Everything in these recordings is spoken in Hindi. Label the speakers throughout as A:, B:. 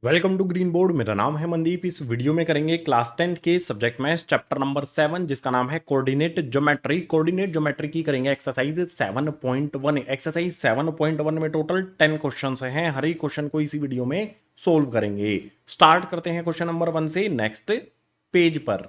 A: Welcome to green board. मेरा नाम है मनदीप। इस वीडियो में करेंगे क्लास 10th के सब्जेक्ट मैथ्स चैप्टर नंबर 7 जिसका नाम है कोऑर्डिनेट ज्योमेट्री। कोऑर्डिनेट ज्योमेट्री की करेंगे एक्सरसाइज 7.1। एक्सरसाइज 7.1 में टोटल 10 क्वेश्चंस हैं। हर एक क्वेश्चन को इसी वीडियो में सोल्व करेंगे। स्टार्ट करते हैं क्वेश्चन नंबर 1 से नेक्स्ट पेज पर।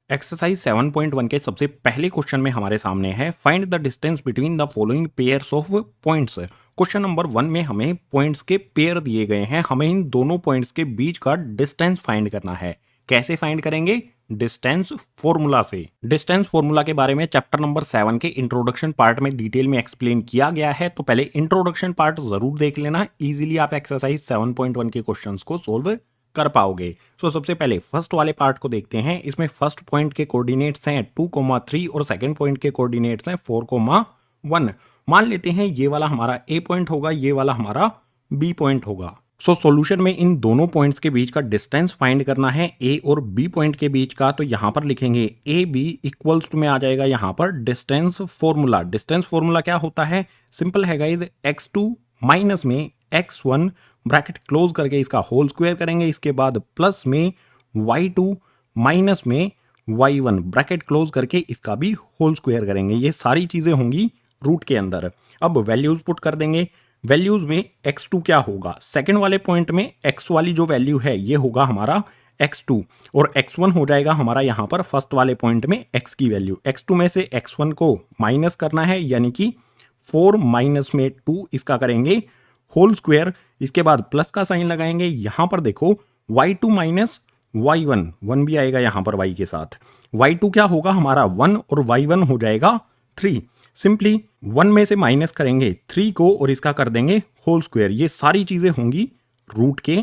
A: एक्सरसाइज 7.1 के सबसे पहले क्वेश्चन में हमारे सामने है find the distance between the following pairs of points. Question number 1 में हमें पॉइंट्स के पेयर दिए गए हैं, हमें इन दोनों पॉइंट्स के बीच का डिस्टेंस फाइंड करना है। कैसे फाइंड करेंगे? डिस्टेंस फॉर्मूला से। डिस्टेंस फॉर्मूला के बारे में चैप्टर नंबर 7 के इंट्रोडक्शन पार्ट में डिटेल में एक्सप्लेन किया गया है, तो पहले इंट्रोडक्शन पार्ट जरूर देख लेना, इजीली आप एक्सरसाइज 7.1 के क्वेश्चंस को सोल्व कर पाओगे। सबसे पहले फर्स्ट वाले पार्ट को देखते हैं। इसमें फर्स्ट पॉइंट के कोऑर्डिनेट्स हैं 2,3 और सेकंड पॉइंट के कोऑर्डिनेट्स हैं 4,1। मान लेते हैं ये वाला हमारा ए पॉइंट होगा, ये वाला हमारा बी पॉइंट होगा। सॉल्यूशन में इन दोनों पॉइंट्स के बीच का डिस्टेंस फाइंड करना है, ए और बी पॉइंट के बीच का। तो यहां पर लिखेंगे ए बी इक्वल्स टू में आ जाएगा यहां पर डिस्टेंस फॉर्मूला। डिस्टेंस फॉर्मूला क्या होता है? सिंपल है गाइस, x2 माइनस में x1 ब्रैकेट क्लोज करके इसका होल स्क्वायर करेंगे, इसके बाद प्लस में y2 माइनस में y1 ब्रैकेट क्लोज करके इसका भी होल स्क्वायर करेंगे। ये सारी चीजें होंगी रूट के अंदर। अब वैल्यूज पुट कर देंगे। वैल्यूज में x2 क्या होगा? सेकंड वाले पॉइंट में x वाली जो वैल्यू है ये होगा हमारा x2 और x1 हो जाएगा हमारा यहां पर फर्स्ट वाले पॉइंट में x की वैल्यू। x2 में से x1 को माइनस करना है, यानी कि 4 माइनस में 2 इसका करेंगे होल स्क्वायर। इसके बाद प्लस का साइन लगाएंगे। यहां पर देखो y2 माइनस y1, 1 भी आएगा यहां पर y के साथ। y2 क्या होगा हमारा 1 और y1 हो जाएगा 3। सिंपली 1 में से माइनस करेंगे 3 को और इसका कर देंगे होल स्क्वायर। ये सारी चीजें होंगी रूट के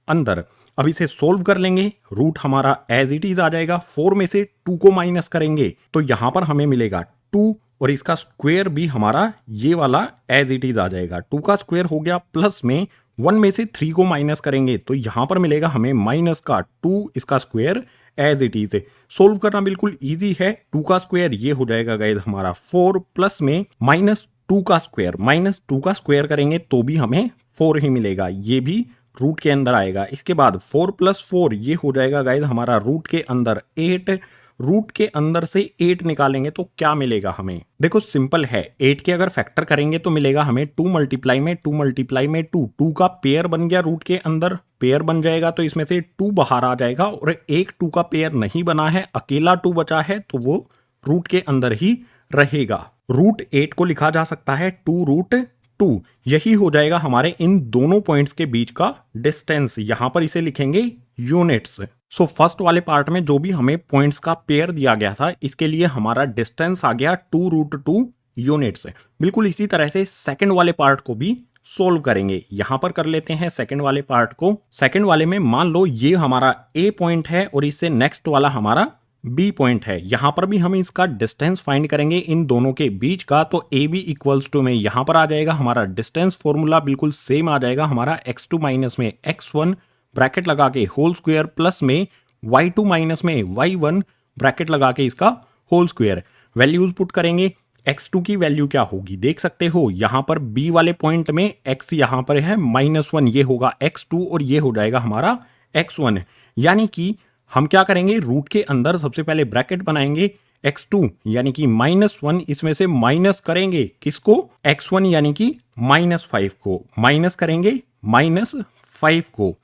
A: अंदर। अब इसे सोल्व कर लेंगे। रूट हमारा एज इट इज आ जाएगा। 4 में से 2 को माइनस करेंगे तो यहां पर हमें मिलेगा 2 और इसका स्क्वायर भी हमारा ये वाला एज इट इज आ जाएगा। 2 का स्क्वायर हो गया, प्लस में 1 में से 3 को माइनस करेंगे तो यहां पर मिलेगा हमें माइनस का 2, इसका square as it is. Solve करना बिल्कुल इजी है। 2 का स्क्वायर ये हो जाएगा गाइस हमारा 4, प्लस में माइनस 2 का स्क्वायर, माइनस 2 का स्क्वायर करेंगे तो भी हमें 4 ही मिलेगा, ये भी रूट के अंदर आएगा। इसके बाद 4 प्लस 4 ये हो जाएगा गाइस हमारा रूट के अंदर 8। रूट के अंदर से 8 निकालेंगे तो क्या मिलेगा हमें? देखो सिंपल है, 8 के अगर फैक्टर करेंगे तो मिलेगा हमें 2 मल्टीप्लाई में 2 मल्टीप्लाई में 2। 2 का पेयर बन गया, रूट के अंदर पेयर बन जाएगा तो इसमें से 2 बाहर आ जाएगा और एक 2 का पेयर नहीं बना है, अकेला 2 बचा है तो वो रूट के अंदर ही रहेगा। रूट 8 को लिखा जा सकता है 2 रूट 2। यही हो जाएगा हमारे इन दोनों पॉइंट्स के बीच का डिस्टेंस। यहां पर इसे लिखेंगे यूनिट्स। फर्स्ट वाले पार्ट में जो भी हमें पॉइंट्स का पेयर दिया गया था, इसके लिए हमारा डिस्टेंस आ गया 2 रूट 2 यूनिट्स। बिल्कुल इसी तरह से सेकंड वाले पार्ट को भी सोल्व करेंगे। यहां पर कर लेते हैं सेकंड वाले पार्ट को। सेकंड वाले में मान लो ये हमारा ए पॉइंट है और इससे नेक्स्ट वाला हमारा बी पॉइंट है। यहां पर भी हम इसका डिस्टेंस फाइंड करेंगे इन दोनों के बीच का। तो ए बी इक्वल्स टू में यहां पर आ जाएगा हमारा डिस्टेंस फॉर्मूला बिल्कुल सेम आ जाएगा हमारा x2 माइनस में x1 ब्रैकेट लगा के होल स्क्वायर, प्लस में y2 माइनस में y1 ब्रैकेट लगा के इसका होल स्क्वायर। वैल्यूज पुट करेंगे। x2 की वैल्यू क्या होगी देख सकते हो, यहां पर b वाले पॉइंट में x यहां पर है -1, ये होगा x2 और ये हो जाएगा हमारा x1। यानी कि हम क्या करेंगे, रूट के अंदर सबसे पहले ब्रैकेट बनाएंगे x2 यानी कि -1, इसमें से माइनस करेंगे किसको? x1 यानी कि -5 को, माइनस करेंगे -5 को।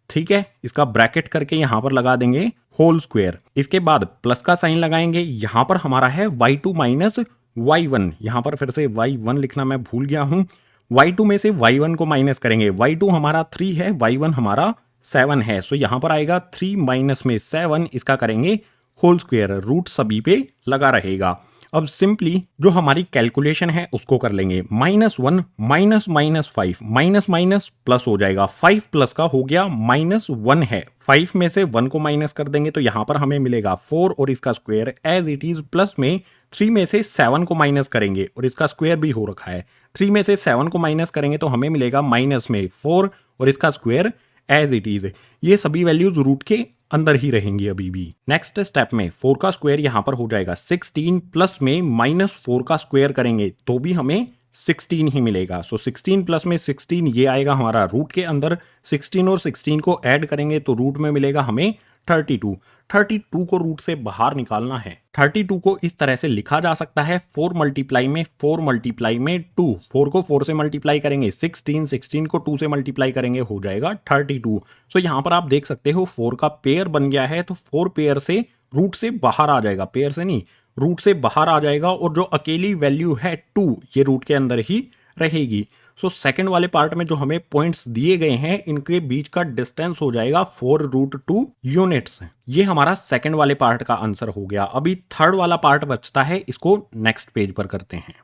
A: ठीक है, इसका ब्रैकेट करके यहां पर लगा देंगे होल स्क्वायर। इसके बाद प्लस का साइन लगाएंगे। यहां पर हमारा है y2 माइनस y1। यहां पर फिर से y1 लिखना मैं भूल गया हूं। y2 में से y1 को माइनस करेंगे। y2 हमारा 3 है, y1 हमारा 7 है। सो यहां पर आएगा 3 माइनस में 7, इसका करेंगे होल स्क्वायर। रूट सभी पे लगा रहेगा। अब सिंपली जो हमारी कैलकुलेशन है उसको कर लेंगे। -1 माइनस -5, माइनस माइनस प्लस हो जाएगा। 5 प्लस का हो गया -1 है। 5 में से 1 को माइनस कर देंगे तो यहां पर हमें मिलेगा 4 और इसका square as it is. Plus में 3 में से 7 को माइनस करेंगे और इसका स्क्वायर भी हो रखा है। 3 में से 7 को माइनस करेंगे तो हमें मिलेगा माइनस में 4 और इसका स्क्वायर एज इट इज। ये सभी वैल्यूज रूट के अंदर ही रहेंगी अभी भी। नेक्स्ट स्टेप में 4 का स्क्वायर यहां पर हो जाएगा 16, प्लस में -4 का स्क्वायर करेंगे तो भी हमें 16 ही मिलेगा। सो 16 प्लस में 16 ये आएगा हमारा रूट के अंदर, 16 और 16 को ऐड करेंगे तो रूट में मिलेगा हमें 32। 32 को रूट से बाहर निकालना है। 32 को इस तरह से लिखा जा सकता है 4 मल्टीप्लाई में 4 मल्टीप्लाई में 2, 4 को 4 से मल्टीप्लाई करेंगे 16, 16 को 2 से मल्टीप्लाई करेंगे हो जाएगा 32। सो यहाँ पर आप देख सकते हो 4 का पेयर बन गया है, तो 4 पेयर से रूट से बाहर आ जाएगा, पेयर से नहीं रूट से बाहर आ जाएगा, और जो अकेली वैल्यू है 2 ये रूट के अंदर ही रहेगी। सो सेकंड वाले पार्ट में जो हमें पॉइंट्स दिए गए हैं इनके बीच का डिस्टेंस हो जाएगा 4√2 यूनिट्स। ये हमारा सेकंड वाले पार्ट का आंसर हो गया। अभी थर्ड वाला पार्ट बचता है, इसको नेक्स्ट पेज पर करते हैं।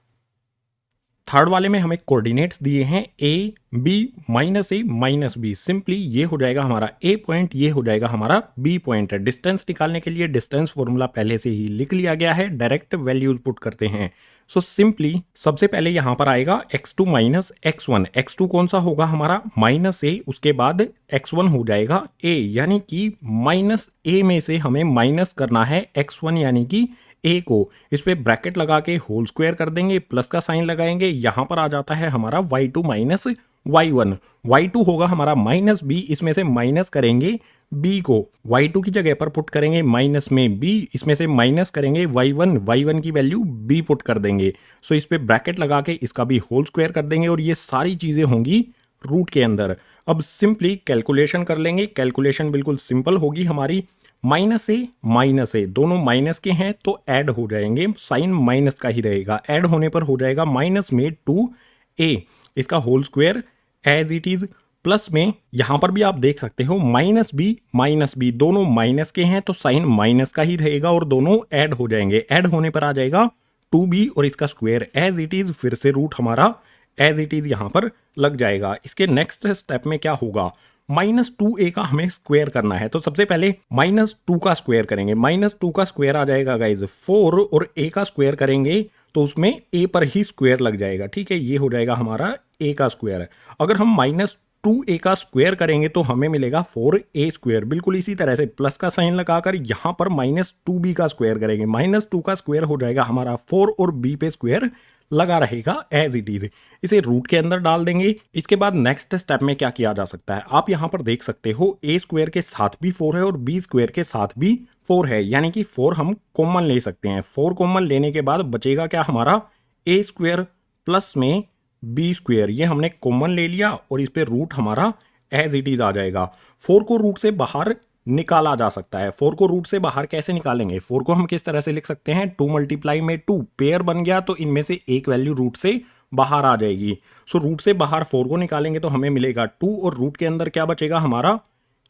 A: थर्ड वाले में हमें कोऑर्डिनेट्स दिए हैं a b -a -b। Simply ये हो जाएगा हमारा a पॉइंट, ये हो जाएगा हमारा b पॉइंट। डिस्टेंस निकालने के लिए डिस्टेंस फॉर्मूला पहले से ही लिख लिया गया है, डायरेक्ट वैल्यूज पुट करते हैं। सो सिंपली सबसे पहले यहां पर आएगा x2 - x1। x2 कौन सा होगा हमारा -a, उसके बाद x1 हो जाएगा a, यानी कि -a में से हमें माइनस करना है x1 यानी कि ए को। इस पे ब्रैकेट लगा के होल स्क्वायर कर देंगे, प्लस का साइन लगाएंगे, यहां पर आ जाता है हमारा y2 - y1। y2 होगा हमारा -b, इसमें से माइनस करेंगे b को, y2 की जगह पर पुट करेंगे माइनस में b, इसमें से माइनस करेंगे y1 की वैल्यू b पुट कर देंगे। सो इस पे ब्रैकेट लगा के इसका भी होल स्क्वायर कर देंगे, और ये सारी चीजें होंगी रूट के अंदर। अब सिंपली कैलकुलेशन कर लेंगे, कैलकुलेशन बिल्कुल सिंपल होगी हमारी। -a दोनों माइनस के हैं तो ऐड हो जाएंगे, साइन माइनस का ही रहेगा, ऐड होने पर हो जाएगा माइनस में 2a, इसका whole square as it is, plus में यहां पर भी आप देख सकते हो -b दोनों माइनस के हैं तो साइन माइनस का ही रहेगा, और दोनों ऐड हो जाएंगे, ऐड होने पर आ जाएगा 2b और इसका स्क्वायर एज इट इज, फिर से रूट हमारा एज इट इज यहां पर लग जाएगा। इसके नेक्स्ट स्टेप में क्या होगा, -2a का हमें स्क्वायर करना है, तो सबसे पहले -2 का स्क्वायर करेंगे। -2 का स्क्वायर आ जाएगा गाइज 4, और a का स्क्वायर करेंगे तो उसमें a पर ही स्क्वायर लग जाएगा, ठीक है, ये हो जाएगा हमारा a का स्क्वायर। अगर हम -2a का स्क्वायर करेंगे तो हमें मिलेगा 4a स्क्वायर। बिल्कुल इसी तरह से प्लस का साइन लगाकर यहां पर -2b का स्क्वायर करेंगे, -2 का स्क्वायर हो जाएगा हमारा 4, और b पे स्क्वायर लगा रहेगा एज इट इज। इसे रूट के अंदर डाल देंगे। इसके बाद नेक्स्ट स्टेप में क्या किया जा सकता है, आप यहां पर देख सकते हो a स्क्वायर के साथ भी 4 है और b स्क्वायर के साथ भी 4 है, यानी कि 4 हम कॉमन ले सकते हैं। 4 कॉमन लेने के बाद बचेगा क्या हमारा a स्क्वायर प्लस में b स्क्वायर, ये हमने कॉमन ले लिया, और इस पे रूट हमारा एज इट इज आ जाएगा। 4 को रूट से बाहर निकाला जा सकता है। 4 को रूट से बाहर कैसे निकालेंगे, 4 को हम किस तरह से लिख सकते हैं, 2 मल्टीप्लाई में 2, पेयर बन गया तो इनमें से एक वैल्यू रूट से बाहर आ जाएगी। सो रूट से बाहर 4 को निकालेंगे तो हमें मिलेगा 2, और रूट के अंदर क्या बचेगा हमारा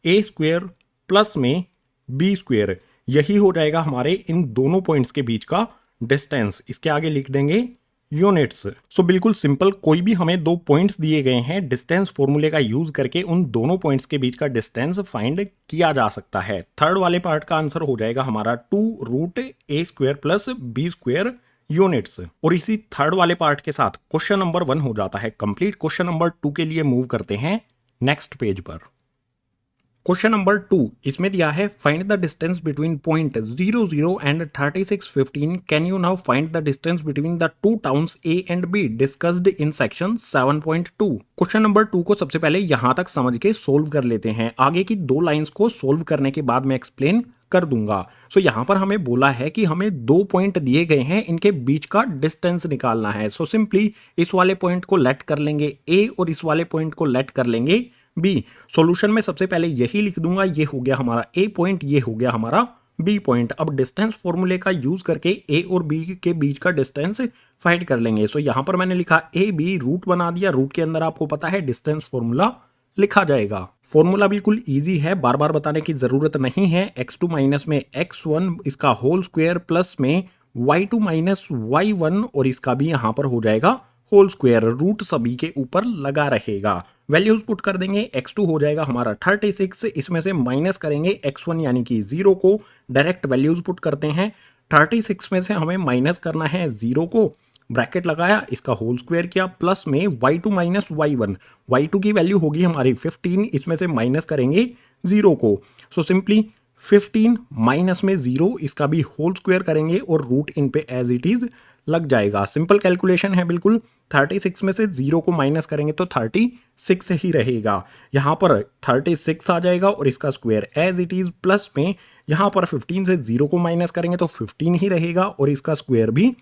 A: a स्क्वायर प्लस में b स्क्वायर, यही हो जाएगा हमारे इन दोनों पॉइंट्स के बीच का डिस्टेंस। इसके आगे लिख देंगे यूनिट्स। सो बिल्कुल सिंपल, कोई भी हमें 2 पॉइंट्स दिए गए हैं, डिस्टेंस फॉर्मूले का यूज करके उन दोनों पॉइंट्स के बीच का डिस्टेंस फाइंड किया जा सकता है। थर्ड वाले पार्ट का आंसर हो जाएगा हमारा 2√a square plus b square units. और इसी थर्ड वाले पार्ट के साथ क्वेश्चन नंबर 1 हो जाता है कंप्लीट। क्वेश्चन नंबर 2 के लिए मूव करते हैं नेक्स्ट पेज पर। क्वेश्चन नंबर 2 इसमें दिया है find the distance between point 00 and 3615। Can you now find the distance between the two towns A and B discussed in section 7.2। Question number 2 को सबसे पहले यहां तक समझ के सोल्व कर लेते हैं, आगे की 2 लाइंस को सोल्व करने के बाद मैं एक्सप्लेन कर दूंगा। सो यहां पर हमें बोला है कि हमें 2 पॉइंट दिए गए हैं, इनके बीच का डिस्टेंस निकालना है। सो सिंपली इस वाले पॉइंट को लेट कर लेंगे A और इस वाले पॉइंट को लेट कर लेंगे B। सॉल्यूशन में सबसे पहले यही लिख दूंगा, ये हो गया हमारा A पॉइंट, ये हो गया हमारा B पॉइंट। अब डिस्टेंस फॉर्मूले का यूज करके A और B के बीच का डिस्टेंस फाइंड कर लेंगे। सो यहां पर मैंने लिखा AB, रूट बना दिया, रूट के अंदर आपको पता है डिस्टेंस फॉर्मूला लिखा जाएगा। फॉर्मूला बिल्कुल इजी है, बार बार बताने की जरूरत नहीं है। x2 माइनस में x1 इसका होल स्क्वायर प्लस में y2 माइनस y1 और इसका भी यहां पर हो जाएगा होल स्क्वायर, रूट सभी के ऊपर लगा रहेगा। वैल्यूज पुट कर देंगे, x2 हो जाएगा हमारा 36, इसमें से माइनस करेंगे x1 यानी कि 0 को, डायरेक्ट वैल्यूज पुट करते हैं। 36 में से हमें माइनस करना है 0 को, ब्रैकेट लगाया, इसका होल स्क्वायर किया, प्लस में y2 माइनस y1, y2 की वैल्यू होगी हमारी 15, इसमें से माइनस करेंगे 0 को। सो सिंपली 15 माइनस में 0, इसका भी होल स्क्वायर करेंगे और रूट इन पे एज इट इज लग जाएगा। सिंपल कैलकुलेशन है बिल्कुल। 36 में से 0 को माइनस करेंगे तो 36 ही रहेगा। यहाँ पर 36 आ जाएगा और इसका square as it is, plus में यहाँ पर 15 से 0 को माइनस करेंगे तो 15 ही रहेगा और इसका स्क्वायर भी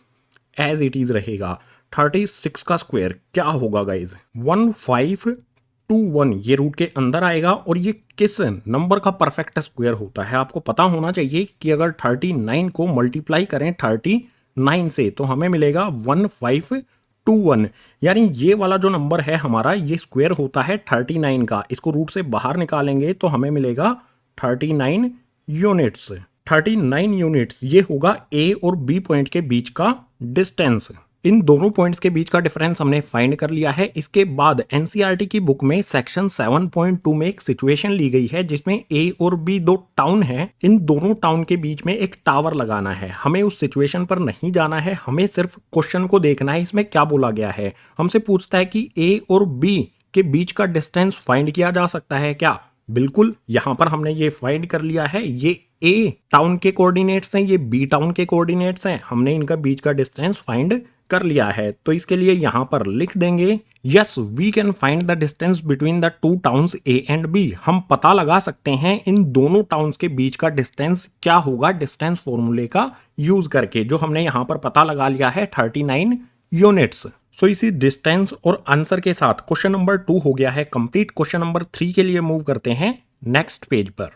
A: एज इट इज रहेगा। 36 का स्क्वायर क्या होगा गाइज? 1521 ये रूट के अंदर आएगा और ये किस नंबर का परफेक्ट स्क्वायर होता है? आपको पता होना चाहिए कि अगर 39 को मल्टीप्लाई करें 39 से तो हमें मिलेगा 1521, यानी ये वाला जो नंबर है हमारा ये स्क्वायर होता है 39 का। इसको रूट से बाहर निकालेंगे तो हमें मिलेगा 39 यूनिट्स। 39 यूनिट्स ये होगा ए और बी पॉइंट के बीच का डिस्टेंस। इन दोनों पॉइंट्स के बीच का डिफरेंस हमने फाइंड कर लिया है। इसके बाद एनसीईआरटी की बुक में सेक्शन 7.2 में एक सिचुएशन ली गई है जिसमें ए और बी दो टाउन है। इन दोनों टाउन के बीच में एक टावर लगाना है। हमें उस सिचुएशन पर नहीं जाना है, हमें सिर्फ क्वेश्चन को देखना है इसमें क्या बोला गया है। हमसे पूछता है कि ए और बी के बीच का डिस्टेंस फाइंड किया जा सकता है क्या? बिल्कुल, यहां पर हमने ये फाइंड कर लिया है। ये ए टाउन के कोऑर्डिनेट्स हैं, ये बी टाउन के कोऑर्डिनेट्स हैं। हमने इनका बीच का डिस्टेंस फाइंड कर लिया है। तो इसके लिए यहां पर लिख देंगे yes we can find the distance between the two towns A and B. हम पता लगा सकते हैं इन दोनों टाउन्स के बीच का डिस्टेंस क्या होगा डिस्टेंस फॉर्मूले का यूज करके, जो हमने यहां पर पता लगा लिया है 39 यूनिट्स। सो इसी डिस्टेंस और आंसर के साथ क्वेश्चन नंबर 2 हो गया है कंप्लीट। क्वेश्चन नंबर 3 के लिए मूव करते हैं नेक्स्ट पेज पर।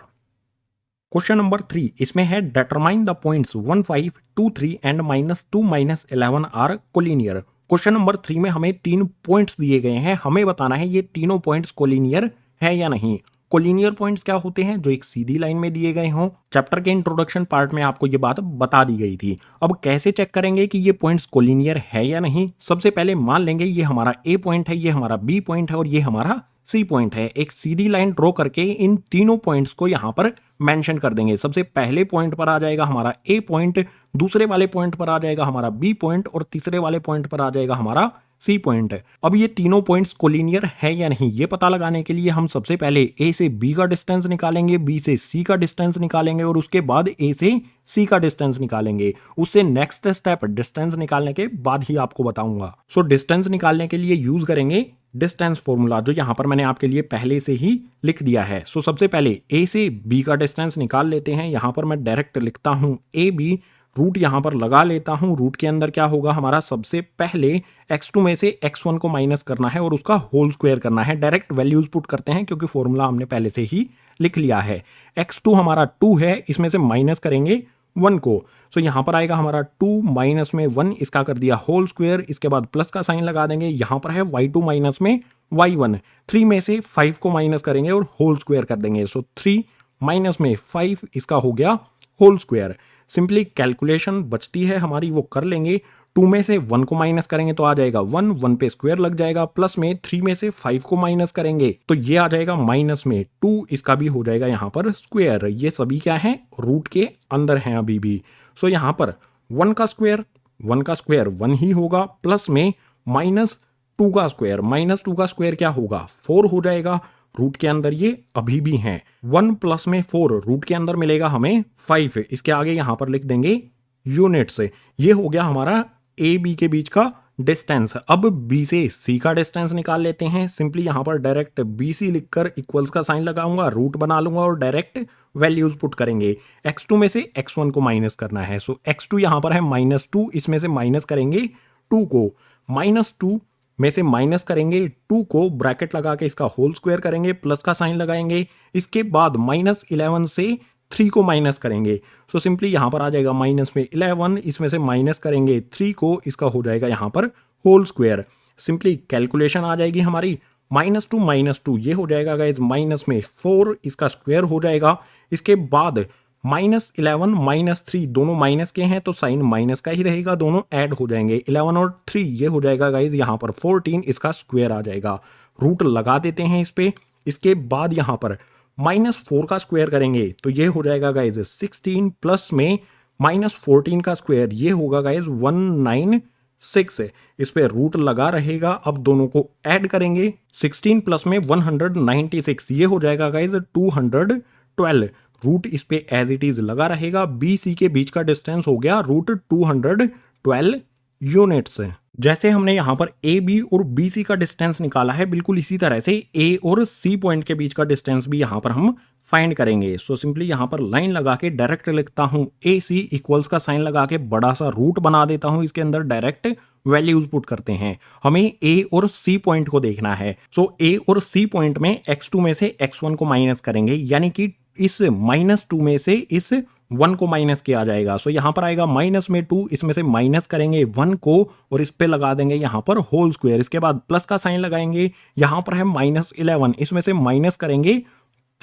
A: क्वेश्चन नंबर 3 इसमें है determine the points 1, 5, 2, 3 and -2, -11 are collinear. Question number 3 में हमें 3 पॉइंट्स दिए गए हैं। हमें बताना है ये तीनों पॉइंट्स कोलिनियर है या नहीं। कोलिनियर पॉइंट्स क्या होते हैं? जो एक सीधी लाइन में दिए गए हों। चैप्टर के इंट्रोडक्शन पार्ट में आपको ये बात बता दी गई थी। अब कैसे चेक करेंगे कि ये पॉइंट्स कोलिनियर है या नहीं? सबसे पहले मान लेंगे ये हमारा ए पॉइंट है, ये हमारा बी पॉइंट है और ये हमारा सी पॉइंट है। एक सीधी लाइन ड्रॉ करके इन तीनों पॉइंट्स को यहां पर मेंशन कर देंगे। सबसे पहले पॉइंट पर आ जाएगा हमारा ए पॉइंट, दूसरे वाले पॉइंट पर आ जाएगा हमारा बी पॉइंट और तीसरे वाले पॉइंट पर आ जाएगा हमारा सी पॉइंट। अब ये तीनों पॉइंट्स कोलिनियर है या नहीं ये पता लगाने के लिए हम सबसे पहले ए से बी का डिस्टेंस निकालेंगे, बी से सी का डिस्टेंस निकालेंगे और उसके बाद ए से सी का डिस्टेंस निकालेंगे। उससे नेक्स्ट स्टेप डिस्टेंस निकालने के बाद ही आपको बताऊंगा। सो डिस्टेंस निकालने के लिए यूज करेंगे डिस्टेंस फॉर्मूला, जो यहां पर मैंने आपके लिए पहले से ही लिख दिया है। सो सबसे पहले ए से बी का डिस्टेंस निकाल लेते हैं। यहां पर मैं डायरेक्ट लिखता हूं ए बी, रूट यहां पर लगा लेता हूं। रूट के अंदर क्या होगा हमारा? सबसे पहले x2 में से x1 को माइनस करना है और उसका होल स्क्वायर करना है। डायरेक्ट वैल्यूज पुट करते हैं क्योंकि फॉर्मूला हमने पहले से ही लिख लिया है। x2 हमारा 2 है, इसमें से माइनस करेंगे 1 को। सो यहां पर आएगा हमारा 2 माइनस में 1, इसका कर दिया होल स्क्वायर। इसके बाद प्लस का साइन लगा देंगे। यहां पर है y2 माइनस में y1। 3 में से 5 को माइनस करेंगे और होल स्क्वायर कर देंगे। सो 3 माइनस में 5 इसका हो गया होल स्क्वायर। सिंपली कैलकुलेशन बचती है हमारी वो कर लेंगे। 2 में से 1 को माइनस करेंगे तो आ जाएगा 1, 1 पे स्क्वायर लग जाएगा। प्लस में 3 में से 5 को माइनस करेंगे तो ये आ जाएगा माइनस में 2, इसका भी हो जाएगा यहाँ पर स्क्वायर। ये सभी क्या है? रूट के अंदर हैं अभी भी। सो यहाँ पर 1 का स्क्वायर 1 ही होगा, प्लस में -2 का स्क्वायर, -2 का स्क्वायर क्या होगा? 4 हो जाएगा। रूट के अंदर ये अभी भी हैं। 1 प्लस में 4, रूट के अंदर मिलेगा हमें 5। इसके आगे यहां पर लिख देंगे यूनिट्स। ये हो गया हमारा ए बी के बीच का डिस्टेंस। अब बी से सी का डिस्टेंस निकाल लेते हैं। सिंपली यहां पर डायरेक्ट बी सी लिखकर इक्वल्स का साइन लगाऊंगा, रूट बना लूंगा और डायरेक्ट वैल्यूज पुट करेंगे। x2 में से x1 को माइनस करना है। सो x2 यहां पर है -2, इसमें से माइनस करेंगे 2 को। -2 में से माइनस करेंगे 2 को, ब्रैकेट लगा के इसका होल स्क्वायर करेंगे, प्लस का साइन लगाएंगे। इसके बाद -11 से 3 को माइनस करेंगे। सो सिंपली यहां पर आ जाएगा माइनस में 11, इसमें से माइनस करेंगे 3 को, इसका हो जाएगा यहां पर होल स्क्वायर। सिंपली कैलकुलेशन आ जाएगी हमारी -2 ये हो जाएगा गाइज माइनस में 4, इसका स्क्वायर हो जाएगा। इसके बाद -11 -3 दोनों माइनस के हैं तो साइन माइनस का ही रहेगा, दोनों ऐड हो जाएंगे। 11 और 3 ये हो जाएगा गाइज यहाँ पर 14, इसका स्क्वायर आ जाएगा। रूट लगा देते हैं इस पे। इसके बाद यहाँ पर -4 का स्क्वायर करेंगे तो ये हो जाएगा गाइज 16, प्लस में -14 का स्क्वायर ये होगा गाइज 196। इस पे रूट लगा रहेगा। अब दोनों को ऐड करेंगे। 16 प्लस में 196 ये हो जाएगा गाइज 212। रूट इस पे एज इट इज लगा रहेगा। बी सी के बीच का डिस्टेंस हो गया रूट 212 यूनिट्स। जैसे हमने यहाँ पर ए बी और बी सी का डिस्टेंस निकाला है, बिल्कुल इसी तरह से ए और सी पॉइंट के बीच का डिस्टेंस भी यहाँ पर हम फाइंड करेंगे। सो सिंपली यहाँ पर लाइन लगा के डायरेक्ट लिखता हूँ, ए सी इक्वल्स का साइन लगा के बड़ा सा रूट बना देता हूँ, इसके अंदर डायरेक्ट वैल्यूज पुट करते हैं। हमें ए और सी पॉइंट को देखना है। सो ए और सी पॉइंट में x2 में से x1 को माइनस करेंगे, यानी कि इस -2 में से इस 1 को माइनस किया जाएगा। सो यहाँ पर आएगा माइनस में 2, इसमें से माइनस करेंगे 1 को और इस पे लगा देंगे यहाँ पर होल स्क्वायर। इसके बाद प्लस का साइन लगाएंगे, यहाँ पर है -11, इसमें से माइनस करेंगे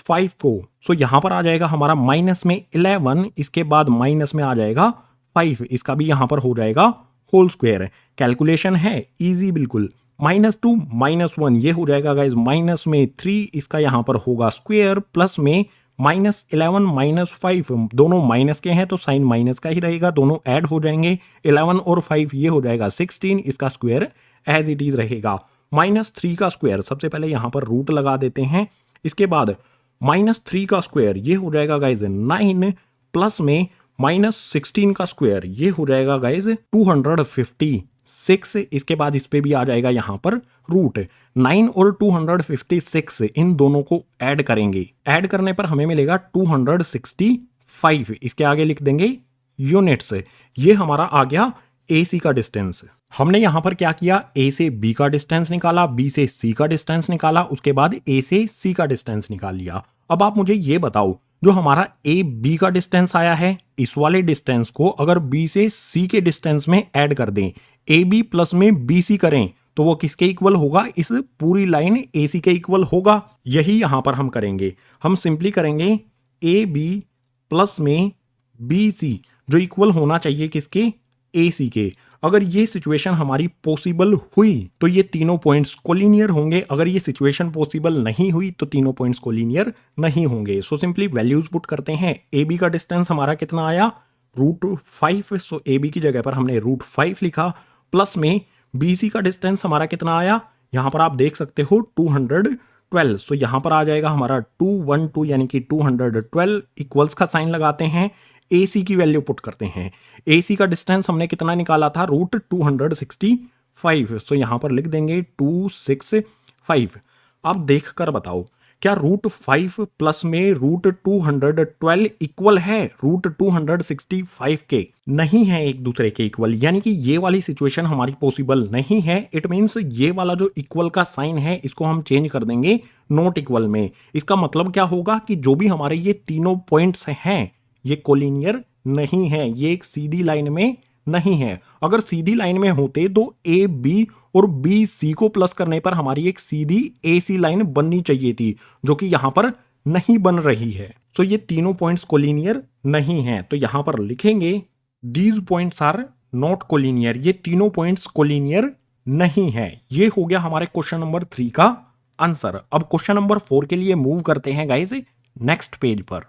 A: 5 को। सो यहाँ पर आ जाएगा हमारा माइनस में 11, इसके बाद माइनस में आ जाएगा 5, इसका भी यहाँ पर हो जाएगा होल स्क्वायर। कैलकुलेशन है इजी बिल्कुल। -2 -1 ये हो जाएगा गाइज माइनस में 3, इसका यहाँ पर होगा स्क्वायर, प्लस में -11 -5, दोनों माइनस के हैं तो साइन माइनस का ही रहेगा, दोनों ऐड हो जाएंगे। 11 और 5 ये हो जाएगा 16, इसका स्क्वायर एज इट इज रहेगा। -3 का स्क्वायर, सबसे पहले यहाँ पर रूट लगा देते हैं, इसके बाद -3 का स्क्वायर ये हो जाएगा गाइज 9, प्लस में -16 का स्क्वायर ये हो जाएगा गाइज 256, इसके बाद इस पे भी आ जाएगा यहाँ पर रूट। 9 और 256 इन दोनों को ऐड करेंगे, ऐड करने पर हमें मिलेगा 265, इसके आगे लिख देंगे यूनिट्स। ये हमारा आ गया ए सी का डिस्टेंस। हमने यहां पर क्या किया, ए से बी का डिस्टेंस निकाला, बी से सी का डिस्टेंस निकाला, उसके बाद ए से सी का डिस्टेंस निकाल लिया। अब आप मुझे ये बताओ, जो हमारा ए बी का डिस्टेंस आया है, इस वाले डिस्टेंस को अगर बी से सी के डिस्टेंस में ऐड कर दें, ए बी प्लस में बी सी करें, तो वो किसके इक्वल होगा, इस पूरी लाइन ए सी के इक्वल होगा। यही यहां पर हम करेंगे, हम सिंपली करेंगे ए बी प्लस में बी सी, जो इक्वल होना चाहिए किसके, ए सी के। अगर ये सिचुएशन हमारी पॉसिबल हुई तो ये तीनों पॉइंट्स कोलिनियर होंगे, अगर ये सिचुएशन पॉसिबल नहीं हुई तो तीनों पॉइंट्स कोलिनियर नहीं होंगे। सो सिंपली वैल्यूज पुट करते हैं। ए बी का डिस्टेंस हमारा कितना आया, √5। सो ए बी की जगह पर हमने √5 लिखा, प्लस में बी सी का डिस्टेंस हमारा कितना आया, यहां पर आप देख सकते हो 212। सो यहां पर आ जाएगा हमारा 212, यानी कि 212, इक्वल्स का साइन लगाते हैं, ए सी की वैल्यू पुट करते हैं। ए सी का डिस्टेंस हमने कितना निकाला था, √265। सो यहां पर लिख देंगे 265। अब देख कर बताओ, क्या √5 प्लस में √212 इक्वल है √265 के? नहीं है एक दूसरे के इक्वल, यानी कि ये वाली सिचुएशन हमारी पॉसिबल नहीं है। इट मीन्स ये वाला जो इक्वल का साइन है इसको हम चेंज कर देंगे नॉट इक्वल में। इसका मतलब क्या होगा कि जो भी हमारे ये तीनों पॉइंट्स हैं ये कोलिनियर नहीं है, ये एक सीधी लाइन में नहीं है। अगर सीधी लाइन में होते तो ए बी और बी सी को प्लस करने पर हमारी एक सीधी ए सी लाइन बननी चाहिए थी, जो कि यहां पर नहीं बन रही है। सो ये तीनों पॉइंट्स कोलिनियर नहीं है, तो यहां पर लिखेंगे these points are not collinear, ये तीनों पॉइंट्स कोलिनियर नहीं है। ये हो गया हमारे क्वेश्चन नंबर 3 का आंसर। अब क्वेश्चन नंबर 4 के लिए मूव करते हैं गाइस नेक्स्ट पेज पर।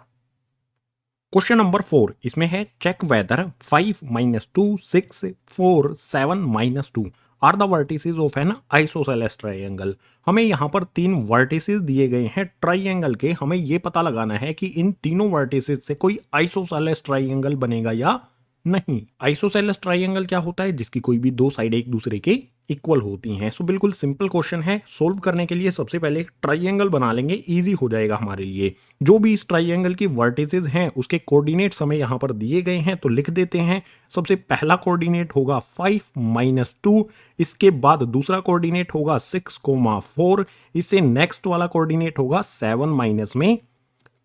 A: क्वेश्चन नंबर 4 इसमें है, check whether 5 - 2 6 4 7 -2 are the vertices of an isosceles triangle. हमें यहाँ पर 3 वर्टिसेस दिए गए हैं ट्राइंगल के, हमें ये पता लगाना है कि इन तीनों वर्टिसेस से कोई आइसोसेलेस ट्राइंगल बनेगा या नहीं। आइसोसेलेस ट्राइंगल क्या होता है, जिसकी कोई भी दो साइड एक दूसरे के इक्वल होती हैं। सो बिल्कुल सिंपल क्वेश्चन है। सोल्व करने के लिए सबसे पहले एक ट्राइंगल बना लेंगे, इजी हो जाएगा हमारे लिए। जो भी इस ट्राइंगल की वर्टिसेस हैं उसके कोऑर्डिनेट्स हमें यहाँ पर दिए गए हैं, तो लिख देते हैं। सबसे पहला कोऑर्डिनेट होगा 5 - 2, इसके बाद दूसरा कोऑर्डिनेट होगा 6, 4, इससे नेक्स्ट वाला कोऑर्डिनेट होगा 7 -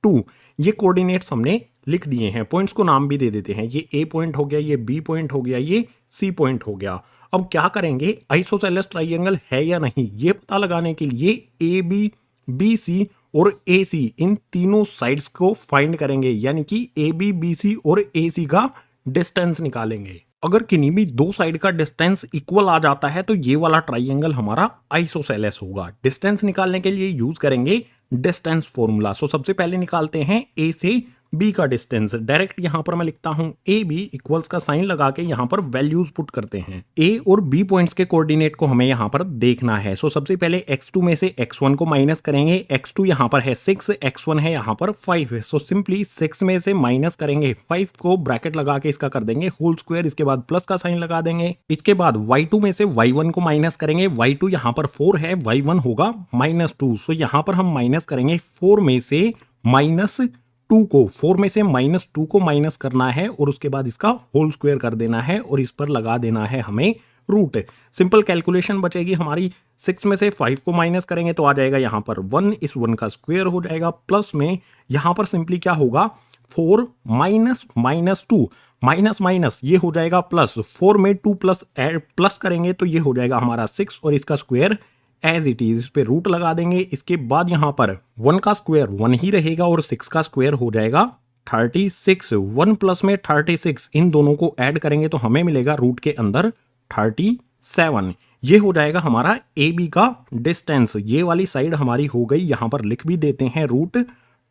A: 2। ये कोऑर्डिनेट्स हमने लिख दिए हैं, पॉइंट्स को नाम भी दे देते हैं। ये ए पॉइंट हो गया, ये बी पॉइंट हो गया, ये सी पॉइंट हो गया। अब क्या करेंगे, आइसोसेलेस ट्राइंगल है या नहीं ये पता लगाने के लिए ए बी, बी सी और ए सी इन तीनों साइड्स को फाइंड करेंगे, यानी कि ए बी, बी सी और ए सी का डिस्टेंस निकालेंगे। अगर किन्हीं भी दो साइड का डिस्टेंस इक्वल आ जाता है तो ये वाला ट्राइंगल हमारा आइसोसेलेस होगा। डिस्टेंस निकालने के लिए यूज करेंगे डिस्टेंस फॉर्मूला। सो सबसे पहले निकालते हैं ए से बी का डिस्टेंस। डायरेक्ट यहां पर मैं लिखता हूं ए बी इक्वल्स का साइन लगा के यहां पर वैल्यूज पुट करते हैं। ए और बी पॉइंट्स के कोऑर्डिनेट को हमें यहां पर देखना है। सो सबसे पहले x2 में से x1 को माइनस करेंगे। x2 यहां पर है 6, x1 है यहां पर 5 है। सो सिंपली 6 में से माइनस करेंगे 5 को, ब्रैकेट लगा के इसका कर देंगे होल स्क्वायर, इसके बाद प्लस का साइन लगा देंगे। इसके बाद y2 में से y1 को माइनस करेंगे। y2 यहां पर 4 है, y1 होगा -2। सो यहां पर हम माइनस करेंगे 4 में से -2 को, 4 में से -2 को माइनस करना है और उसके बाद इसका होल स्क्वायर कर देना है और इस पर लगा देना है हमें रूट। सिंपल कैलकुलेशन बचेगी हमारी। 6 में से 5 को माइनस करेंगे तो आ जाएगा यहां पर 1, इस 1 का स्क्वायर हो जाएगा। प्लस में यहां पर सिंपली क्या होगा, 4 -2 माइनस माइनस ये हो जाएगा प्लस। 4 में 2 प्लस करेंगे तो ये हो जाएगा हमारा 6 और इसका स्क्वायर एज इट इज, इस पे रूट लगा देंगे। इसके बाद यहां पर 1 का स्क्वायर 1 ही रहेगा और 6 का स्क्वायर हो जाएगा 36। 1 प्लस में 36, इन दोनों को ऐड करेंगे तो हमें मिलेगा रूट के अंदर 37। ये हो जाएगा हमारा ए बी का डिस्टेंस। ये वाली साइड हमारी हो गई, यहां पर लिख भी देते हैं रूट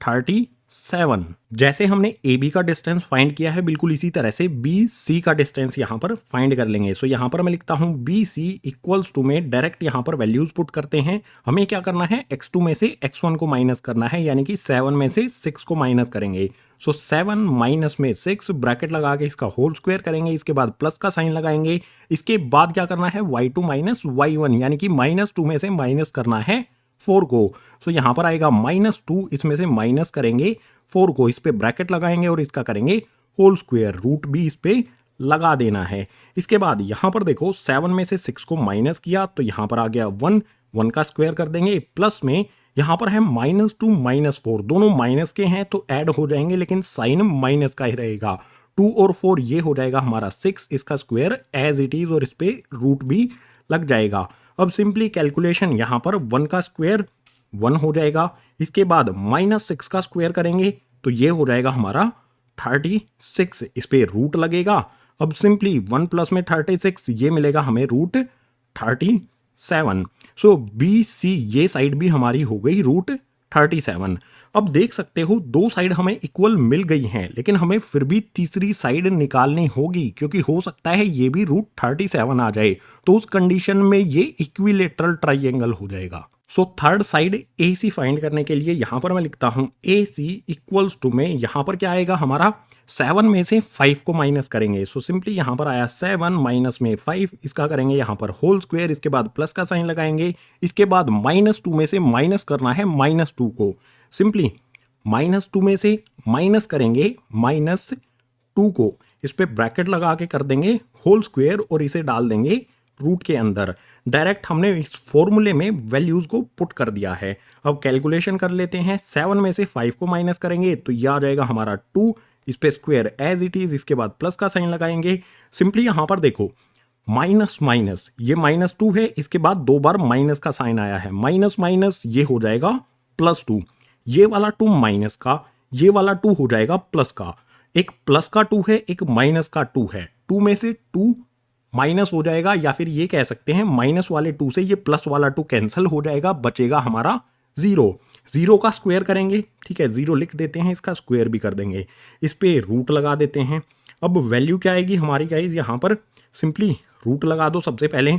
A: 37। जैसे हमने ए बी का डिस्टेंस फाइंड किया है, बिल्कुल इसी तरह से बी सी का डिस्टेंस यहां पर फाइंड कर लेंगे। सो यहां पर मैं लिखता हूं बी सी इक्वल्स टू में डायरेक्ट यहां पर वैल्यूज पुट करते हैं। हमें क्या करना है, x2 में से x1 को माइनस करना है, यानी कि 7 में से 6 को माइनस करेंगे। सो 7 माइनस में 6, ब्रैकेट लगा के इसका होल स्क्वायर करेंगे, इसके बाद प्लस का साइन लगाएंगे। इसके बाद क्या करना है, y2 माइनस y1, यानी कि -2 में से माइनस करना है 4 को। सो यहां पर आएगा -2, इसमें से माइनस करेंगे 4 को, इस पे ब्रैकेट लगाएंगे और इसका करेंगे होल स्क्वायर, रूट भी इस पे लगा देना है। इसके बाद यहां पर देखो 7 में से 6 को माइनस किया तो यहां पर आ गया 1, 1 का स्क्वायर कर देंगे। प्लस में यहां पर है -2 -4, दोनों माइनस के हैं तो ऐड हो जाएंगे लेकिन साइन माइनस का ही रहेगा। 2 और 4 ये हो जाएगा हमारा 6, इसका स्क्वायर एज इट इज और इस पे रूट भी लग जाएगा। अब सिंपली कैलकुलेशन, यहां पर 1 का स्क्वायर 1 हो जाएगा, इसके बाद -6 का स्क्वायर करेंगे तो ये हो जाएगा हमारा 36, इस पे रूट लगेगा। अब सिंपली 1 प्लस में 36, ये मिलेगा हमें रूट 37। सो बी सी ये साइड भी हमारी हो गई रूट 37। अब देख सकते हो दो साइड हमें इक्वल मिल गई हैं, लेकिन हमें फिर भी तीसरी साइड निकालनी होगी, क्योंकि हो सकता है ये भी रूट 37 आ जाए। तो उस कंडीशन में ये इक्विलेटरल ट्राइंगल हो जाएगा। सो थर्ड साइड ए सी फाइंड करने के लिए यहां पर मैं लिखता हूं ए सी इक्वल्स टू में, यहां पर क्या आएगा हमारा, 7 में से 5 को माइनस करेंगे। सो सिंपली यहां पर आया 7 माइनस में 5, इसका करेंगे यहां पर होल स्क्वायर, इसके बाद प्लस का साइन लगाएंगे। इसके बाद -2 में से माइनस करना है -2 को। सिंपली -2 में से माइनस करेंगे -2 को, इस पे ब्रैकेट लगा के कर देंगे होल स्क्वायर और इसे डाल देंगे रूट के अंदर। डायरेक्ट हमने इस फॉर्मूले में वैल्यूज को पुट कर दिया है। अब कैलकुलेशन कर लेते हैं। 7 में से 5 को माइनस करेंगे तो यह आ जाएगा हमारा 2, इस पे स्क्वायर एज इट इज, इसके बाद प्लस का साइन लगाएंगे। सिंपली यहां पर देखो माइनस माइनस, ये -2 है, इसके बाद 2 बार माइनस का साइन आया है, माइनस माइनस ये हो जाएगा +2, ये वाला 2 माइनस का, ये वाला 2 हो जाएगा प्लस का। एक प्लस का 2 है, एक माइनस का 2 है, 2 में से 2 माइनस हो जाएगा, या फिर ये कह सकते हैं माइनस वाले 2 से ये प्लस वाला 2 कैंसिल हो जाएगा, बचेगा हमारा 0। 0 का स्क्वायर करेंगे, ठीक है, 0 लिख देते हैं, इसका स्क्वायर भी कर देंगे, इस पे रूट लगा देते हैं। अब वैल्यू क्या आएगी हमारी गाइज, यहां पर सिंपली रूट लगा दो। सबसे पहले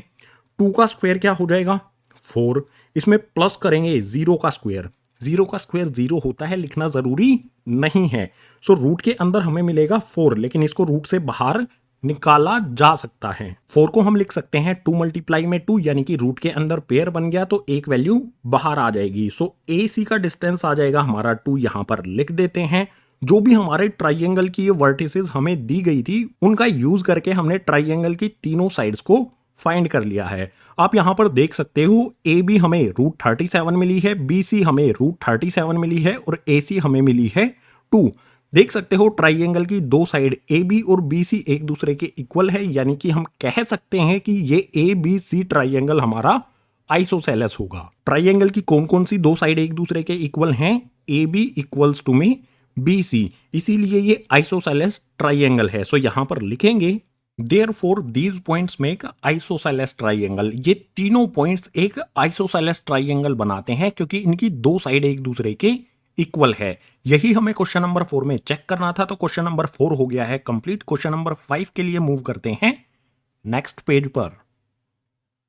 A: 2 का स्क्वायर क्या हो जाएगा 4, इसमें प्लस करेंगे 0 का स्क्वायर। 0 का स्क्वायर 0 होता है, लिखना जरूरी नहीं है। सो रूट के अंदर हमें मिलेगा 4, लेकिन इसको रूट से बाहर निकाला जा सकता है। 4 को हम लिख सकते हैं 2 मल्टीप्लाई में 2, यानी कि रूट के अंदर पेयर बन गया तो एक वैल्यू बाहर आ जाएगी। सो ए सी का डिस्टेंस आ जाएगा हमारा 2, यहां पर लिख देते हैं। जो भी हमारे ट्राइंगल की ये वर्टिसेस हमें दी गई थी, उनका यूज करके हमने ट्राइंगल की तीनों साइड्स को फाइंड कर लिया है। आप यहां पर देख सकते हो ए बी हमें रूट 37 मिली है, बी सी हमें रूट 37 मिली है और ए सी हमें मिली है 2। देख सकते हो ट्राइंगल की दो साइड ए बी और बी सी एक दूसरे के इक्वल है, यानी कि हम कह सकते हैं कि ये ए बी सी ट्राइंगल हमारा आइसोसेलेस होगा। ट्राइंगल की कौन कौन सी दो साइड एक दूसरे के इक्वल हैं, ए बी इक्वल्स टू में बी सी, इसीलिए ये आइसोसेलेस ट्राइंगल है। सो यहां पर लिखेंगे Therefore, these points make isosceles triangle। ये तीनों पॉइंट्स एक आइसोसेलेस ट्राइंगल बनाते हैं क्योंकि इनकी दो साइड एक दूसरे के इक्वल है। यही हमें क्वेश्चन नंबर 4 में चेक करना था, तो क्वेश्चन नंबर 4 हो गया है कंप्लीट। क्वेश्चन नंबर 5 के लिए मूव करते हैं नेक्स्ट पेज पर।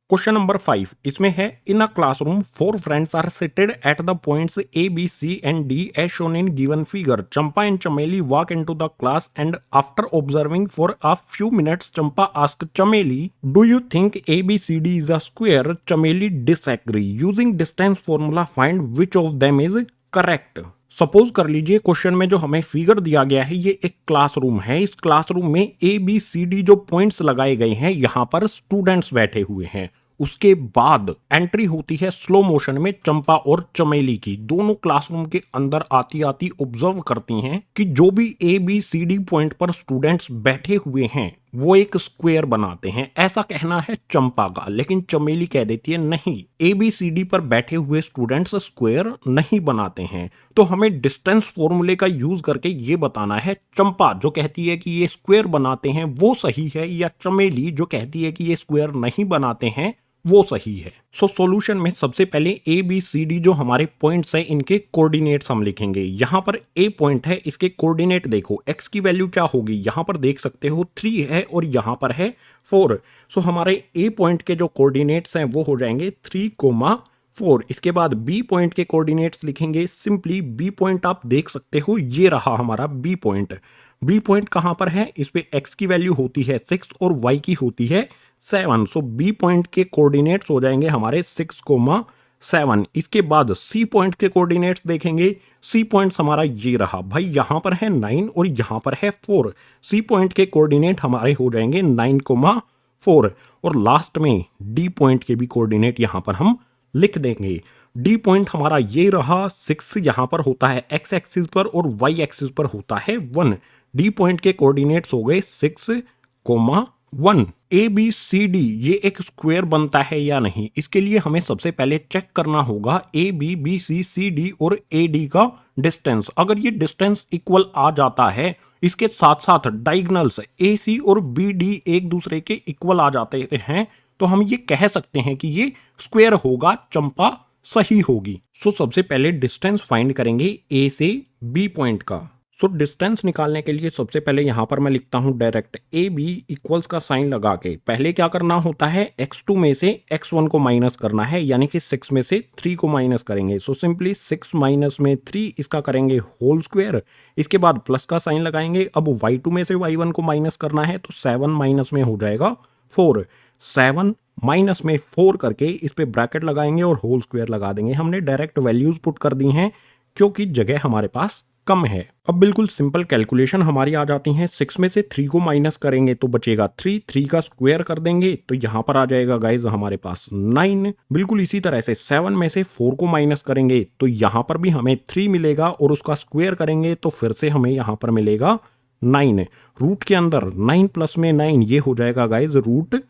A: क्वेश्चन नंबर 5 इसमें है, in a classroom 4 friends are seated at the points A B C and D as shown in given figure. Champa and Chameli walk into the class and after observing for a few minutes Champa asked Chameli, do you think A B C D is a square? Chameli disagree. Using distance formula find which of them is correct. Suppose कर लीजिए क्वेश्चन में जो हमें फिगर दिया गया है ये एक क्लासरूम है। इस क्लासरूम में ए बी सी डी जो पॉइंट्स लगाए गए हैं, यहां पर स्टूडेंट्स बैठे हुए हैं। उसके बाद एंट्री होती है स्लो मोशन में चंपा और चमेली की। दोनों क्लासरूम के अंदर आती आती ऑब्जर्व करती हैं कि जो भी A B C D point पर स्टूडेंट्स बैठे हुए हैं वो एक स्क्वायर बनाते हैं। ऐसा कहना है चंपा का, लेकिन चमेली कह देती है नहीं, ए बी सी डी पर बैठे हुए स्टूडेंट्स स्क्वायर नहीं बनाते हैं। तो हमें डिस्टेंस फॉर्मूले का यूज करके ये बताना है, चंपा जो कहती है कि ये स्क्वायर बनाते हैं वो सही है, या चमेली जो कहती है कि ये स्क्वायर नहीं बनाते हैं वो सही है। सो सॉल्यूशन में सबसे पहले ए बी सी डी जो हमारे पॉइंट्स हैं इनके कोऑर्डिनेट्स हम लिखेंगे। यहां पर ए पॉइंट है, इसके कोऑर्डिनेट देखो, एक्स की वैल्यू क्या होगी, यहां पर देख सकते हो 3 है और यहां पर है 4। सो हमारे ए पॉइंट के जो कोऑर्डिनेट्स हैं वो हो जाएंगे 3,4। इसके बाद बी पॉइंट के कोऑर्डिनेट्स लिखेंगे। सिंपली बी पॉइंट आप देख सकते हो, ये रहा हमारा बी पॉइंट। बी पॉइंट कहां पर है, इस पे एक्स की वैल्यू होती है 6 और वाई की होती है 7। सो बी पॉइंट के कोऑर्डिनेट्स हो जाएंगे हमारे 6,7। इसके बाद सी पॉइंट के कोऑर्डिनेट्स देखेंगे। सी पॉइंट हमारा ये रहा भाई, यहां पर है 9 और यहां पर है 4। सी पॉइंट के कोऑर्डिनेट हमारे हो जाएंगे 9,4। और लास्ट में डी पॉइंट के भी कोऑर्डिनेट यहां पर हम लिख देंगे। डी पॉइंट हमारा ये रहा 6, यहां पर होता है एक्स एक्सिस पर और वाई एक्सिस पर होता है 1। डी पॉइंट के कोऑर्डिनेट्स हो गए 6,1। ए बी सी डी ये एक स्क्वायर बनता है या नहीं, इसके लिए हमें सबसे पहले चेक करना होगा A B B C C D और ए डी का डिस्टेंस। अगर ये डिस्टेंस इक्वल आ जाता है, इसके साथ साथ डायगोनल्स ए सी और बी डी एक दूसरे के इक्वल आ जाते हैं, तो हम ये कह सकते हैं कि ये स्क्वायर होगा, चंपा सही होगी। सो सबसे पहले डिस्टेंस फाइंड करेंगे ए से बी पॉइंट का। सो डिस्टेंस निकालने के लिए सबसे पहले यहां पर मैं लिखता हूं डायरेक्ट ए बी इक्वल्स का साइन लगा के। पहले क्या करना होता है, x2 में से x1 को माइनस करना है, यानी कि 6 में से 3 को माइनस करेंगे। सो सिंपली 6 माइनस में 3 इसका करेंगे होल स्क्वायर। इसके बाद प्लस का साइन लगाएंगे। अब y2 में से y1 को माइनस करना है, तो 7 माइनस में हो जाएगा 4। 7 माइनस में 4 करके इस पे ब्रैकेट लगाएंगे और होल स्क्वायर लगा देंगे। हमने डायरेक्ट वैल्यूज पुट कर दी हैं क्योंकि जगह हमारे पास कम है। अब बिल्कुल सिंपल कैलकुलेशन हमारी आ जाती है। 6 में से 3 को माइनस करेंगे तो बचेगा 3, 3 का स्क्वायर कर देंगे तो यहां पर आ जाएगा गाइज हमारे पास 9। बिल्कुल इसी तरह से 7 में से 4 को माइनस करेंगे तो यहां पर भी हमें 3 मिलेगा और उसका स्क्वायर करेंगे तो फिर से हमें यहां पर मिलेगा 9। रूट के अंदर 9 प्लस में 9 ये हो जाएगा गाइज रूट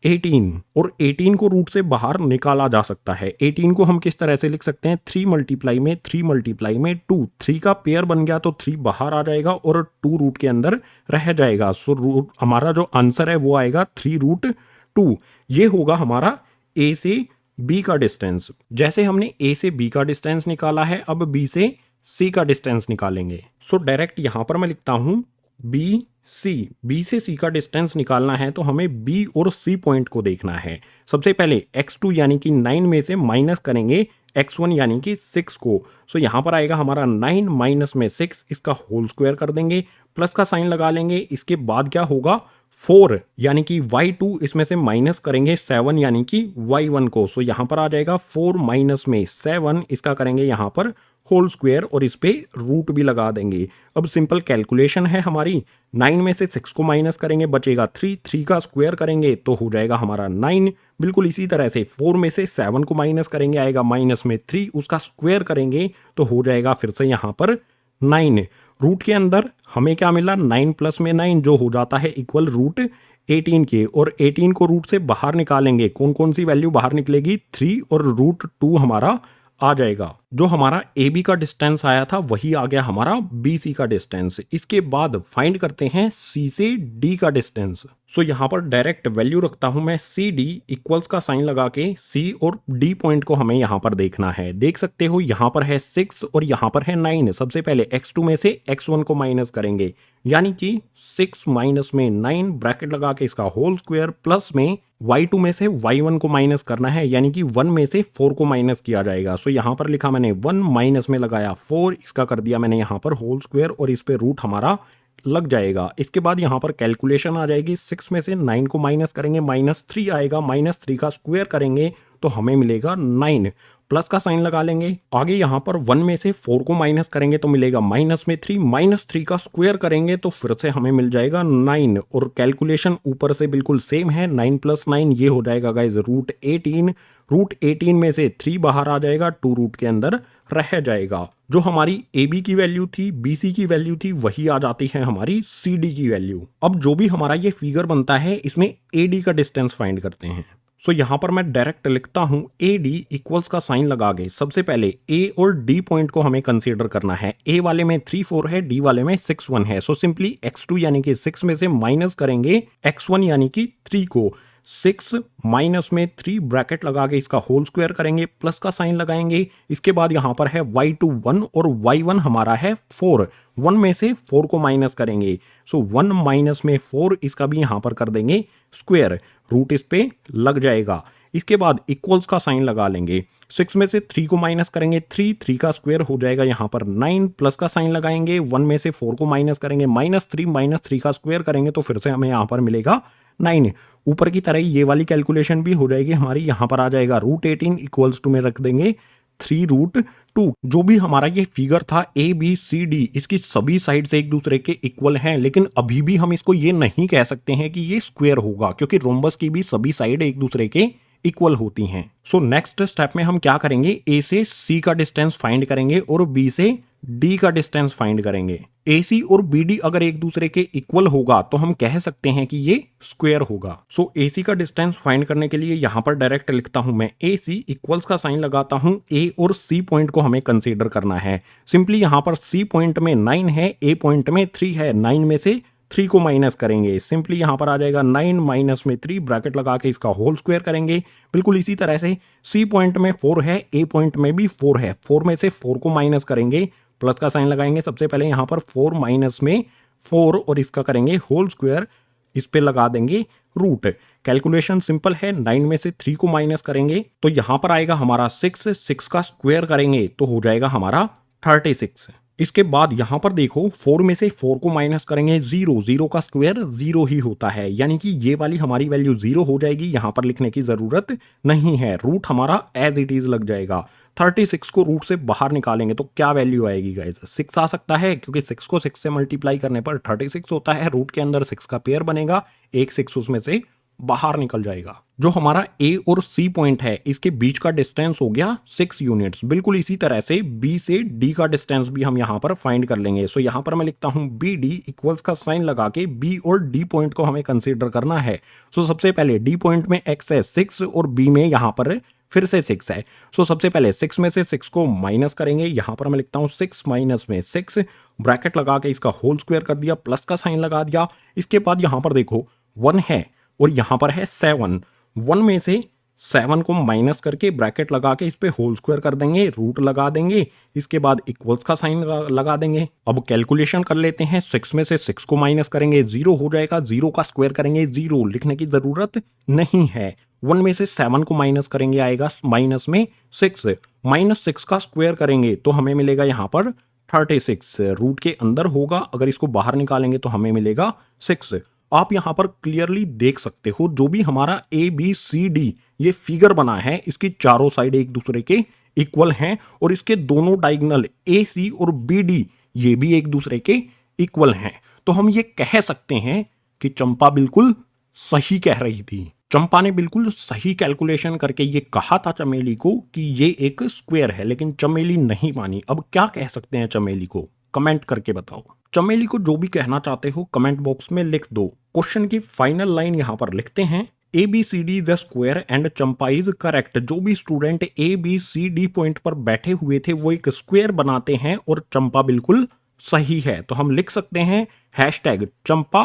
A: 18। और 18 को रूट से बाहर निकाला जा सकता है। 18 को हम किस तरह से लिख सकते हैं, 3 मल्टीप्लाई में 3 मल्टीप्लाई में 2। 3 का पेयर बन गया तो 3 बाहर आ जाएगा और 2 रूट के अंदर रह जाएगा। सो रूट हमारा जो आंसर है वो आएगा 3√2। ये होगा हमारा ए से बी का डिस्टेंस। जैसे हमने ए से बी का डिस्टेंस निकाला है, अब बी से सी का डिस्टेंस निकालेंगे। सो डायरेक्ट यहां पर मैं लिखता हूं बी सी। बी से सी का डिस्टेंस निकालना है तो हमें बी और सी पॉइंट को देखना है। सबसे पहले x2 यानी कि 9 में से माइनस करेंगे x1 यानी कि 6 को। सो यहां पर आएगा हमारा 9 माइनस में 6, इसका होल स्क्वायर कर देंगे, प्लस का साइन लगा लेंगे। इसके बाद क्या होगा 4 यानी कि y2, इसमें से माइनस करेंगे 7 यानी कि y1 को। सो यहां पर आ जाएगा 4 माइनस में 7, इसका करेंगे यहां पर होल स्क्वायर और इस पे रूट भी लगा देंगे। अब सिंपल कैलकुलेशन है हमारी, 9 में से 6 को माइनस करेंगे बचेगा 3, 3 का स्क्वायर करेंगे तो हो जाएगा हमारा 9। बिल्कुल इसी तरह से 4 में से 7 को माइनस करेंगे, आएगा माइनस में 3, उसका स्क्वायर करेंगे तो हो जाएगा फिर से यहाँ पर 9। रूट के अंदर हमें क्या मिला, 9 प्लस में 9 जो हो जाता है इक्वल रूट 18 के। और 18 को रूट से बाहर निकालेंगे, कौन कौन सी वैल्यू बाहर निकलेगी, 3 और √2 हमारा आ जाएगा। जो हमारा ए बी का डिस्टेंस आया था वही आ गया हमारा बी सी का डिस्टेंस। इसके बाद फाइंड करते हैं सी से डी का डिस्टेंस। सो यहाँ पर डायरेक्ट वैल्यू रखता हूं मैं सी डी इक्वल्स का साइन लगा के सी और डी पॉइंट को हमें यहाँ पर देखना है। देख सकते हो यहाँ पर है 6 और यहाँ पर है 9। सबसे पहले x2 में से x1 को माइनस करेंगे, यानी कि 6 माइनस में 9 ब्रैकेट लगा के इसका होल स्क्वायर प्लस में y2 में से y1 को माइनस करना है, यानी कि 1 में से 4 को माइनस किया जाएगा। सो यहाँ पर लिखा मैंने 1 माइनस में लगाया 4, इसका कर दिया मैंने यहाँ पर होल स्क्वायर और इस पे रूट हमारा लग जाएगा। इसके बाद यहाँ पर कैलकुलेशन आ जाएगी। 6 में से 9 को माइनस करेंगे, -3 आएगा, -3 का स्क्वायर करेंगे तो हमें मिलेगा 9, प्लस का साइन लगा लेंगे। आगे यहाँ पर 1 में से 4 को माइनस करेंगे तो मिलेगा माइनस में 3, -3 का स्क्वायर करेंगे तो फिर से हमें मिल जाएगा 9। और कैलकुलेशन ऊपर से बिल्कुल सेम है, 9 + 9 ये हो जाएगा गाइज √18। √18 में से 3 बाहर आ जाएगा, 2 रूट के अंदर रह जाएगा। जो हमारी ए बी की वैल्यू थी, बी सी की वैल्यू थी, वही आ जाती है हमारी सी डी की वैल्यू। अब जो भी हमारा ये फिगर बनता है इसमें ए डी का डिस्टेंस फाइंड करते हैं। सो यहाँ पर मैं डायरेक्ट लिखता हूं ए डी इक्वल्स का साइन लगा के सबसे पहले ए और डी पॉइंट को हमें कंसीडर करना है। ए वाले में 3 4 है, डी वाले में 6 1 है। सो सिंपली x2 यानी कि 6 में से माइनस करेंगे x1 यानी कि 3 को। 6 माइनस में 3 ब्रैकेट लगा के इसका होल स्क्वायर करेंगे, प्लस का साइन लगाएंगे। इसके बाद यहाँ पर है y2 1 और y1 हमारा है 4। 1 में से 4 को माइनस करेंगे, सो 1 माइनस में 4, इसका भी यहाँ पर कर देंगे स्क्वायर, रूट इस पे लग जाएगा। इसके बाद इक्वल्स का साइन लगा लेंगे। 6 में से 3 को माइनस करेंगे, 3 का स्क्वायर हो जाएगा यहाँ पर 9, प्लस का साइन लगाएंगे। 1 में से 4 को माइनस करेंगे, -3 का स्क्वायर करेंगे तो फिर से हमें यहाँ पर मिलेगा 9। ऊपर की तरह ये वाली कैलकुलेशन भी हो जाएगी हमारी। यहाँ पर आ जाएगा √18 इक्वल्स टू में रख देंगे 3√2। जो भी हमारा ये फिगर था ए बी सी डी, इसकी सभी साइड से एक दूसरे के इक्वल हैं, लेकिन अभी भी हम इसको ये नहीं कह सकते हैं कि ये स्क्वायर होगा, क्योंकि रोम्बस की भी सभी साइड एक दूसरे के इक्वल होती हैं। सो नेक्स्ट स्टेप में हम क्या करेंगे, ए से सी का डिस्टेंस फाइंड करेंगे और बी से डी का डिस्टेंस फाइंड करेंगे। ए सी और बी डी अगर एक दूसरे के इक्वल होगा तो हम कह सकते हैं कि ये स्क्वायर होगा। सो ए सी का डिस्टेंस फाइंड करने के लिए यहाँ पर डायरेक्ट लिखता हूं मैं ए सी इक्वल्स का साइन लगाता हूं। ए और सी पॉइंट को हमें कंसीडर करना है। सिंपली यहाँ पर सी पॉइंट में 9 है, ए पॉइंट में 3 है, 9 में से 3 को माइनस करेंगे। सिंपली यहाँ पर आ जाएगा 9 माइनस में 3 ब्रैकेट लगा के इसका होल स्क्वायर करेंगे। बिल्कुल इसी तरह से सी पॉइंट में 4 है, ए पॉइंट में भी 4 है, 4 में से 4 को माइनस करेंगे, प्लस का साइन लगाएंगे। सबसे पहले यहाँ पर 4 माइनस में 4 और इसका करेंगे होल स्क्वायर, इस पे लगा देंगे रूट। कैलकुलेशन सिंपल है, 9 में से 3 को माइनस करेंगे तो यहाँ पर आएगा हमारा 6 का स्क्वायर करेंगे तो हो जाएगा हमारा 36। इसके बाद यहां पर देखो 4 में से 4 को माइनस करेंगे, 0 का स्क्वायर 0 ही होता है, यानी कि ये वाली हमारी वैल्यू 0 हो जाएगी। यहां पर लिखने की जरूरत नहीं है, रूट हमारा एज इट इज लग जाएगा। 36 को रूट से बाहर निकालेंगे तो क्या वैल्यू आएगी गाइस, 6 आ सकता है, क्योंकि 6 को 6 से मल्टीप्लाई करने पर 36 होता है। रूट के अंदर 6 का पेयर बनेगा, एक 6 उसमें से बाहर निकल जाएगा। जो हमारा ए और सी पॉइंट है इसके बीच का डिस्टेंस हो गया 6 यूनिट्स। बिल्कुल इसी तरह से बी से डी का डिस्टेंस भी हम यहां पर फाइंड कर लेंगे। सो यहां पर मैं लिखता हूं बी डी इक्वल्स का साइन लगा के बी और डी पॉइंट को हमें कंसीडर करना है। सो सबसे पहले डी पॉइंट में एक्स है 6 और बी में यहां पर फिर से 6 है। सो सबसे पहले 6 में से 6 को माइनस करेंगे। यहां पर मैं लिखता हूं 6 माइनस में 6, ब्रैकेट लगा के इसका होल स्क्वायर कर दिया, प्लस का साइन लगा दिया। इसके बाद यहां पर देखो 1 है और यहां पर है 7। 1 में से 7 को माइनस करके ब्रैकेट लगा के इस पे होल स्क्वायर कर देंगे, रूट लगा देंगे। इसके बाद इक्वल्स का साइन लगा देंगे। अब कैलकुलेशन कर लेते हैं। 6 में से 6 को माइनस करेंगे, 0 हो जाएगा, 0 का स्क्वायर करेंगे, 0 लिखने की जरूरत नहीं है। 1 में से 7 को माइनस करेंगे, आएगा माइनस में 6, -6 का स्क्वायर करेंगे तो हमें मिलेगा यहाँ पर 36। रूट के अंदर होगा, अगर इसको बाहर निकालेंगे तो हमें मिलेगा 6। आप यहां पर क्लियरली देख सकते हो जो भी हमारा ए बी सी डी ये फिगर बना है इसकी चारों साइड एक दूसरे के इक्वल हैं और इसके दोनों डायगोनल ए सी और बी डी ये भी एक दूसरे के इक्वल हैं। तो हम ये कह सकते हैं कि चंपा बिल्कुल सही कह रही थी। चंपा ने बिल्कुल सही कैलकुलेशन करके ये कहा था चमेली को कि ये एक स्क्वायर है, लेकिन चमेली नहीं मानी। अब क्या कह सकते हैं चमेली को, कमेंट करके बताओ। चमेली को जो भी कहना चाहते हो कमेंट बॉक्स में लिख दो। क्वेश्चन की फाइनल लाइन यहां पर लिखते हैं, A B C D is a square and चंपा इज करेक्ट। जो भी student A B C D point पर बैठे हुए थे वो एक स्क्वायर बनाते हैं और चंपा बिल्कुल सही है। तो हम लिख सकते हैं हैशटैग चंपा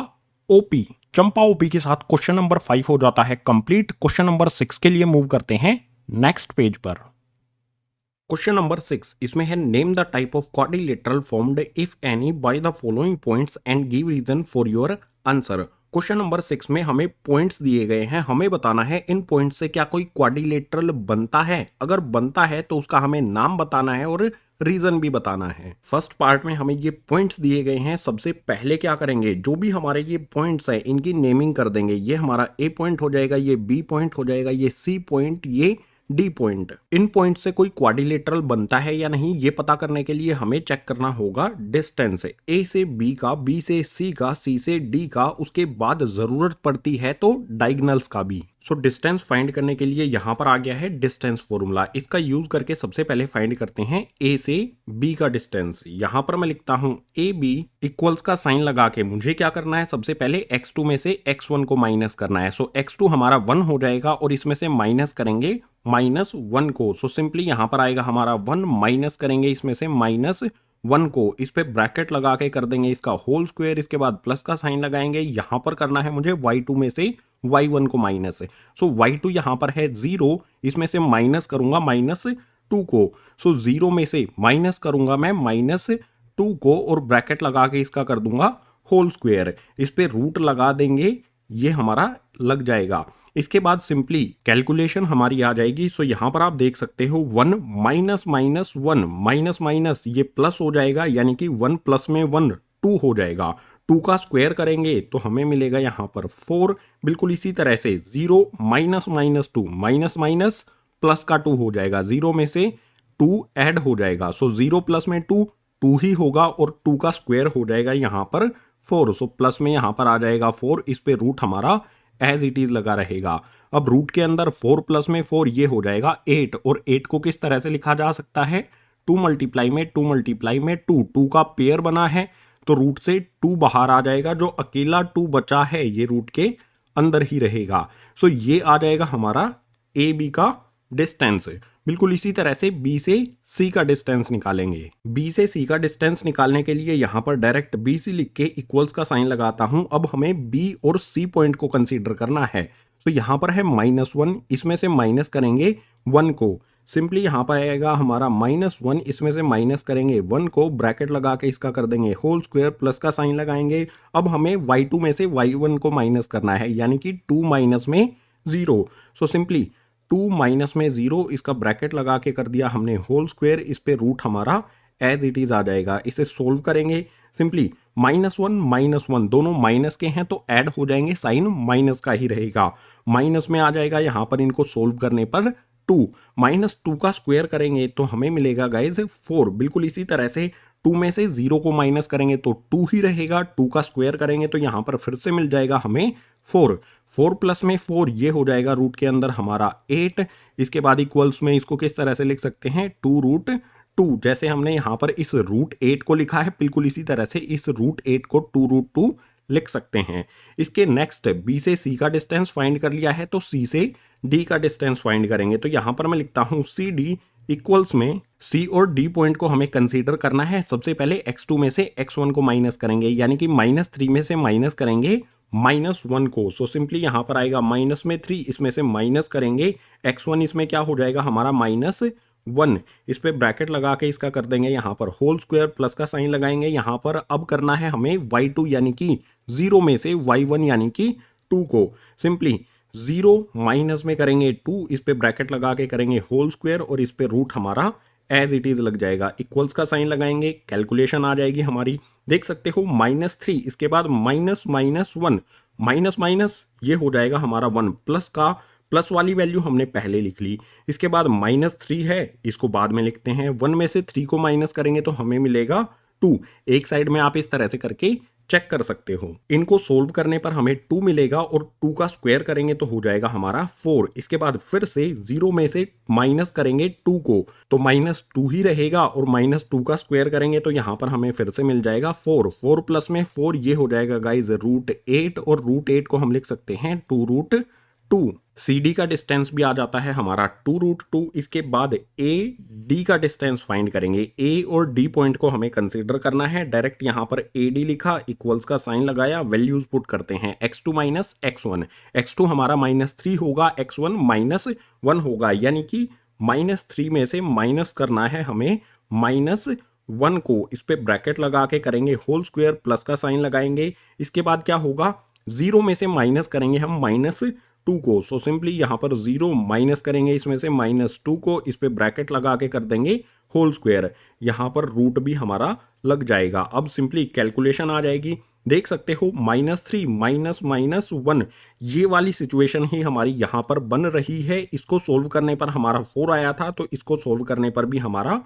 A: ओपी। चंपा ओपी के साथ क्वेश्चन नंबर 5 हो जाता है कंप्लीट। क्वेश्चन नंबर 6 के लिए मूव करते हैं नेक्स्ट पेज पर। क्वेश्चन नंबर 6 इसमें है name the type of quadrilateral formed if any by the following points and give reason for your answer. Question number 6 में हमें पॉइंट्स दिए गए हैं, हमें बताना है इन पॉइंट्स से क्या कोई क्वाड्रिलेटरल बनता है। अगर बनता है तो उसका हमें नाम बताना है और रीजन भी बताना है। फर्स्ट पार्ट में हमें ये पॉइंट्स दिए गए हैं। सबसे पहले क्या करेंगे, जो भी हमारे ये पॉइंट्स हैं इनकी नेमिंग कर देंगे। ये हमारा ए पॉइंट हो जाएगा, ये बी पॉइंट हो जाएगा, ये सी पॉइंट, ये डी पॉइंट। इन पॉइंट से कोई क्वाड्रिलेटरल बनता है या नहीं ये पता करने के लिए हमें चेक करना होगा डिस्टेंस ए से बी का, बी से सी का, सी से डी का, उसके बाद जरूरत पड़ती है तो डायगोनल्स का भी। सो डिस्टेंस फाइंड करने के लिए यहां पर आ गया है डिस्टेंस फॉर्मूला। इसका यूज करके सबसे पहले फाइंड करते हैं ए से बी का डिस्टेंस। यहां पर मैं लिखता हूं ए बी इक्वल्स का साइन लगा के मुझे क्या करना है, सबसे पहले x2 में से x1 को माइनस करना है। सो x2 हमारा 1 हो जाएगा और इसमें से माइनस करेंगे -1 को। सो सिंपली यहां पर आएगा हमारा 1 माइनस करेंगे इसमें से -1 को, इस पे ब्रैकेट लगा के कर देंगे इसका होल स्क्वायर, इसके बाद प्लस का साइन लगाएंगे। यहां पर करना है मुझे y2 में से y1 को माइनस। सो y2 यहां पर है 0, इसमें से माइनस करूंगा -2 को। सो 0 में से माइनस करूंगा मैं -2 को और ब्रैकेट लगा के इसका कर दूंगा होल स्क्वायर, इस पे रूट लगा देंगे, ये हमारा लग जाएगा। इसके बाद सिंपली कैलकुलेशन हमारी आ जाएगी। सो यहां पर आप देख सकते हो 1 -1 माइनस माइनस ये प्लस हो जाएगा, यानी कि 1 प्लस में 1 2 हो जाएगा। 2 का स्क्वायर करेंगे तो हमें मिलेगा यहां पर 4। बिल्कुल इसी तरह से 0 -2 माइनस माइनस प्लस का 2 हो जाएगा, 0 में से 2 ऐड हो जाएगा। सो 0 प्लस में 2 2 ही होगा और 2 का स्क्वायर हो जाएगा यहां पर 4। सो प्लस में यहां पर आ जाएगा 4, इस पे रूट हमारा एज इट इज लगा रहेगा। अब रूट के अंदर 4 प्लस में 4 ये हो जाएगा 8, और 8 को किस तरह से लिखा जा सकता है, 2 मल्टीप्लाई में 2 मल्टीप्लाई में 2, 2 का पेयर बना है तो रूट से 2 बाहर आ जाएगा, जो अकेला 2 बचा है ये रूट के अंदर ही रहेगा। सो ये आ जाएगा हमारा ए बी का डिस्टेंस। बिल्कुल इसी तरह से बी से सी का डिस्टेंस निकालेंगे। बी से सी का डिस्टेंस निकालने के लिए यहां पर डायरेक्ट बी सी लिख के इक्वल्स का साइन लगाता हूं। अब हमें बी और सी पॉइंट को कंसीडर करना है। तो यहां पर है -1, इसमें से माइनस करेंगे 1 को। सिंपली यहां पर आएगा हमारा -1, इसमें से माइनस करेंगे 1 को, ब्रैकेट लगा के इसका कर देंगे होल स्क्वायर, प्लस का साइन लगाएंगे। अब हमें y2 में से y1 को माइनस करना है, यानी कि 2 माइनस में 0। सो सिंपली 2 माइनस में 0, इसका ब्रैकेट लगा के कर दिया हमने होल स्क्वायर, इस पे रूट हमारा एज इट इज आ जाएगा। इसे सोल्व करेंगे सिंपली -1 दोनों माइनस के हैं तो ऐड हो जाएंगे, साइन माइनस का ही रहेगा। माइनस में आ जाएगा यहां पर इनको सोल्व करने पर 2, -2 का स्क्वायर करेंगे तो हमें मिलेगा गाइज 4। बिल्कुल इसी तरह से 2 में से 0 को माइनस करेंगे तो 2 ही रहेगा, 2 का स्क्वायर करेंगे तो यहां पर फिर से मिल जाएगा हमें 4। 4 प्लस में 4 ये हो जाएगा रूट के अंदर हमारा 8। इसके बाद इक्वल्स में इसको किस तरह से लिख सकते हैं, 2√2। जैसे हमने यहाँ पर इस √8 को लिखा है, बिल्कुल इसी तरह से इस √8 को 2√2 लिख सकते हैं। इसके नेक्स्ट बी से सी का डिस्टेंस फाइंड कर लिया है तो सी से डी का डिस्टेंस फाइंड करेंगे। तो यहां पर मैं लिखता हूं सी डी इक्वल्स में सी और डी पॉइंट को हमें कंसीडर करना है। सबसे पहले x2 में से x1 को माइनस करेंगे, यानी कि -3 में से माइनस करेंगे -1 को। सो सिंपली यहां पर आएगा -3, इसमें से माइनस करेंगे x1, इसमें क्या हो जाएगा हमारा -1। इस पे ब्रैकेट लगा के इसका कर देंगे यहां पर होल स्क्वायर, प्लस का साइन लगाएंगे। यहां पर अब करना है हमें y2 यानी कि 0 में से y1 यानी कि 2 को। सिंपली 0 माइनस में करेंगे 2, इस पे ब्रैकेट लगा के करेंगे होल स्क्वायर और इस पे रूट हमारा एज इट इज लग जाएगा। इक्वल्स का साइन लगाएंगे, कैलकुलेशन आ जाएगी हमारी, देख सकते हो -3, इसके बाद -1, माइनस माइनस ये हो जाएगा हमारा 1, प्लस का प्लस वाली वैल्यू हमने पहले लिख ली। इसके बाद -3 है, इसको बाद में लिखते हैं। 1 में से 3 को माइनस करेंगे तो हमें मिलेगा 2। एक साइड में आप इस तरह से करके चेक कर सकते हो। इनको सोल्व करने पर हमें 2 मिलेगा और 2 का स्क्वायर करेंगे तो हो जाएगा हमारा 4। इसके बाद फिर से 0 में से माइनस करेंगे 2 को तो -2 ही रहेगा और -2 का स्क्वायर करेंगे तो यहां पर हमें फिर से मिल जाएगा 4। 4 प्लस में 4 ये हो जाएगा गाइज √8 और √8 को हम लिख सकते हैं 2√2। 2, सी डी का डिस्टेंस भी आ जाता है हमारा 2√2। इसके बाद ए डी का डिस्टेंस फाइंड करेंगे। ए और डी पॉइंट को हमें कंसीडर करना है। डायरेक्ट यहाँ पर ए डी लिखा, इक्वल्स का साइन लगाया, वैल्यूज पुट करते हैं x2 माइनस x1। x2 हमारा -3 होगा, x1 -1 होगा, यानी कि -3 में से माइनस करना है हमें -1 को। इस पे ब्रैकेट लगा के करेंगे होल स्क्वायर, प्लस का साइन लगाएंगे। इसके बाद क्या होगा, 0 में से माइनस करेंगे हम -2 को। सो सिंपली यहाँ पर 0 माइनस करेंगे इसमें से -2 को, इस पे ब्रैकेट लगा के कर देंगे होल स्क्वायर। यहाँ पर रूट भी हमारा लग जाएगा। अब सिंपली कैलकुलेशन आ जाएगी। देख सकते हो -3 -1, ये वाली सिचुएशन ही हमारी यहाँ पर बन रही है। इसको सोल्व करने पर हमारा 4 आया था, तो इसको सोल्व करने पर भी हमारा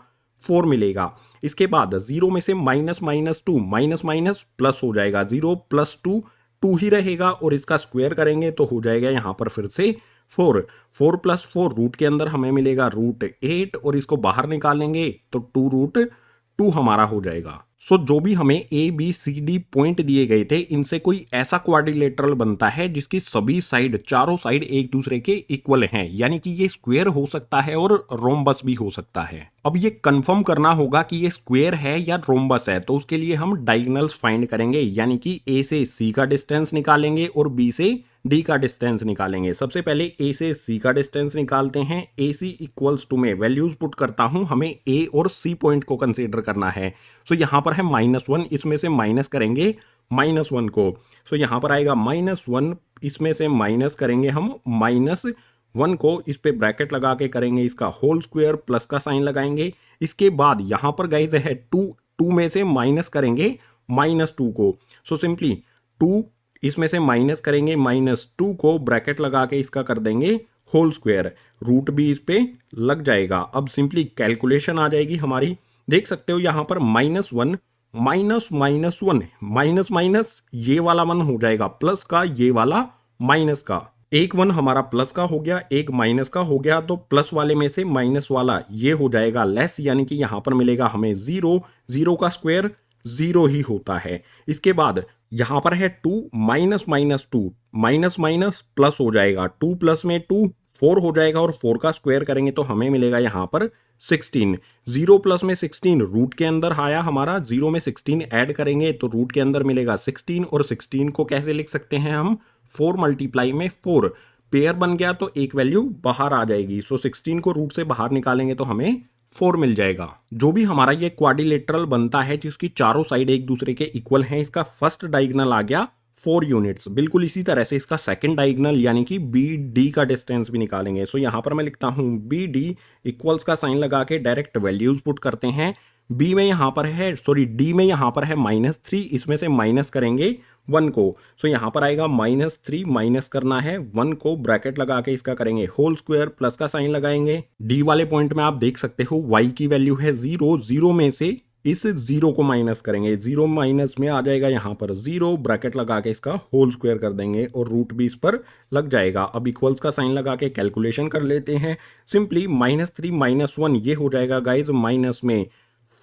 A: 4 मिलेगा। इसके बाद 0 में से -2 माइनस प्लस हो जाएगा, 0 + 2 2 ही रहेगा, और इसका स्क्वायर करेंगे तो हो जाएगा यहाँ पर फिर से 4 + 4 रूट के अंदर हमें मिलेगा √8, और इसको बाहर निकालेंगे तो 2√2 हमारा हो जाएगा। सो जो भी हमें A B C D point दिए गए थे, इनसे कोई ऐसा क्वाड्रिलेटरल बनता है जिसकी सभी साइड, चारों साइड एक दूसरे के इक्वल हैं, यानी कि ये स्क्वायर हो सकता है और रोम्बस भी हो सकता है। अब ये कंफर्म करना होगा कि ये स्क्वायर है या रोम्बस है, तो उसके लिए हम डायगोनल्स फाइंड करेंगे, यानी कि ए से सी का डिस्टेंस निकालेंगे और बी से डी का डिस्टेंस निकालेंगे। सबसे पहले ए से सी का डिस्टेंस निकालते हैं। ए सी इक्वल्स टू में वैल्यूज पुट करता हूं, हमें ए और सी पॉइंट को कंसीडर करना है। सो यहां पर है -1, इसमें से माइनस करेंगे -1 को। सो यहां पर आएगा -1, इसमें से माइनस करेंगे हम -1 को, इस पे ब्रैकेट लगा के करेंगे इसका होल स्क्वायर, प्लस का साइन लगाएंगे। इसके बाद यहां पर गाइस है 2 में से माइनस करेंगे -2 को। सो सिंपली 2, इसमें से माइनस करेंगे -2 को, ब्रैकेट लगा के इसका कर देंगे होल स्क्वायर, रूट भी इस पे लग जाएगा। अब सिंपली कैलकुलेशन आ जाएगी हमारी। देख सकते हो यहाँ पर -1 -1 माइनस ये वाला 1 हो जाएगा प्लस का, ये वाला माइनस का। एक 1 हमारा प्लस का हो गया, एक माइनस का हो गया, तो प्लस वाले में से माइनस वाला ये हो जाएगा लेस, यानी कि यहाँ पर मिलेगा हमें 0। 0 का स्क्वायर 0 ही होता है। इसके बाद यहां पर है 2 -2 माइनस प्लस हो जाएगा, 2 प्लस में 2 4 हो जाएगा, और 4 का स्क्वायर करेंगे तो हमें मिलेगा यहां पर 16। 0 प्लस में 16 रूट के अंदर आया हमारा, 0 में 16 ऐड करेंगे तो रूट के अंदर मिलेगा 16, और 16 को कैसे लिख सकते हैं हम, 4 × में 4 पेयर बन गया तो एक वैल्यू बाहर आ जाएगी। सो 16 को रूट से बाहर निकालेंगे तो हमें 4 मिल जाएगा। जो भी हमारा ये क्वाड्रिलेटरल बनता है जिसकी चारों साइड एक दूसरे के इक्वल हैं, इसका फर्स्ट डायगोनल आ गया 4 यूनिट्स। बिल्कुल इसी तरह से इसका सेकंड डायगोनल यानी कि बी डी का डिस्टेंस भी निकालेंगे। सो यहां पर मैं लिखता हूं बी डी, इक्वल्स का साइन लगा के डायरेक्ट वैल्यूज पुट करते हैं। बी में यहां पर है, सॉरी डी में यहां पर है -3, इसमें से माइनस करेंगे 1 को। सो यहां पर आएगा -3, माइनस करना है 1 को, ब्रैकेट लगा के इसका करेंगे होल स्क्वायर, प्लस का साइन लगाएंगे। डी वाले पॉइंट में आप देख सकते हो y की वैल्यू है 0, 0 में से इस 0 को माइनस करेंगे, 0 माइनस में आ जाएगा यहाँ पर 0, ब्रैकेट लगा के इसका होल स्क्वायर कर देंगे और रूट भी इस पर लग जाएगा। अब इक्वल्स का साइन लगा के कैलकुलेशन कर लेते हैं। सिंपली -3 -1 ये हो जाएगा गाइज माइनस में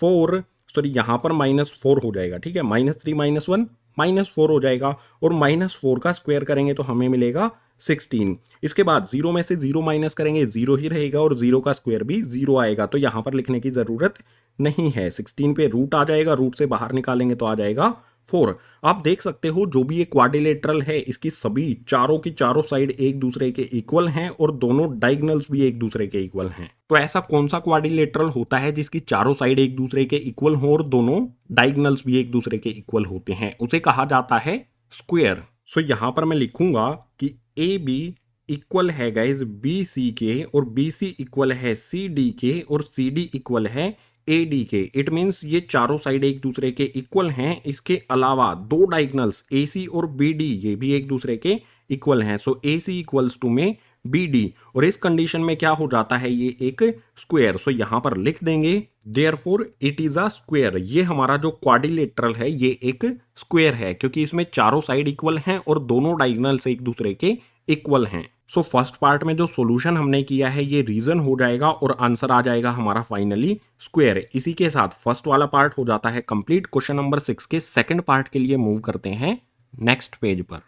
A: 4, सॉरी यहाँ पर -4 हो जाएगा, ठीक है। -3 -1 -4 हो जाएगा, और -4 का स्क्वायर करेंगे तो हमें मिलेगा 16। इसके बाद 0 में से 0 माइनस करेंगे, 0 ही रहेगा, और 0 का स्क्वायर भी 0 आएगा, तो यहाँ पर लिखने की ज़रूरत नहीं है। 16 पे रूट आ जाएगा, रूट से बाहर निकालेंगे तो आ जाएगा 4। आप देख सकते हो जो भी ये क्वाड्रिलेटरल है इसकी सभी चारों की चारों साइड एक दूसरे के इक्वल हैं, और दोनों डायगोनल्स भी एक दूसरे के इक्वल हैं। तो ऐसा कौन सा क्वाड्रिलेटरल होता है जिसकी चारों साइड एक दूसरे के इक्वल हो और दोनों डायगोनल्स भी एक दूसरे के इक्वल होते हैं? उसे कहा जाता है स्क्वायर। सो यहां पर मैं लिखूंगा कि ए बी इक्वल है गाइज बी सी के, और बी सी इक्वल है सी डी के, और सी डी इक्वल है ए डी के। इट मीन्स ये चारों साइड एक दूसरे के इक्वल हैं। इसके अलावा दो डायगोनल्स ए सी और बी डी ये भी एक दूसरे के इक्वल हैं। सो ए सी इक्वल्स टू में बी डी, और इस कंडीशन में क्या हो जाता है, ये एक स्क्वायर। सो यहां पर लिख देंगे therefore it is a square. ये हमारा जो क्वाड्रिलेटरल है ये एक स्क्वायर है, क्योंकि इसमें चारों साइड इक्वल हैं और दोनों डायगोनल्स एक दूसरे के इक्वल हैं। सो फर्स्ट पार्ट में जो सॉल्यूशन हमने किया है ये रीजन हो जाएगा, और आंसर आ जाएगा हमारा फाइनली स्क्वायर। इसी के साथ फर्स्ट वाला पार्ट हो जाता है कंप्लीट। क्वेश्चन नंबर 6 के सेकंड पार्ट के लिए मूव करते हैं नेक्स्ट पेज पर।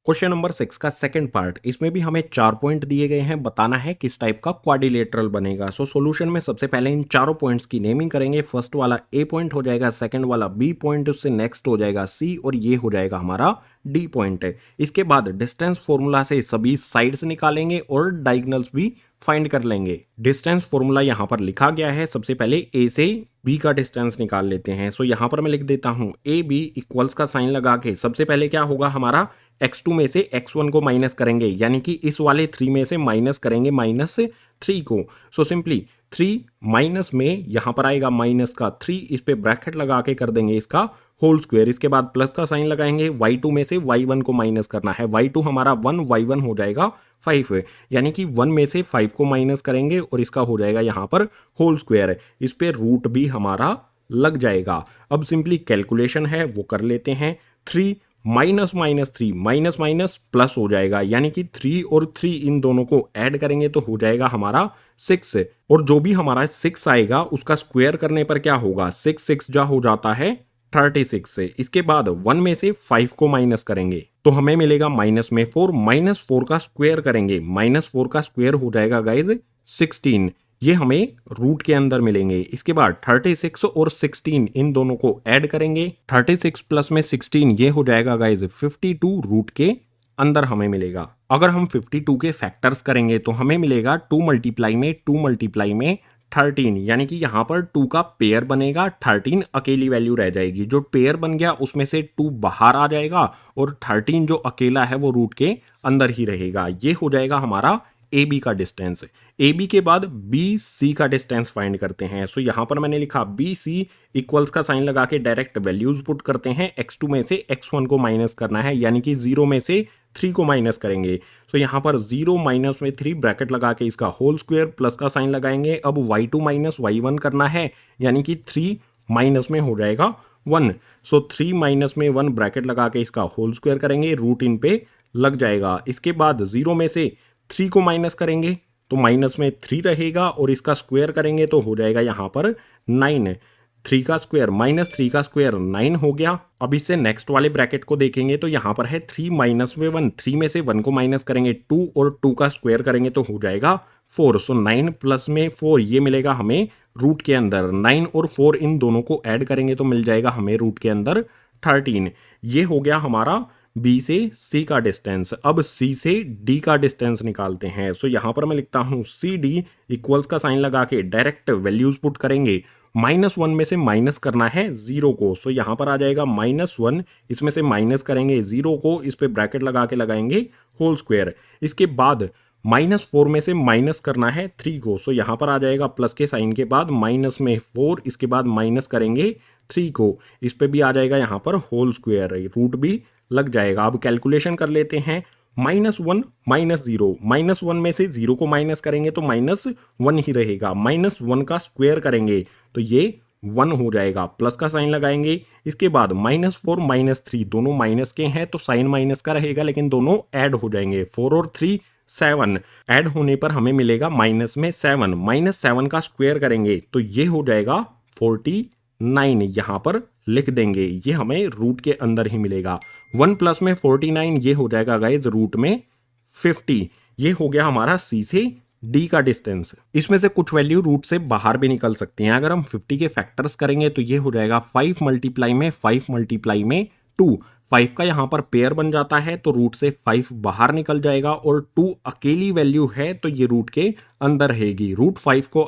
A: क्वेश्चन नंबर 6 का सेकंड पार्ट, इसमें भी हमें 4 पॉइंट दिए गए हैं, बताना है किस टाइप का क्वाड्रिलेटरल बनेगा। सो सॉल्यूशन में सबसे पहले इन चारों पॉइंट्स की नेमिंग करेंगे। फर्स्ट वाला ए पॉइंट हो जाएगा, सेकंड वाला बी पॉइंट, उससे नेक्स्ट हो जाएगा सी और ये हो जाएगा हमारा डी पॉइंट है। इसके बाद डिस्टेंस फॉर्मूला से सभी साइड्स निकालेंगे और डायगोनल्स भी फाइंड कर लेंगे। डिस्टेंस फॉर्मूला यहाँ पर लिखा गया है। सबसे पहले ए से बी का डिस्टेंस निकाल लेते हैं। सो यहाँ पर मैं लिख देता हूँ ए बी इक्वल्स का साइन लगा के सबसे पहले क्या होगा हमारा x2 में से x1 को माइनस करेंगे, यानी कि इस वाले 3 में से माइनस करेंगे -3 को। सो सिंपली 3 माइनस में यहाँ पर आएगा माइनस का 3, इस पे ब्रैकेट लगा के कर देंगे इसका होल स्क्वायर। इसके बाद प्लस का साइन लगाएंगे, y2 में से y1 को माइनस करना है। y2 हमारा 1, y1 हो जाएगा 5, यानी कि 1 में से 5 को माइनस करेंगे और इसका हो जाएगा यहाँ पर होल स्क्वायर। इस पे रूट भी हमारा लग जाएगा। अब सिंपली कैलकुलेशन है वो कर लेते हैं। 3 -3 माइनस माइनस प्लस हो जाएगा, यानी कि 3 और 3 इन दोनों को ऐड करेंगे तो हो जाएगा हमारा 6, और जो भी हमारा 6 आएगा उसका स्क्वायर करने पर क्या होगा, 6 जा हो जाता है 36 से। इसके बाद 1 में से 5 को माइनस करेंगे तो हमें मिलेगा माइनस में 4, -4 का स्क्वायर करेंगे, -4 का स्क्वायर हो जाएगा गाइज 16, ये हमें रूट के अंदर मिलेंगे। इसके बाद 36 और 16 इन दोनों को ऐड करेंगे, 36 प्लस में 16 ये हो जाएगा गाइज 52 रूट के अंदर हमें मिलेगा। अगर हम 52 के फैक्टर्स करेंगे तो हमें मिलेगा 2 मल्टीप्लाई में 13, यानी कि यहाँ पर 2 का पेयर बनेगा, 13 अकेली वैल्यू रह जाएगी। जो पेयर बन गया उसमें से 2 बाहर आ जाएगा और 13 जो अकेला है वो रूट के अंदर ही रहेगा। ये हो जाएगा हमारा ए बी का डिस्टेंस। ए बी के बाद बी सी का डिस्टेंस फाइंड करते हैं। सो यहाँ पर मैंने लिखा बी सी इक्वल्स का साइन लगा के डायरेक्ट वैल्यूज पुट करते हैं। x2 में से x1 को माइनस करना है, यानी कि 0 में से 3 को माइनस करेंगे। सो यहाँ पर 0 माइनस में 3 ब्रैकेट लगा के इसका होल स्क्वायर प्लस का साइन लगाएंगे। अब y2 माइनस y1 करना है, यानी कि 3 माइनस में हो जाएगा 1। सो 3 माइनस में 1 ब्रैकेट लगा के इसका होल स्क्वायर करेंगे, रूट इन पे लग जाएगा। इसके बाद 0 में से 3 को माइनस करेंगे तो माइनस में 3 रहेगा और इसका स्क्वायर करेंगे तो हो जाएगा यहाँ पर 9। 3 का स्क्वायर -3 का स्क्वायर 9 हो गया। अब इससे नेक्स्ट वाले ब्रैकेट को देखेंगे तो यहाँ पर है 3 माइनस में 1, 3 में से 1 को माइनस करेंगे 2 और 2 का स्क्वायर करेंगे तो हो जाएगा 4। सो 9 प्लस में 4 ये मिलेगा हमें रूट के अंदर। 9 और 4 इन दोनों को ऐड करेंगे तो मिल जाएगा हमें रूट के अंदर 13। ये हो गया हमारा B से C का डिस्टेंस। अब C से D का डिस्टेंस निकालते हैं। सो यहाँ पर मैं लिखता हूँ CD इक्वल्स का साइन लगा के डायरेक्ट वैल्यूज पुट करेंगे। -1 में से माइनस करना है 0 को। सो यहाँ पर आ जाएगा -1, इसमें से माइनस करेंगे 0 को, इस पे ब्रैकेट लगा के लगाएंगे होल स्क्वायर। इसके बाद -4 में से माइनस करना है 3 को। सो यहाँ पर आ जाएगा प्लस के साइन के बाद माइनस में 4, इसके बाद माइनस करेंगे 3 को, इस पे भी आ जाएगा यहाँ पर होल स्क्वायर, रूट भी लग जाएगा। अब कैलकुलेशन कर लेते हैं। -1 -0, -1 में से 0 को माइनस करेंगे तो -1 ही रहेगा। -1 का स्क्वायर करेंगे तो ये 1 हो जाएगा, प्लस का साइन लगाएंगे। इसके बाद -4 -3 दोनों माइनस के हैं तो साइन माइनस का रहेगा, लेकिन दोनों ऐड हो जाएंगे। 4 और 3 7 ऐड होने पर हमें मिलेगा माइनस में 7। -7 का स्क्वायर करेंगे तो ये हो जाएगा 49, यहाँ पर लिख देंगे। ये हमें रूट के अंदर ही मिलेगा। 1 प्लस में 49 ये हो जाएगा गाइज रूट में 50। ये हो गया हमारा C से D का डिस्टेंस। इसमें से कुछ वैल्यू रूट से बाहर भी निकल सकती हैं। अगर हम 50 के फैक्टर्स करेंगे तो ये हो जाएगा 5 मल्टीप्लाई में 2। 5 का यहाँ पर पेयर बन जाता है तो रूट से 5 बाहर निकल जाएगा और 2 अकेली वैल्यू है तो ये रूट के अंदर रहेगी। रूट 50 को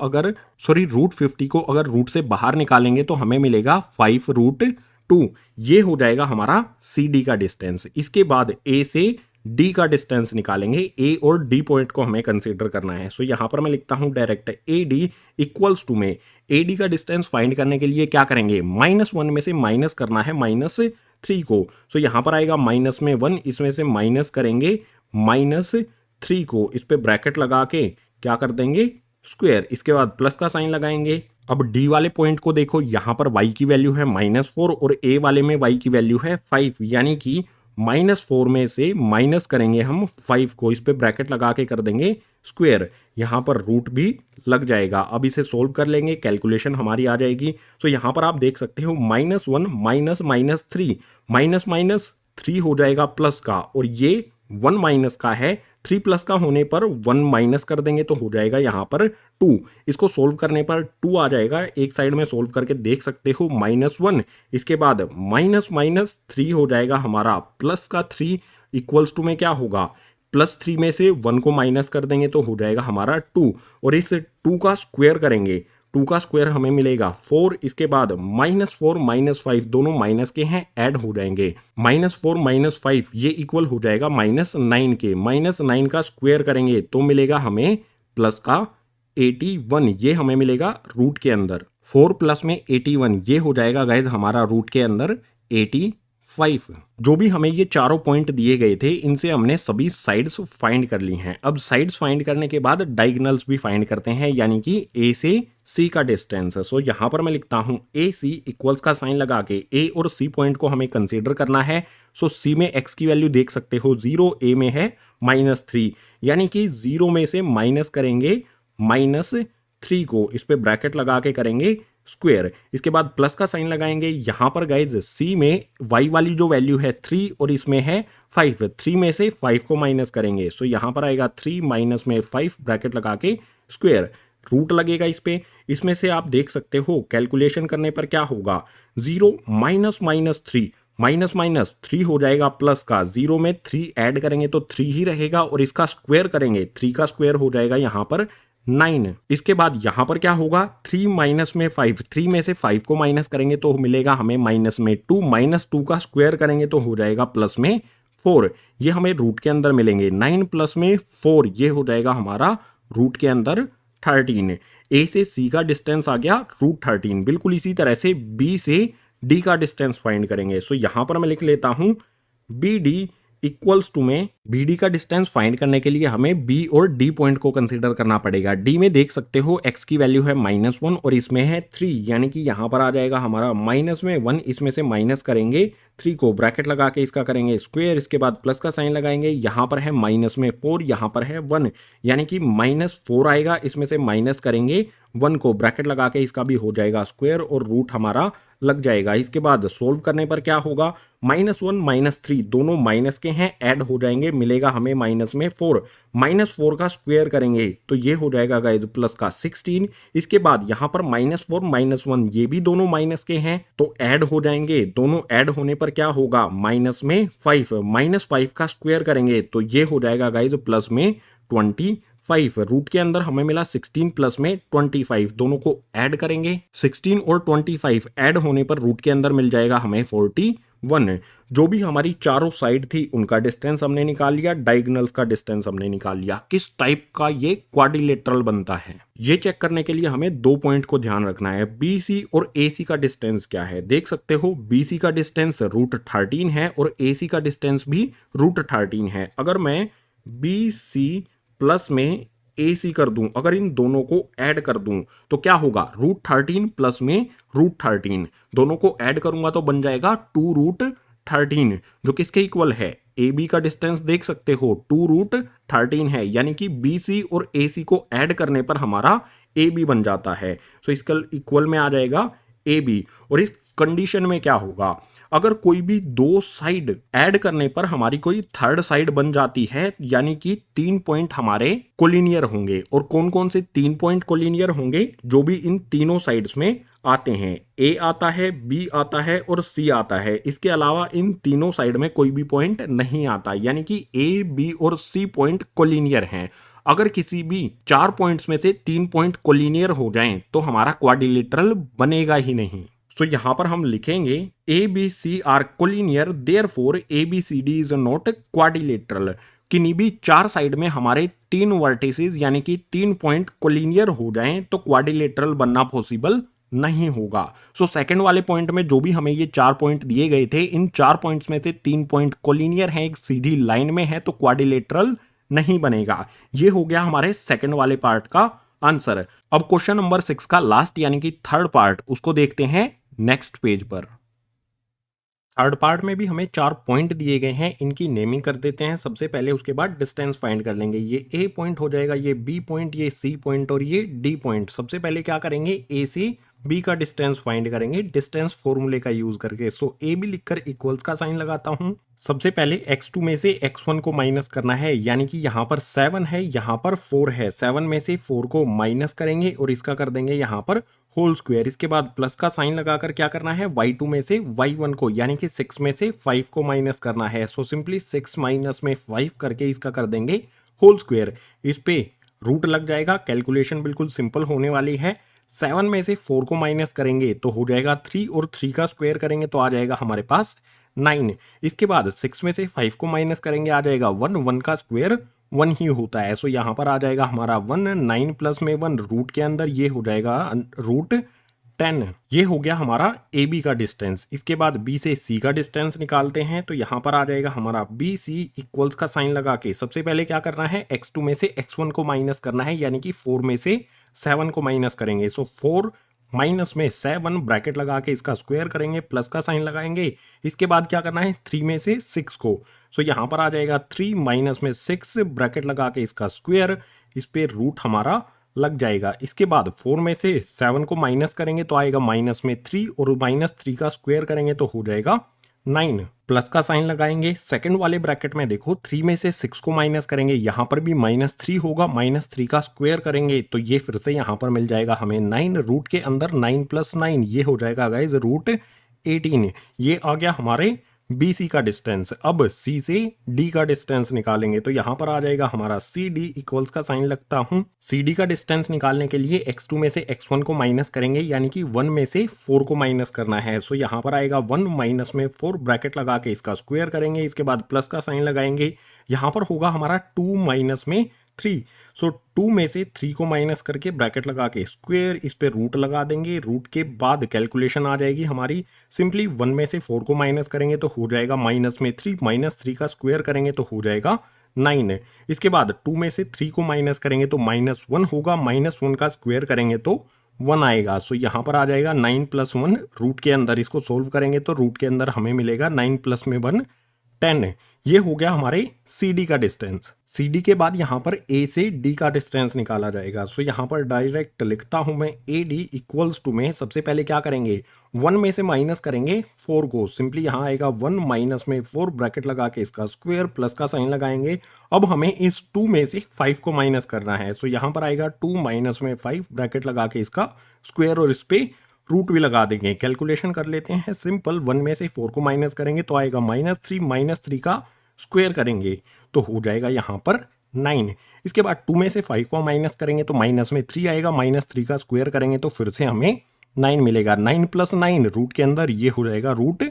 A: अगर रूट से बाहर निकालेंगे तो हमें मिलेगा 5√2। ये हो जाएगा हमारा CD का डिस्टेंस। इसके बाद A से D का डिस्टेंस निकालेंगे। A और D पॉइंट को हमें कंसीडर करना है। सो यहाँ पर मैं लिखता हूँ डायरेक्ट AD इक्वल्स टू में AD का डिस्टेंस फाइंड करने के लिए क्या करेंगे, -1 में से माइनस करना है -3 को। सो यहाँ पर आएगा माइनस में 1, इसमें से माइनस करेंगे -3 को, इस पे ब्रैकेट लगा के क्या कर देंगे स्क्वायर। इसके बाद प्लस का साइन लगाएंगे। अब D वाले पॉइंट को देखो, यहाँ पर y की वैल्यू है -4 और A वाले में y की वैल्यू है 5, यानी कि -4 में से माइनस करेंगे हम 5 को, इस पे ब्रैकेट लगा के कर देंगे स्क्वायर। यहाँ पर रूट भी लग जाएगा। अब इसे सोल्व कर लेंगे, कैलकुलेशन हमारी आ जाएगी। सो यहाँ पर आप देख सकते हो -1 माइनस -3 माइनस 3 हो जाएगा प्लस का और ये 1 माइनस का है। 3 प्लस का होने पर 1 माइनस कर देंगे तो हो जाएगा यहाँ पर 2। इसको सोल्व करने पर 2 आ जाएगा। एक साइड में सोल्व करके देख सकते हो -1। इसके बाद माइनस माइनस 3 हो जाएगा हमारा प्लस का 3 इक्वल्स टू में क्या होगा, +3 में से 1 को माइनस कर देंगे तो हो जाएगा हमारा 2 और इस 2 का स्क्वायर करेंगे। 2 का स्क्वायर हमें मिलेगा 4। इसके बाद -4 -5 दोनों माइनस के हैं, ऐड हो जाएंगे। -4 -5 ये इक्वल हो जाएगा -9 के। -9 का स्क्वायर करेंगे तो मिलेगा हमें प्लस का 81। ये हमें मिलेगा रूट के अंदर। 4 प्लस में 81 ये हो जाएगा गाइज हमारा रूट के अंदर 85। जो भी हमें ये चारों पॉइंट दिए गए थे इनसे हमने सभी साइड्स फाइंड कर ली हैं। अब साइड्स फाइंड करने के बाद डायगोनल्स भी फाइंड करते हैं, यानी कि ए से सी का डिस्टेंस। सो यहाँ पर मैं लिखता हूँ ए सी इक्वल्स का साइन लगा के ए और सी पॉइंट को हमें कंसीडर करना है। सो सी में एक्स की वैल्यू देख सकते हो 0, ए में है -3, यानी कि 0 में से माइनस करेंगे -3 को, इस पे ब्रैकेट लगा के करेंगे स्क्वायर। इसके बाद प्लस का साइन लगाएंगे। यहां पर गाइज सी में y वाली जो वैल्यू है 3 और इसमें है 5, 3 में से 5 को माइनस करेंगे। सो यहां पर आएगा 3 माइनस में 5 ब्रैकेट लगा के स्क्वायर, रूट लगेगा इस पे। इसमें से आप देख सकते हो कैलकुलेशन करने पर क्या होगा, 0 -3 -3 हो जाएगा प्लस का, 0 में 3 ऐड करेंगे तो 3 ही रहेगा और इसका स्क्वायर करेंगे, 3 का स्क्वायर हो जाएगा यहां पर 9। इसके बाद यहां पर क्या होगा, 3 माइनस में 5, 3 में से 5 को माइनस करेंगे तो मिलेगा हमें -2, -2 का स्क्वायर करेंगे तो हो जाएगा प्लस में 4। ये हमें रूट के अंदर मिलेंगे। 9 प्लस में 4 ये हो जाएगा हमारा रूट के अंदर 13। ए से सी का डिस्टेंस आ गया √13। बिल्कुल इसी तरह से बी से डी का डिस्टेंस फाइंड करेंगे। सो यहां पर मैं लिख लेता हूं बी डी इक्वल्स टू में BD का डिस्टेंस फाइंड करने के लिए हमें B और D पॉइंट को कंसीडर करना पड़ेगा। D में देख सकते हो x की वैल्यू है -1 और इसमें है 3, यानी कि यहां पर आ जाएगा हमारा माइनस में 1, इसमें से माइनस करेंगे 3 को, ब्रैकेट लगा के इसका करेंगे स्क्वायर। इसके बाद प्लस का साइन लगाएंगे। यहां पर है माइनस में 4, यहां पर है 1, यानी कि -4 आएगा, इसमें से माइनस करेंगे 1 को, ब्रैकेट लगा के इसका भी हो जाएगा स्क्वायर और रूट हमारा लग जाएगा। इसके बाद सोल्व करने पर क्या होगा, -1 -3 दोनों माइनस के हैं, ऐड हो जाएंगे, मिलेगा हमें माइनस में 4। -4 का स्क्वायर करेंगे तो ये हो जाएगा गाइज प्लस का 16। इसके बाद यहां पर -4 -1 ये भी दोनों माइनस के हैं तो ऐड हो जाएंगे। दोनों ऐड होने पर क्या होगा, माइनस में 5, -5 का स्क्वायर करेंगे तो ये हो जाएगा गाइज प्लस में 25। रूट के अंदर हमें मिला 16 प्लस में 25, दोनों को ऐड करेंगे। 16 और 25 ऐड होने पर रूट के अंदर मिल जाएगा हमें 41। जो भी हमारी चारों साइड थी उनका डिस्टेंस हमने निकाल लिया, डायगोनल्स का डिस्टेंस हमने निकाल लिया। किस टाइप का ये क्वाड्रिलेटरल बनता है ये चेक करने के लिए हमें 2 पॉइंट को ध्यान रखना है। BC और AC का डिस्टेंस क्या है, देख सकते हो BC का डिस्टेंस √13 है और AC का डिस्टेंस भी √13 है। अगर मैं BC प्लस में AC कर दूं, अगर इन दोनों को ऐड कर दूं तो क्या होगा, √13 प्लस में √13, दोनों को ऐड करूंगा तो बन जाएगा 2√13, जो किसके इक्वल है, AB का डिस्टेंस देख सकते हो 2√13 है, यानी कि BC और AC को ऐड करने पर हमारा AB बन जाता है। सो इसका इक्वल में आ जाएगा AB। और इस कंडीशन में क्या होगा, अगर कोई भी 2 साइड ऐड करने पर हमारी कोई थर्ड साइड बन जाती है, यानी कि 3 पॉइंट हमारे कोलिनियर होंगे। और कौन कौन से 3 पॉइंट कोलिनियर होंगे, जो भी इन तीनों साइड्स में आते हैं, A आता है, B आता है और C आता है। इसके अलावा इन तीनों साइड में कोई भी पॉइंट नहीं आता, यानी कि A, B और C पॉइंट कोलिनियर हैं। अगर किसी भी 4 पॉइंट्स में से 3 पॉइंट कोलिनियर हो जाएं तो हमारा क्वाड्रिलेटरल बनेगा ही नहीं। सो यहां पर हम लिखेंगे ABC are collinear, therefore ABCD is not quadrilateral. किन्हीं भी 4 साइड में हमारे 3 वर्टिसेस यानी कि 3 पॉइंट कोलिनियर हो जाएं तो क्वाड्रिलेटरल बनना पॉसिबल नहीं होगा। सो सेकंड वाले पॉइंट में जो भी हमें ये 4 पॉइंट दिए गए थे, इन 4 पॉइंट्स में से 3 पॉइंट कोलिनियर हैं, एक सीधी लाइन में है, तो क्वाड्रिलेटरल नहीं बनेगा। ये हो गया हमारे सेकंड वाले पार्ट का आंसर। अब क्वेश्चन नंबर 6 का लास्ट यानी कि थर्ड पार्ट, उसको देखते हैं नेक्स्ट पेज पर। थर्ड पार्ट में भी हमें 4 पॉइंट दिए गए हैं, इनकी नेमिंग कर देते हैं सबसे पहले, उसके बाद डिस्टेंस फाइंड कर लेंगे। ये A पॉइंट हो जाएगा, ये B पॉइंट, ये C पॉइंट और ये D पॉइंट। सबसे पहले क्या करेंगे, A से बी का डिस्टेंस फाइंड करेंगे डिस्टेंस फॉर्मूले का यूज करके। सो ए बी लिखकर इक्वल्स का साइन लगाता हूं। सबसे पहले x2 में से x1 को माइनस करना है, यानी कि यहाँ पर 7 है, यहाँ पर 4 है। 7 में से 4 को माइनस करेंगे और इसका कर देंगे यहाँ पर होल स्क्वायर। इसके बाद प्लस का साइन लगाकर क्या करना है, y2 में से y1 को यानी कि 6 में से 5 को माइनस करना है। सो सिंपली 6 माइनस में 5 करके इसका कर देंगे होल स्क्वायर। इस पे रूट लग जाएगा। कैलकुलेशन बिल्कुल सिंपल होने वाली है। 7 में से 4 को माइनस करेंगे तो हो जाएगा 3 और 3 का स्क्वायर करेंगे तो आ जाएगा हमारे पास 9। इसके बाद 6 में से 5 को माइनस करेंगे, आ जाएगा 1। 1 का स्क्वायर 1 ही होता है। सो यहाँ पर आ जाएगा हमारा 1। 9 प्लस में 1 रूट के अंदर ये हो जाएगा रूट 10। ये हो गया हमारा ए बी का डिस्टेंस। इसके बाद बी से सी का डिस्टेंस निकालते हैं तो यहाँ पर आ जाएगा हमारा बी सी इक्वल्स का साइन लगा के सबसे पहले क्या करना है, x2 में से x1 को माइनस करना है, यानी कि 4 में से 7 को माइनस करेंगे। सो 4 माइनस में 7 ब्रैकेट लगा के इसका स्क्वायर करेंगे, प्लस का साइन लगाएंगे। इसके बाद क्या करना है, 3 में से 6 को। सो यहाँ पर आ जाएगा 3 माइनस में 6 ब्रैकेट लगा के इसका स्क्वायर। इस पे रूट हमारा लग जाएगा। इसके बाद 4 में से 7 को माइनस करेंगे तो आएगा माइनस में 3 और माइनस 3 का स्क्वायर करेंगे तो हो जाएगा 9। प्लस का साइन लगाएंगे सेकंड वाले ब्रैकेट में। देखो 3 में से 6 को माइनस करेंगे, यहां पर भी -3 होगा, -3 का स्क्वायर करेंगे तो ये फिर से यहां पर मिल जाएगा हमें 9। रूट के अंदर 9 + 9 ये हो जाएगा गाइज रूट 18। ये आ गया हमारे बी सी का डिस्टेंस। अब सी से डी का डिस्टेंस निकालेंगे तो यहां पर आ जाएगा हमारा सी डी इक्वल्स का साइन लगता हूं। सी डी का डिस्टेंस निकालने के लिए x2 में से x1 को माइनस करेंगे, यानी कि 1 में से 4 को माइनस करना है। सो यहां पर आएगा 1 माइनस में 4 ब्रैकेट लगा के इसका स्क्वायर करेंगे। इसके बाद प्लस का साइन लगाएंगे। यहां पर होगा हमारा 2 माइनस में 3। सो 2 में से 3 को माइनस करके ब्रैकेट लगा के स्क्वायर, इस पे रूट लगा देंगे। रूट के बाद कैलकुलेशन आ जाएगी हमारी। सिंपली 1 में से 4 को माइनस करेंगे तो हो जाएगा माइनस में 3, -3 का स्क्वायर करेंगे तो हो जाएगा 9। इसके बाद 2 में से 3 को माइनस करेंगे तो -1 होगा, -1 का स्क्वायर करेंगे तो 1 आएगा। सो यहाँ पर आ जाएगा 9 + 1 रूट के अंदर। इसको सोल्व करेंगे तो रूट के अंदर हमें मिलेगा 9 + में 1 10। ये हो गया हमारे सी डी का डिस्टेंस। सी डी के बाद यहाँ पर ए से डी का डिस्टेंस निकाला जाएगा। सो यहाँ पर डायरेक्ट लिखता हूं मैं ए डी इक्वल्स टू में सबसे पहले क्या करेंगे, 1 में से माइनस करेंगे 4 को। सिंपली यहाँ आएगा 1 माइनस में 4 ब्रैकेट लगा के इसका स्क्वायर, प्लस का साइन लगाएंगे। अब हमें इस 2 में से 5 को माइनस करना है। सो यहाँ पर आएगा 2 माइनस में 5 ब्रैकेट लगा के इसका स्क्वायर और इस पे रूट भी लगा देंगे। कैलकुलेशन कर लेते हैं सिंपल। 1 में से 4 को माइनस करेंगे तो आएगा -3, -3 का स्क्वायर करेंगे तो हो जाएगा यहाँ पर 9। इसके बाद 2 में से 5 को माइनस करेंगे तो माइनस में 3 आएगा, -3 का स्क्वायर करेंगे तो फिर से हमें 9 मिलेगा। 9 + 9 रूट के अंदर ये हो जाएगा रूट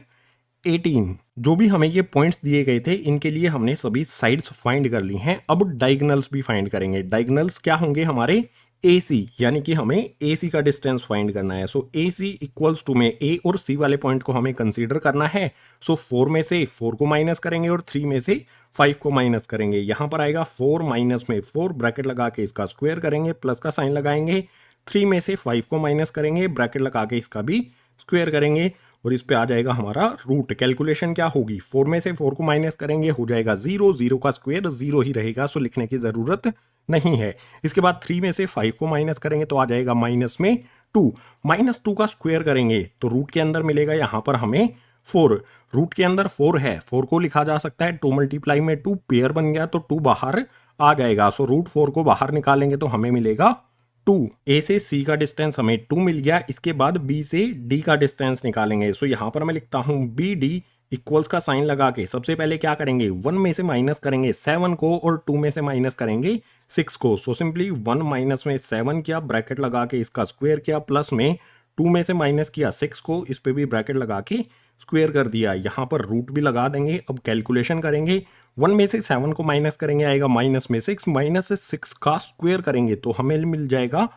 A: 18। जो भी हमें ये पॉइंट्स दिए गए थे इनके लिए हमने सभी साइड्स फाइंड कर ली हैं। अब डायगोनल्स भी फाइंड करेंगे। डायगोनल्स क्या होंगे हमारे ए सी, यानी कि हमें ए सी का डिस्टेंस फाइंड करना है। सो ए सी इक्वल्स टू में ए और सी वाले पॉइंट को हमें कंसीडर करना है। सो 4 में से 4 को माइनस करेंगे और 3 में से 5 को माइनस करेंगे। यहाँ पर आएगा 4 माइनस में 4 ब्रैकेट लगा के इसका स्क्वायर करेंगे, प्लस का साइन लगाएंगे। 3 में से 5 को माइनस करेंगे, ब्रैकेट लगा के इसका भी स्क्वायर करेंगे और इस पे आ जाएगा हमारा रूट। कैलकुलेशन क्या होगी, 4 में से 4 को माइनस करेंगे हो जाएगा 0, 0 का स्क्वायर 0 ही रहेगा, सो लिखने की जरूरत नहीं है। इसके बाद 3 में से 5 को माइनस करेंगे तो आ जाएगा -2। -2 का स्क्वायर करेंगे तो रूट के अंदर मिलेगा यहाँ पर हमें 4। रूट के अंदर 4 है, 4 को लिखा जा सकता है 2 × में 2, पेयर बन गया तो 2 बाहर आ जाएगा। सो रूट 4 को बाहर निकालेंगे तो हमें मिलेगा 2। ए से सी का डिस्टेंस हमें 2 मिल गया। इसके बाद बी से डी का डिस्टेंस निकालेंगे। सो यहाँ पर मैं लिखता हूँ बी डी इक्वल्स का साइन लगा के सबसे पहले क्या करेंगे, 1 में से माइनस करेंगे 7 को और 2 में से माइनस करेंगे 6 को। सो सिंपली 1 माइनस में 7 किया, ब्रैकेट लगा के इसका स्क्वायर किया, प्लस में 2 में से माइनस किया 6 को, इस पे भी ब्रैकेट लगा के स्क्वायर कर दिया। यहाँ पर रूट भी लगा देंगे। अब कैलकुलेशन करेंगे, 1 में से 7 को माइनस करेंगे आएगा -6, माइनस से 6 का स्क्वायर करेंगे तो हमें मिल जाएगा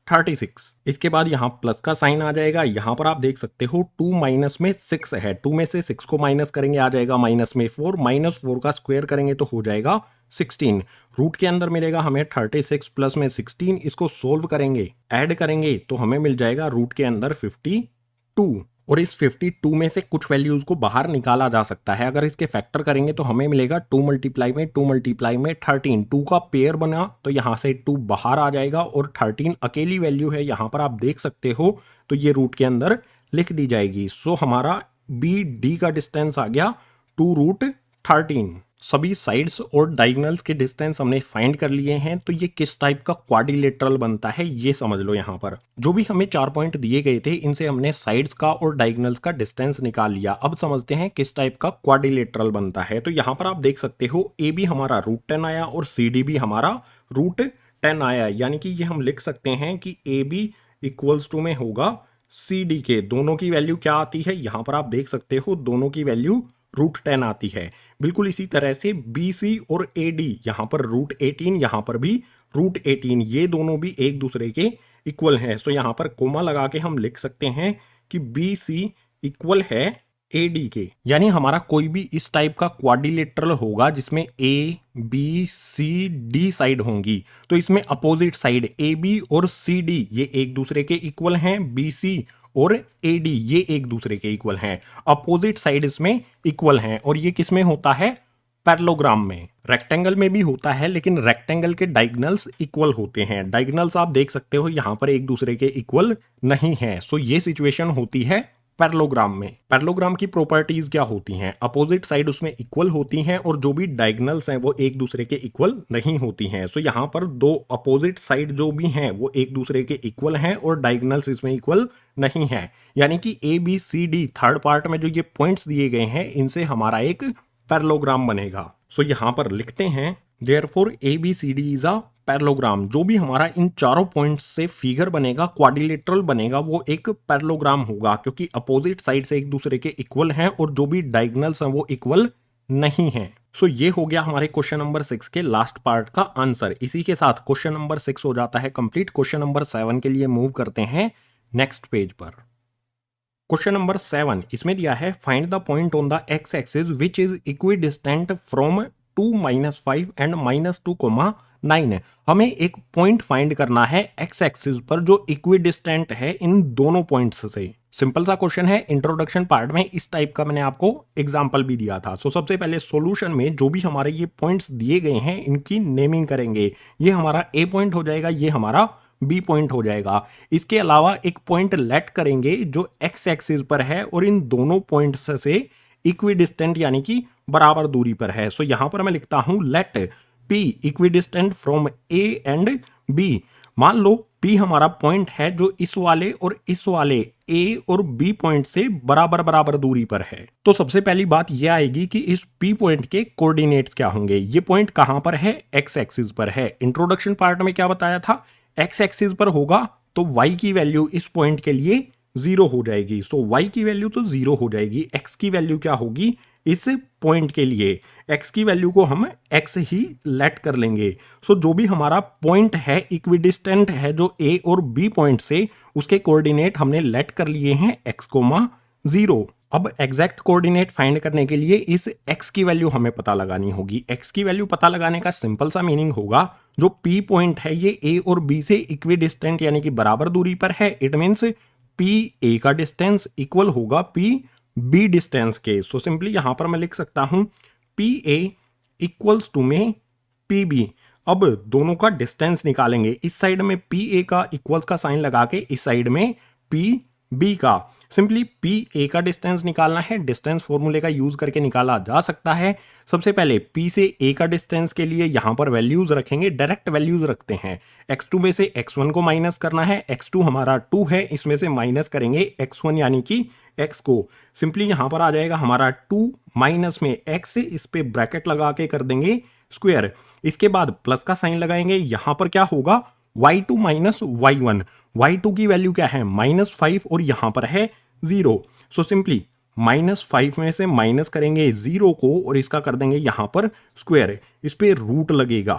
A: 36। इसके बाद यहाँ प्लस का साइन आ जाएगा। यहाँ पर आप देख सकते हो 2 माइनस में 6 है, 2 में से 6 को माइनस करेंगे आ जाएगा माइनस में 4, -4 का स्क्वायर करेंगे तो हो जाएगा 16। रूट के अंदर मिलेगा हमें 36 प्लस में 16। इसको सोल्व करेंगे, ऐड करेंगे तो हमें मिल जाएगा रूट के अंदर 52। और इस 52 में से कुछ वैल्यूज को बाहर निकाला जा सकता है। अगर इसके फैक्टर करेंगे तो हमें मिलेगा 2 मल्टीप्लाई में 2 मल्टीप्लाई में 13, 2 का पेयर बना तो यहाँ से 2 बाहर आ जाएगा और 13 अकेली वैल्यू है, यहाँ पर आप देख सकते हो, तो ये रूट के अंदर लिख दी जाएगी। सो हमारा बी डी का डिस्टेंस आ गया 2√13। सभी साइड्स और डायगोनल्स के डिस्टेंस हमने फाइंड कर लिए हैं। तो ये किस टाइप का क्वाड्रिलेटरल बनता है ये समझ लो। यहाँ पर जो भी हमें 4 पॉइंट दिए गए थे इनसे हमने साइड्स का और डायगोनल्स का डिस्टेंस निकाल लिया। अब समझते हैं किस टाइप का क्वाड्रिलेटरल बनता है। तो यहाँ पर आप देख सकते हो ए बी हमारा √10 आया और सी डी भी हमारा √10 आया, यानी कि ये हम लिख सकते हैं कि ए बी इक्वल्स टू में होगा सी डी के। दोनों की वैल्यू क्या आती है यहाँ पर आप देख सकते हो, दोनों की वैल्यू √10 आती है। बिल्कुल इसी तरह से बी सी और ए डी यहाँ पर √18, यहाँ पर भी √18, ये दोनों भी एक दूसरे के इक्वल हैं। सो यहाँ पर कोमा लगा के हम लिख सकते हैं कि बी सी इक्वल है ए डी के। यानी हमारा कोई भी इस टाइप का क्वाड्रिलेटरल होगा जिसमें A B C D side होंगी, तो इसमें अपोजिट साइड ए बी और सी डी ये एक दूसरे के इक्वल हैं, बी सी और ए डी ये एक दूसरे के इक्वल हैं, अपोजिट साइड इसमें इक्वल हैं। और ये किस में होता है? पैरेललोग्राम में। रेक्टेंगल में भी होता है लेकिन रेक्टेंगल के डायगोनल्स इक्वल होते हैं। डायगोनल्स आप देख सकते हो यहाँ पर एक दूसरे के इक्वल नहीं है। सो ये सिचुएशन होती है पैरेललोग्राम में। पैरेललोग्राम की प्रॉपर्टीज क्या होती हैं? अपोजिट साइड उसमें इक्वल होती हैं और जो भी डायगोनल्स हैं वो एक दूसरे के इक्वल नहीं होती हैं। सो यहाँ पर दो अपोजिट साइड जो भी हैं वो एक दूसरे के इक्वल हैं और डायगोनल्स इसमें इक्वल नहीं है। यानी कि A B C D third part में जो ये पॉइंट्स दिए गए हैं इनसे हमारा एक पैरेललोग्राम बनेगा। सो यहाँ पर लिखते हैं therefore A B C D is a parallelogram. जो भी हमारा इन चारों पॉइंट्स से फिगर बनेगा, क्वाड्रिलेटरल बनेगा, वो एक पैरेललोग्राम होगा क्योंकि अपोजिट साइड से एक दूसरे के इक्वल हैं और जो भी डायगोनल्स हैं वो इक्वल नहीं हैं। सो ये हो गया हमारे क्वेश्चन नंबर 6 के लास्ट पार्ट का आंसर। इसी के साथ क्वेश्चन नंबर 6 हो जाता है कंप्लीट। क्वेश्चन नंबर 7 के लिए मूव करते हैं नेक्स्ट पेज पर। क्वेश्चन नंबर 7 इसमें दिया है find the point on the x axis which is equidistant from 2 -5 and -2,9। हमें एक पॉइंट फाइंड करना है एक्स एक्सिस पर जो इक्विडिस्टेंट है इन दोनों पॉइंट्स से। सिंपल सा क्वेश्चन है। इंट्रोडक्शन पार्ट में इस टाइप का मैंने आपको एग्जांपल भी दिया था। सो सबसे पहले सॉल्यूशन में जो भी हमारे ये पॉइंट्स दिए गए हैं इनकी नेमिंग करेंगे। ये हमारा ए पॉइंट हो जाएगा, ये हमारा बी पॉइंट हो जाएगा। इसके अलावा एक पॉइंट लेट करेंगे जो एक्स एक्सिस पर है और इन दोनों पॉइंट्स से इक्विडिस्टेंट यानी कि बराबर दूरी पर है। सो यहां पर मैं लिखता हूं let P equidistant from A and B. मान लो पी हमारा पॉइंट है जो इस वाले और इस वाले ए और बी पॉइंट से बराबर बराबर दूरी पर है। तो सबसे पहली बात यह आएगी कि इस पी पॉइंट के कोऑर्डिनेट्स क्या होंगे। ये पॉइंट कहां पर है? एक्स एक्सिस पर है। इंट्रोडक्शन पार्ट में क्या बताया था? एक्स एक्सिस पर होगा तो y की वैल्यू इस पॉइंट के लिए 0 हो जाएगी। सो y की वैल्यू तो 0 हो जाएगी। x की वैल्यू क्या होगी इस पॉइंट के लिए? x की वैल्यू को हम x ही लेट कर लेंगे। सो जो भी हमारा पॉइंट है इक्विडिस्टेंट है जो a और b पॉइंट से, उसके कोऑर्डिनेट हमने लेट कर लिए हैं x, 0। अब एग्जैक्ट कोऑर्डिनेट फाइंड करने के लिए इस x की वैल्यू हमें पता लगानी होगी। x की वैल्यू पता लगाने का सिंपल सा मीनिंग होगा जो p पॉइंट है ये a और b से इक्विडिस्टेंट यानी कि बराबर दूरी पर है। इट मींस p a का डिस्टेंस इक्वल होगा p b डिस्टेंस के। सो सिंपली यहां पर मैं लिख सकता हूं p a इक्वल्स टू में p b। अब दोनों का डिस्टेंस निकालेंगे। इस साइड में p a का इक्वल्स का साइन लगा के इस साइड में p b का। सिंपली पी ए का डिस्टेंस निकालना है। डिस्टेंस फॉर्मूले का यूज करके निकाला जा सकता है। सबसे पहले पी से ए का डिस्टेंस के लिए यहां पर वैल्यूज रखेंगे, डायरेक्ट वैल्यूज रखते हैं। x2 में से x1 को माइनस करना है। x2 हमारा 2 है, इसमें से माइनस करेंगे x1 यानी कि x को। सिंपली यहां पर आ जाएगा हमारा 2 माइनस में x, इस पे ब्रैकेट लगा के कर देंगे स्क्वायर। इसके बाद प्लस का साइन लगाएंगे। यहां पर क्या होगा y2 माइनस y1। y2 की वैल्यू क्या है? -5 और यहां पर है 0। सो सिंपली -5 में से माइनस करेंगे 0 को और इसका कर देंगे यहां पर स्क्वायर। इस पे रूट लगेगा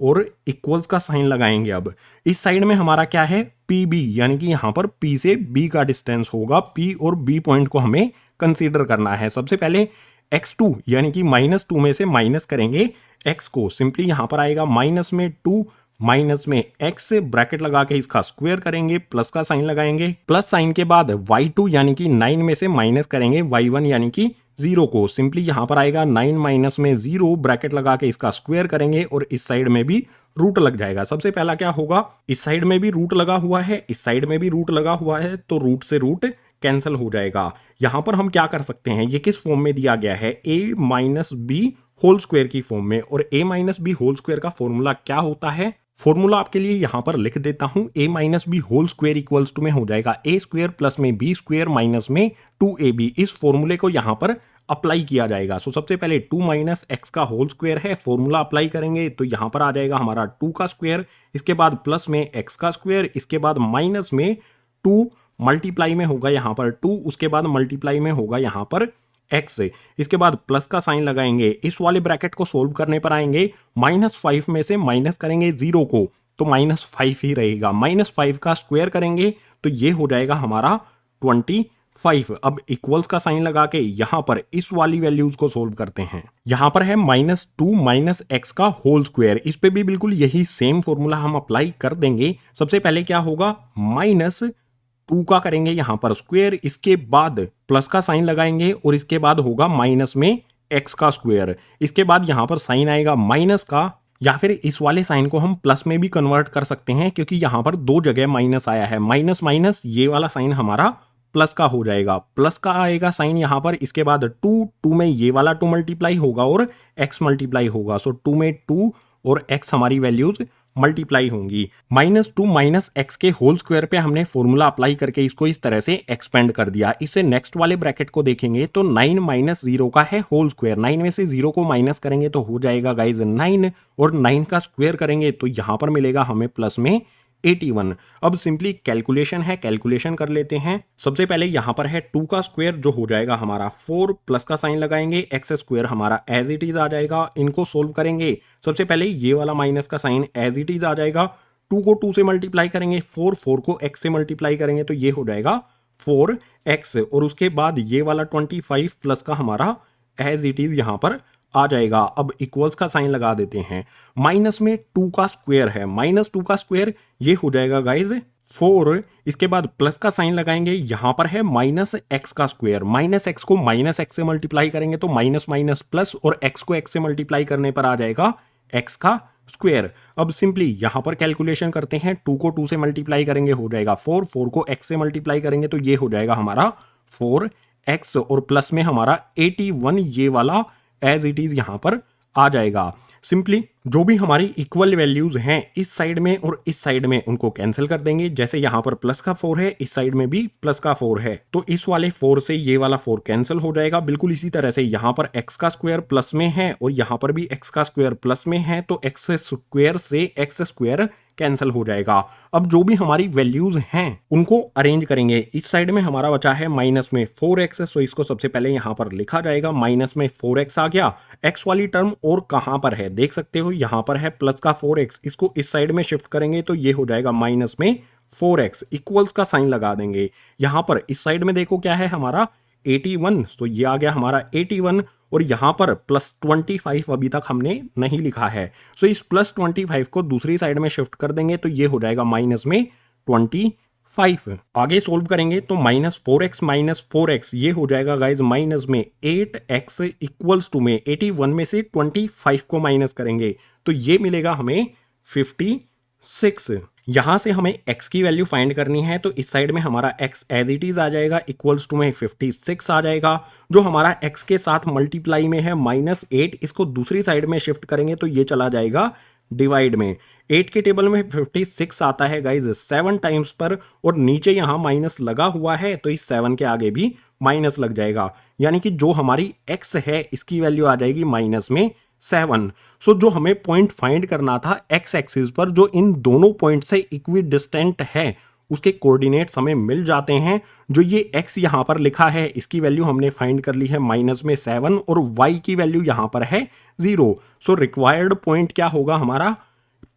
A: और इक्वल्स का साइन लगाएंगे। अब इस साइड में हमारा क्या है? पी बी, यानी कि यहां पर पी से बी का डिस्टेंस होगा। पी और बी पॉइंट को हमें कंसीडर करना है। सबसे पहले x2 यानी कि -2 में से माइनस करेंगे x को। सिंपली यहां पर आएगा माइनस में 2 माइनस में x ब्रैकेट लगा के इसका स्क्वायर करेंगे, प्लस का साइन लगाएंगे, प्लस साइन के बाद y2 यानी कि 9 में से माइनस करेंगे y1 यानी कि 0 को। सिंपली यहां पर आएगा 9 माइनस में 0 ब्रैकेट लगा के इसका स्क्वायर करेंगे और इस साइड में भी रूट लग जाएगा। सबसे पहला क्या होगा, इस साइड में भी रूट लगा हुआ है, इस साइड में भी रूट लगा हुआ है, तो रूट से रूट कैंसिल हो जाएगा। यहां पर हम क्या कर सकते हैं, ये किस फॉर्म में दिया गया है, a minus B whole square की फॉर्म में, और a minus B whole square का फॉर्मूला क्या होता है, फॉर्मूला आपके लिए यहां पर लिख देता हूं, a minus B whole square equals to में हो जाएगा a स्क्वायर प्लस में b स्क्वायर माइनस में 2ab। इस फॉर्मूले को यहां पर अप्लाई किया जाएगा। सो सबसे पहले 2 माइनस एक्स का होल स्क्वायर है, फॉर्मूला अप्लाई करेंगे तो यहां पर आ जाएगा हमारा 2 का स्क्वायर, इसके बाद प्लस में एक्स का स्क्वायर, इसके बाद माइनस में 2 मल्टीप्लाई में होगा यहां पर 2, उसके बाद मल्टीप्लाई में होगा यहां पर x, इसके बाद प्लस का साइन लगाएंगे। इस वाले ब्रैकेट को सोल्व करने पर आएंगे, -5 में से माइनस करेंगे 0 को तो -5 ही रहेगा, -5 का स्क्वायर करेंगे तो ये हो जाएगा हमारा 25। अब इक्वल्स का साइन लगा के यहां पर इस वाली वैल्यूज को सोल्व करते हैं। यहां पर है -2 माइनस एक्स का होल स्क्वायर, इस पे भी बिल्कुल यही सेम फॉर्मूला हम अप्लाई कर देंगे। सबसे पहले क्या होगा, -2 का करेंगे यहां पर स्क्वायर, इसके बाद प्लस का साइन लगाएंगे और इसके बाद होगा माइनस में एक्स का स्क्वायर, इसके बाद यहां पर साइन आएगा माइनस का, या फिर इस वाले साइन को हम प्लस में भी कन्वर्ट कर सकते हैं क्योंकि यहां पर 2 जगह माइनस आया है, माइनस माइनस ये वाला साइन हमारा प्लस का हो जाएगा, प्लस का आएगा साइन यहां पर, इसके बाद 2 में ये वाला 2 मल्टीप्लाई होगा और x मल्टीप्लाई होगा। सो 2 में 2 और x हमारी वैल्यूज मल्टीप्लाई होंगी। -2 माइनस एक्स के होल स्क्वायर पे हमने फॉर्मूला अप्लाई करके इसको इस तरह से एक्सपेंड कर दिया। इससे नेक्स्ट वाले ब्रैकेट को देखेंगे तो 9 माइनस 0 का है होल स्क्वायर, 9 में से 0 को माइनस करेंगे तो हो जाएगा गाइज 9, और 9 का स्क्वायर करेंगे तो यहां पर मिलेगा हमें प्लस में 81। अब सिंपली कैलकुलेशन है, कैलकुलेशन कर लेते हैं। सबसे पहले यहां पर है 2 का स्क्वायर जो हो जाएगा हमारा 4, प्लस का साइन लगाएंगे, एक्स स्क्वायर हमारा एज इट इज आ जाएगा। इनको सोल्व करेंगे, सबसे पहले ये वाला माइनस का साइन एज इट इज आ जाएगा, 2 को 2 से मल्टीप्लाई करेंगे 4 को x से मल्टीप्लाई करेंगे तो ये हो जाएगा 4x, और उसके बाद ये वाला 25 प्लस का हमारा एज इट इज यहां पर आ जाएगा। अब इक्वल्स का साइन लगा देते हैं, माइनस में 2 का स्क्वायर है, -2 का स्क्वायर ये हो जाएगा गाइज 4, इसके बाद प्लस का साइन लगाएंगे, यहां पर है -x का स्क्वायर, -x को -x से मल्टीप्लाई करेंगे तो माइनस माइनस प्लस, और x को x से मल्टीप्लाई करने पर आ जाएगा x का स्क्वायर। अब सिंपली यहां पर कैलकुलेशन करते हैं, 2 को 2 से मल्टीप्लाई करेंगे हो जाएगा 4 को x से मल्टीप्लाई करेंगे तो ये हो जाएगा हमारा 4x, और प्लस में हमारा 81 ये वाला एज इट इज यहां पर आ जाएगा। सिंपली जो भी हमारी इक्वल वैल्यूज हैं इस साइड में और इस साइड में उनको कैंसिल कर देंगे। जैसे यहां पर प्लस का 4 है, इस साइड में भी प्लस का 4 है, तो इस वाले 4 से ये वाला 4 कैंसिल हो जाएगा। बिल्कुल इसी तरह से यहां पर x का स्क्वायर प्लस में है और यहां पर भी x का स्क्वायर प्लस में है, तो x स्क्वायर से x स्क्वायर कैंसिल हो जाएगा। अब जो भी हमारी वैल्यूज हैं उनको अरेंज करेंगे। इस साइड में हमारा बचा है माइनस में 4x, सो इसको सबसे पहले यहां पर लिखा जाएगा, माइनस में 4x आ गया। x वाली टर्म और कहां पर है देख सकते हो, यहां पर है प्लस का 4x, इसको इस साइड में शिफ्ट करेंगे तो ये हो जाएगा माइनस में 4x, इक्वल्स का साइन लगा देंगे। यहां पर इस साइड में देखो क्या है हमारा 81, तो ये आ गया हमारा 81, और यहां पर +25 अभी तक हमने नहीं लिखा है, सो इस +25 को दूसरी साइड में शिफ्ट कर देंगे तो ये हो जाएगा माइनस में 25। आगे सोल्व करेंगे तो -4x ये हो जाएगा गाइज माइनस में 8x इक्वल्स टू में 81 में से 25 को माइनस करेंगे तो ये मिलेगा हमें 56। यहां से हमें x की वैल्यू फाइंड करनी है, तो इस साइड में हमारा x एज इट इज आ जाएगा, इक्वल्स टू में 56 आ जाएगा। जो हमारा x के साथ मल्टीप्लाई में है -8, इसको दूसरी साइड में शिफ्ट करेंगे तो ये चला जाएगा डिवाइड में। 8 के टेबल में 56 आता है गाइज 7 टाइम्स पर, और नीचे यहां माइनस लगा हुआ है तो इस 7 के आगे भी माइनस लग जाएगा, यानी कि जो हमारी x है इसकी वैल्यू आ जाएगी माइनस में 7। सो जो हमें पॉइंट फाइंड करना था x एक्सिस पर, जो इन दोनों पॉइंट से इक्विडिस्टेंट है, उसके कोऑर्डिनेट्स हमें मिल जाते हैं। जो ये x यहां पर लिखा है इसकी वैल्यू हमने फाइंड कर ली है माइनस में 7, और y की वैल्यू यहां पर है 0। सो रिक्वायर्ड पॉइंट क्या होगा हमारा,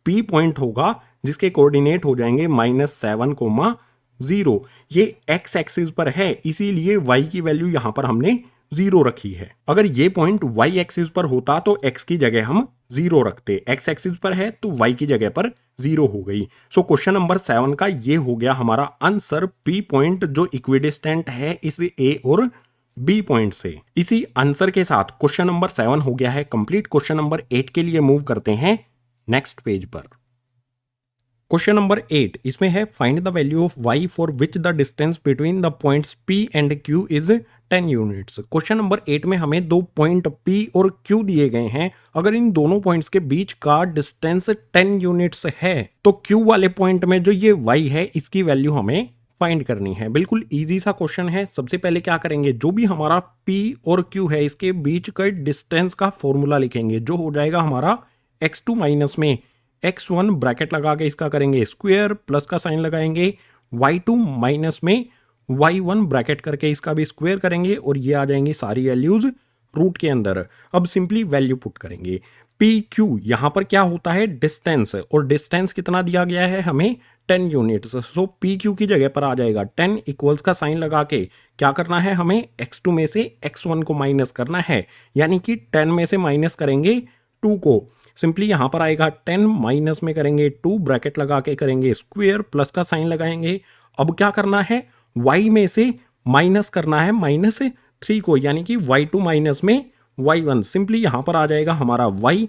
A: P पॉइंट होगा, जिसके कोऑर्डिनेट हो जाएंगे -7, 0। ये x एक्सिस पर है, इसीलिए y की वैल्यू यहां पर हमने 0 रखी है। अगर ये पॉइंट y एक्सिस पर होता तो x की जगह हम 0 रखते, x एक्सिस पर है तो y की जगह पर 0 हो गई। सो क्वेश्चन नंबर 7 का ये हो गया हमारा आंसर, P पॉइंट जो इक्विडिस्टेंट है इस A और B पॉइंट से। इसी आंसर के साथ क्वेश्चन नंबर 7 हो गया है कंप्लीट। क्वेश्चन नंबर 8 के लिए मूव करते हैं नेक्स्ट पेज पर। क्वेश्चन नंबर 8 इसमें है find the value of y for which the distance between the points P and Q is 10 units. Question number 8 में हमें दो पॉइंट P और Q दिए गए हैं। अगर इन दोनों पॉइंट्स के बीच का डिस्टेंस 10 यूनिट्स है तो Q वाले पॉइंट में जो ये y है इसकी वैल्यू हमें फाइंड करनी है। बिल्कुल इजी सा क्वेश्चन है। सबसे पहले क्या करेंगे, जो भी हमारा P और Q है इसके बीच का डिस्टेंस का फॉर्मूला लिखेंगे, जो हो जाएगा हमारा x2 माइनस में x1 ब्रैकेट लगा के इसका करेंगे स्क्वायर, प्लस का साइन लगाएंगे, y2 माइनस में y1 ब्रैकेट करके इसका भी स्क्वायर करेंगे और ये आ जाएंगी सारी वैल्यूज रूट के अंदर। अब सिंपली वैल्यू पुट करेंगे। पी क्यू यहां पर क्या होता है डिस्टेंस, और डिस्टेंस कितना दिया गया है हमें 10 यूनिट्स। सो पी क्यू की जगह पर आ जाएगा 10 इक्वल्स का साइन लगा के क्या करना है हमें x2 में से x1 को माइनस करना है, यानी कि 10 में से माइनस करेंगे 2 को। सिंपली यहां पर आएगा 10 माइनस में करेंगे 2 ब्रैकेट लगा के करेंगे स्क्वायर, प्लस का साइन लगाएंगे। अब क्या करना है y में से माइनस करना है -3 को, यानी कि y2 माइनस में y1। सिंपली यहां पर आ जाएगा हमारा y,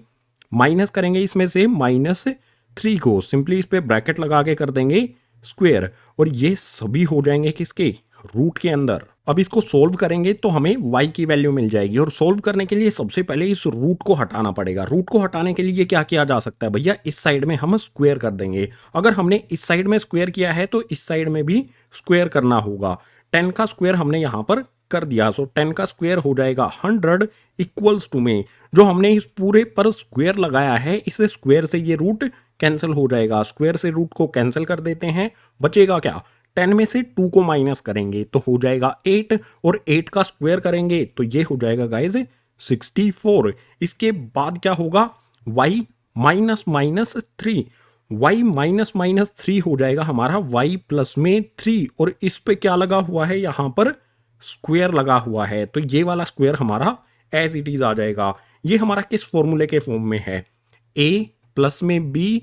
A: माइनस करेंगे इसमें से -3 को, सिंपली इस पे ब्रैकेट लगा के कर देंगे स्क्वायर, और ये सभी हो जाएंगे किसके रूट के अंदर। अब इसको सोल्व करेंगे तो हमें y की वैल्यू मिल जाएगी, और सोल्व करने के लिए सबसे पहले इस रूट को हटाना पड़ेगा। रूट को हटाने के लिए क्या किया जा सकता है भैया, इस साइड में हम स्क्वायर कर देंगे। अगर हमने इस साइड में स्क्वायर किया है तो इस साइड में भी स्क्वायर करना होगा। 10 का स्क्वायर हमने यहां पर कर दिया, सो 10 का स्क्वायर हो जाएगा 100 इक्वल्स टू में जो हमने इस पूरे पर स्क्वायर लगाया है, इस स्क्वायर से ये रूट कैंसिल हो जाएगा। स्क्वायर से रूट को कैंसिल कर देते हैं, बचेगा क्या 10 में से 2 को माइनस करेंगे तो हो जाएगा 8, और 8 का स्क्वायर करेंगे तो ये हो जाएगा गाइज 64। इसके बाद क्या होगा y माइनस -3, y माइनस -3 हो जाएगा हमारा y प्लस में 3, और इस पे क्या लगा हुआ है यहां पर स्क्वायर लगा हुआ है, तो ये वाला स्क्वायर हमारा एज इट इज आ जाएगा। ये हमारा किस फॉर्मूले के फॉर्म में है, a प्लस में b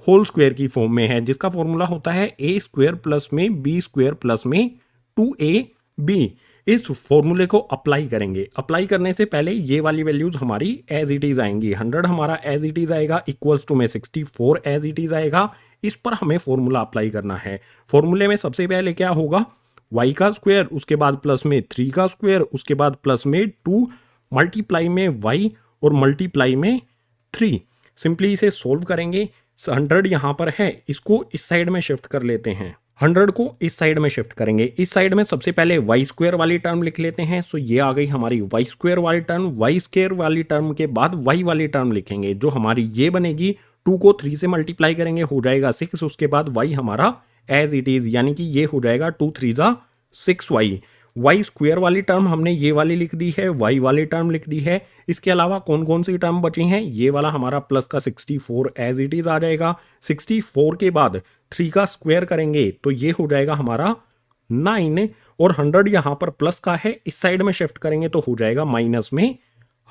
A: होल स्क्वायर की फॉर्म में है, जिसका फॉर्मूला होता है a स्क्वायर प्लस में b स्क्वायर प्लस में 2ab। इस फॉर्मूले को अप्लाई करेंगे। अप्लाई करने से पहले ये वाली वैल्यूज हमारी एज इट इज आएंगी। 100 हमारा एज इट इज आएगा, इक्वल्स टू में 64 एज इट इज आएगा। इस पर हमें फॉर्मूला अप्लाई करना है। फॉर्मूले में सबसे पहले क्या होगा y का स्क्वायर, उसके बाद प्लस में 3 का स्क्वायर, उसके बाद प्लस में 2 मल्टीप्लाई में y और मल्टीप्लाई में 3। सिंपली इसे सोल्व करेंगे। 100 यहां पर है, इसको इस साइड में शिफ्ट कर लेते हैं। 100 को इस साइड में शिफ्ट करेंगे। इस साइड में सबसे पहले y स्क्वायर वाली टर्म लिख लेते हैं। सो ये आ गई हमारी y स्क्वायर वाली टर्म। y स्क्वायर वाली टर्म के बाद y वाली टर्म लिखेंगे, जो हमारी ये बनेगी। 2 को 3 से मल्टीप्लाई करेंगे, हो जाएगा 6। उसके बाद y हमारा एज इट इज, यानी कि ये हो जाएगा 2 3 6y। y स्क्वायर वाली टर्म हमने ये वाली लिख दी है, y वाली टर्म लिख दी है। इसके अलावा कौन कौन सी टर्म बची हैं, ये वाला हमारा प्लस का 64 एज इट इज आ जाएगा। 64 के बाद 3 का स्क्वायर करेंगे तो ये हो जाएगा हमारा 9, और 100 यहां पर प्लस का है, इस साइड में शिफ्ट करेंगे तो हो जाएगा माइनस में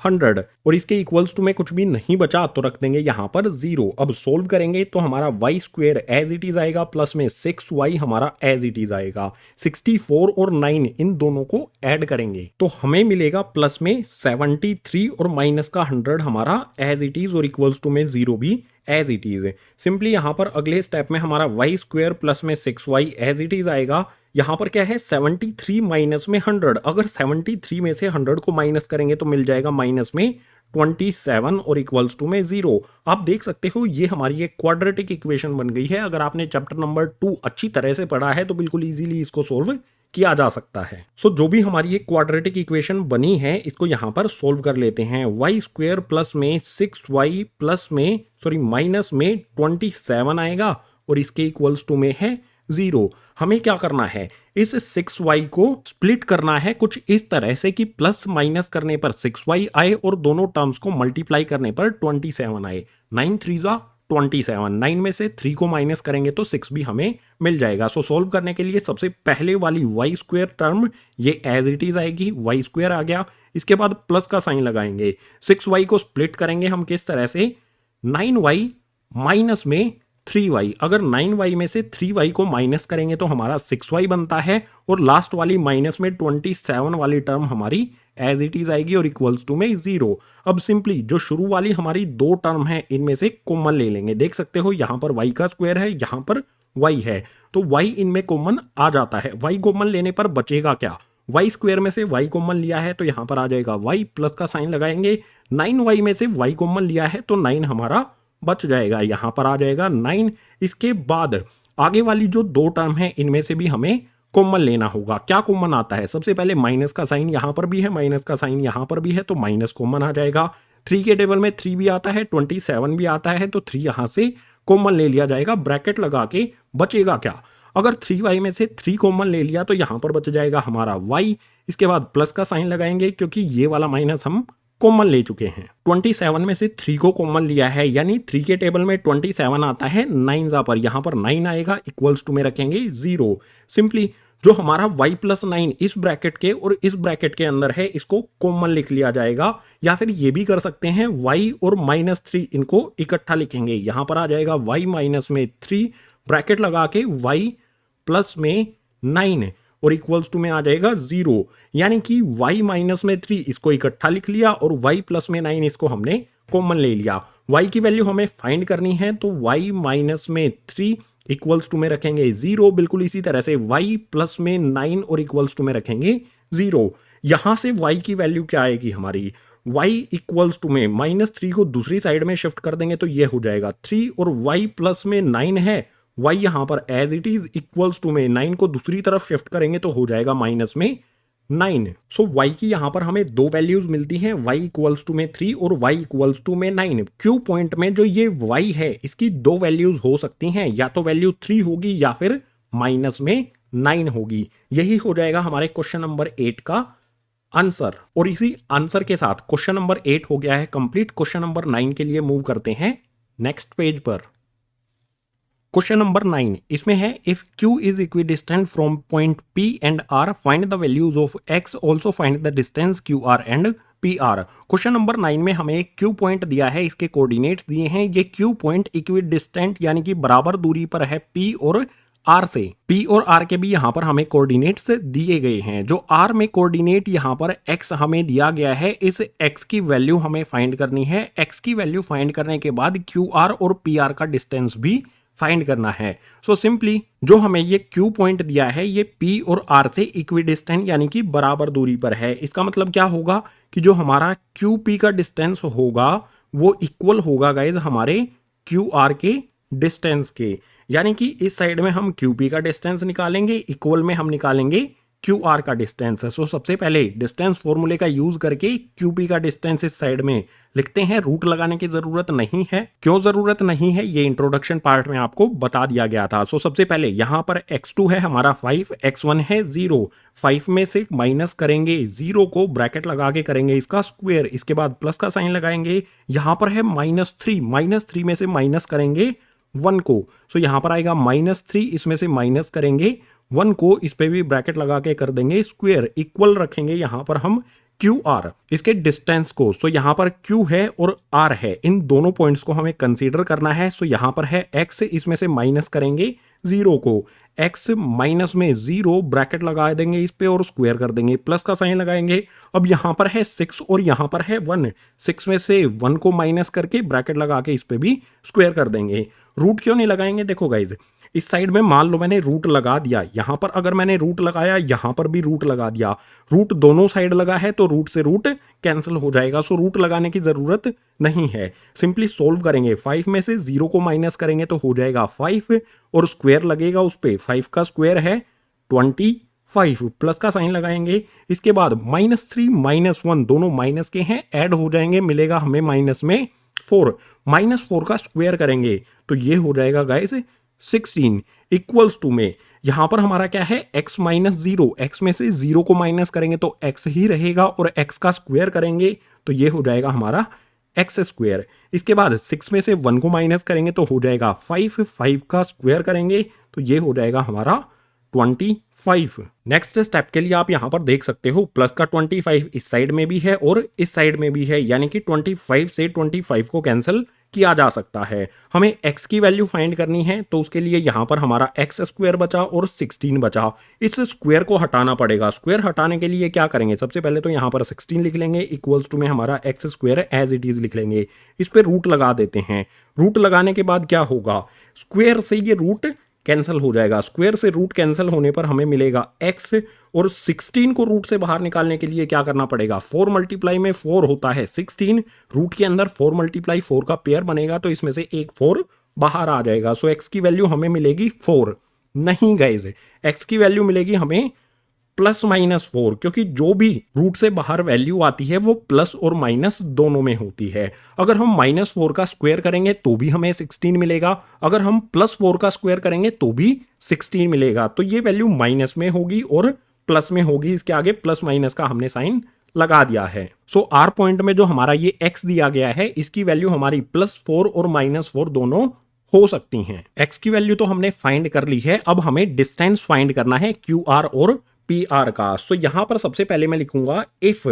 A: 100, और इसके इक्वल्स टू में कुछ भी नहीं बचा तो रख देंगे यहां पर 0। अब सोल्व करेंगे तो हमारा y square as it is आएगा, प्लस में 6y हमारा एज इट इज आएगा। 64 और 9 इन दोनों को ऐड करेंगे तो हमें मिलेगा प्लस में 73, और माइनस का 100 हमारा एज इट इज, और इक्वल्स टू में 0 भी एज इट इज। सिंपली यहां पर अगले स्टेप में हमारा y स्क्वायर प्लस में 6y एज इट इज आएगा। यहां पर क्या है 73 माइनस में 100, अगर 73 में से 100 को माइनस करेंगे तो मिल जाएगा माइनस में 27, और इक्वल्स टू में 0। आप देख सकते हो ये हमारी एक क्वाड्रेटिक इक्वेशन बन गई है। अगर आपने चैप्टर नंबर 2 अच्छी तरह से पढ़ा है तो बिल्कुल इजीली इसको सोल्व किया जा सकता है। सो जो भी हमारी एक क्वाड्रेटिक इक्वेशन बनी है इसको यहां पर सोल्व कर लेते हैं। y स्क्वायर प्लस में 6y प्लस में माइनस में 27 आएगा, और इसके इक्वल्स टू में है 0। हमें क्या करना है, इस 6y को स्प्लिट करना है कुछ इस तरह से कि प्लस माइनस करने पर 6y आए और दोनों टर्म्स को मल्टीप्लाई करने पर 27 आए। 9 3 27। 9 में से 3 को माइनस करेंगे तो 6 भी हमें मिल जाएगा। सो सॉल्व करने के लिए सबसे पहले वाली वाई स्क्वायर टर्म ये एज इट इज आएगी, वाई स्क्वायर आ गया। इसके बाद प्लस का साइन लगाएंगे, 6y को स्प्लिट करेंगे हम किस तरह से, 9y माइनस में 3y। अगर 9y में से 3y को माइनस करेंगे तो हमारा 6y बनता है, और लास्ट वाली माइनस में 27 वाली टर्म हमारी एज इट इज आएगी और इक्वल्स टू में 0। अब सिंपली जो शुरू वाली हमारी दो टर्म है इनमें से कॉमन ले लेंगे। देख सकते हो यहां पर y का स्क्वायर है, यहां पर y है, तो y इनमें कॉमन आ जाता है। y कॉमन लेने पर बचेगा क्या, y स्क्वायर में से y कॉमन लिया है तो यहां पर आ जाएगा y, प्लस का साइन लगाएंगे। 9y में से y कॉमन लिया है तो 9 हमारा बच जाएगा, यहां पर आ जाएगा 9। इसके बाद आगे वाली जो दो टर्म है इनमें से भी हमें कॉमन लेना होगा। क्या कॉमन आता है, सबसे पहले माइनस का साइन यहां पर भी है, माइनस का साइन यहां पर भी है, तो माइनस कॉमन आ जाएगा। 3 के टेबल में 3 भी आता है, 27 भी आता है, तो 3 यहां से कॉमन ले लिया जाएगा। ब्रैकेट लगा के बचेगा क्या, अगर 3y में से 3 कॉमन ले लिया तो यहां पर बच जाएगा हमारा y। इसके बाद प्लस का साइन लगाएंगे क्योंकि ये वाला माइनस हम कॉमन ले चुके हैं। 27 में से 3 को कॉमन लिया है, यानी 3 के टेबल में 27 आता है 9 पर, यहां पर 9 आएगा, इक्वल्स टू में रखेंगे 0। सिंपली जो हमारा y प्लस 9 इस ब्रैकेट के और इस ब्रैकेट के अंदर है इसको कॉमन लिख लिया जाएगा, या फिर ये भी कर सकते हैं y और -3 इनको इकट्ठा लिखेंगे। यहां पर आ जाएगा y माइनस में 3 ब्रैकेट लगा के y प्लस में 9 और इक्वल्स टू में आ जाएगा 0, यानी कि y माइनस में 3 इसको इकट्ठा लिख लिया और y प्लस में 9 इसको हमने कॉमन ले लिया। y की वैल्यू हमें फाइंड करनी है तो y माइनस में 3 इक्वल्स टू में रखेंगे 0, बिल्कुल इसी तरह से y प्लस में 9 और इक्वल्स टू में रखेंगे 0। यहां से y की वैल्यू क्या आएगी हमारी, y इक्वल्स टू में -3 को दूसरी साइड में शिफ्ट कर देंगे तो ये हो जाएगा 3, और y प्लस में 9 है, y यहां पर as it is equals to में 9 को दूसरी तरफ शिफ्ट करेंगे तो हो जाएगा माइनस में 9। सो y की यहां पर हमें दो वैल्यूज मिलती हैं, y इक्वल्स टू में 3 और y इक्वल्स टू में 9। क्यू पॉइंट में जो ये y है इसकी दो वैल्यूज हो सकती हैं, या तो वैल्यू 3 होगी या फिर माइनस में 9 होगी। यही हो जाएगा हमारे क्वेश्चन नंबर 8 का आंसर। और इसी आंसर के साथ क्वेश्चन नंबर 8 हो गया है कंप्लीट। क्वेश्चन नंबर 9 के लिए मूव करते हैं नेक्स्ट पेज पर। क्वेश्चन नंबर 9 इसमें है, if Q is equidistant from point P and R find the values of X, also find the distance QR and PR। Question number 9 में हमें एक Q पॉइंट दिया है, इसके कोऑर्डिनेट्स दिए हैं। ये Q पॉइंट इक्विडिस्टेंट यानी कि बराबर दूरी पर है P और R से। P और R के भी यहाँ पर हमें कोऑर्डिनेट्स दिए गए हैं। जो R में कोऑर्डिनेट यहाँ पर X हमें दिया गया है, इस X की वैल्यू हमें फाइंड करनी है। X की वैल्यू फाइंड करने के बाद QR और PR का डिस्टेंस भी फाइंड करना है। सो सिंपली जो हमें ये Q पॉइंट दिया है ये P और R से इक्विडिस्टेंट यानी कि बराबर दूरी पर है। इसका मतलब क्या होगा कि जो हमारा QP का डिस्टेंस होगा वो इक्वल होगा गाइज हमारे QR के डिस्टेंस के, यानी कि इस साइड में हम QP का डिस्टेंस निकालेंगे, इक्वल में हम निकालेंगे QR का डिस्टेंस है। सो सबसे पहले डिस्टेंस फॉर्मूले का यूज करके QP का डिस्टेंस इस साइड में लिखते हैं। रूट लगाने की जरूरत नहीं है। क्यों जरूरत नहीं है ये इंट्रोडक्शन पार्ट में आपको बता दिया गया था। सो सबसे पहले यहां पर x2 है हमारा 5, x1 है 0। 5 में से माइनस करेंगे 0 को, ब्रैकेट लगा के करेंगे इसका स्क्वायर, इसके बाद प्लस का साइन लगाएंगे। यहां पर है -3, -3 में से माइनस करेंगे 1 को, सो यहां पर आएगा -3, इसमें से माइनस करेंगे 1 को, इस पे भी ब्रैकेट लगा के कर देंगे स्क्वायर, इक्वल रखेंगे यहां पर हम QR इसके डिस्टेंस को। सो यहां पर Q है और R है, इन दोनों पॉइंट्स को हमें कंसीडर करना है। सो यहां पर है X, इसमें से माइनस करेंगे 0 को, X माइनस में 0 ब्रैकेट लगा देंगे इस पे और स्क्वायर कर देंगे, प्लस का साइन लगाएंगे। अब यहां पर है 6 और यहां पर है 1, 6 में से 1 को माइनस करके ब्रैकेट लगा के इस पे भी स्क्वायर कर देंगे। रूट क्यों नहीं लगाएंगे, देखो गाइज इस साइड में मान लो मैंने रूट लगा दिया, यहां पर अगर मैंने रूट लगाया यहां पर भी रूट लगा दिया, रूट दोनों साइड लगा है तो रूट से रूट कैंसिल हो जाएगा। सो रूट लगाने की जरूरत नहीं है। सिंपली सोल्व करेंगे, 5 में से 0 को माइनस करेंगे तो हो जाएगा 5 और स्क्वायर लगेगा उस पे, 5 का स्क्वायर है 25, प्लस का साइन लगाएंगे। इसके बाद -3 -1 दोनों माइनस के हैं, ऐड हो जाएंगे, मिलेगा हमें माइनस में 4, -4 का स्क्वायर करेंगे तो ये हो जाएगा गाइस 16 इक्वल्स टू में यहां पर हमारा क्या है x -0, x में से 0 को माइनस करेंगे तो x ही रहेगा और x का स्क्वायर करेंगे तो ये हो जाएगा हमारा एक्स स्क्वायर। इसके बाद 6 में से 1 को माइनस करेंगे तो हो जाएगा 5, 5 का स्क्वायर करेंगे तो ये हो जाएगा हमारा 25। नेक्स्ट स्टेप के लिए आप यहां पर देख सकते हो प्लस का 25 इस साइड में भी है और इस साइड में भी है, यानी कि 25 से 25 को कैंसिल किया जा सकता है। हमें x की वैल्यू फाइंड करनी है तो उसके लिए यहां पर हमारा एक्स स्क्वायर बचा और 16 बचा। इस स्क्वायर को हटाना पड़ेगा। स्क्वायर हटाने के लिए क्या करेंगे, सबसे पहले तो यहां पर 16 लिख लेंगे, इक्वल्स टू में हमारा X square as it is लिख लेंगे। इस पे रूट लगा देते हैं। रूट लगाने के बाद क्या होगा, स्क्वायर से ये रूट कैंसिल हो जाएगा। स्क्वायर से रूट कैंसिल होने पर हमें मिलेगा x, और 16 को रूट से बाहर निकालने के लिए क्या करना पड़ेगा, 4 मल्टीप्लाई में 4 होता है 16, रूट के अंदर 4 मल्टीप्लाई 4 का पेयर बनेगा तो इसमें से एक 4 बाहर आ जाएगा। सो x की वैल्यू हमें मिलेगी 4। नहीं गाइज, x की वैल्यू मिलेगी हमें +-4, क्योंकि जो भी रूट से बाहर वैल्यू आती है वो प्लस और माइनस दोनों में होती है। अगर हम -4 का स्क्वायर करेंगे तो भी हमें 16 मिलेगा, अगर हम +4 का स्क्वायर करेंगे तो भी 16 मिलेगा। तो ये वैल्यू माइनस में होगी और प्लस में होगी, इसके आगे प्लस माइनस का हमने साइन लगा दिया है। सो आर पॉइंट में जो हमारा ये x दिया गया है इसकी वैल्यू हमारी +4 और -4 दोनों हो सकती हैं। x की वैल्यू तो हमने फाइंड कर ली है, अब हमें डिस्टेंस फाइंड करना है QR और PR का। सो यहां पर सबसे पहले मैं लिखूंगा इफ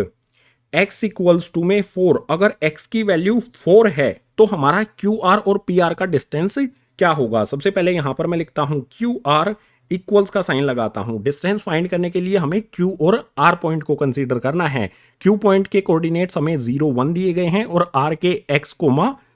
A: x इक्वल्स टू में 4, अगर x की वैल्यू 4 है तो हमारा QR और PR का डिस्टेंस क्या होगा। सबसे पहले यहां पर मैं लिखता हूं QR, इक्वल्स का साइन लगाता हूं। डिस्टेंस फाइंड करने के लिए हमें Q और R पॉइंट को कंसीडर करना है। Q पॉइंट के कोऑर्डिनेट्स हमें 0, 1 दिए गए हैं और R के x,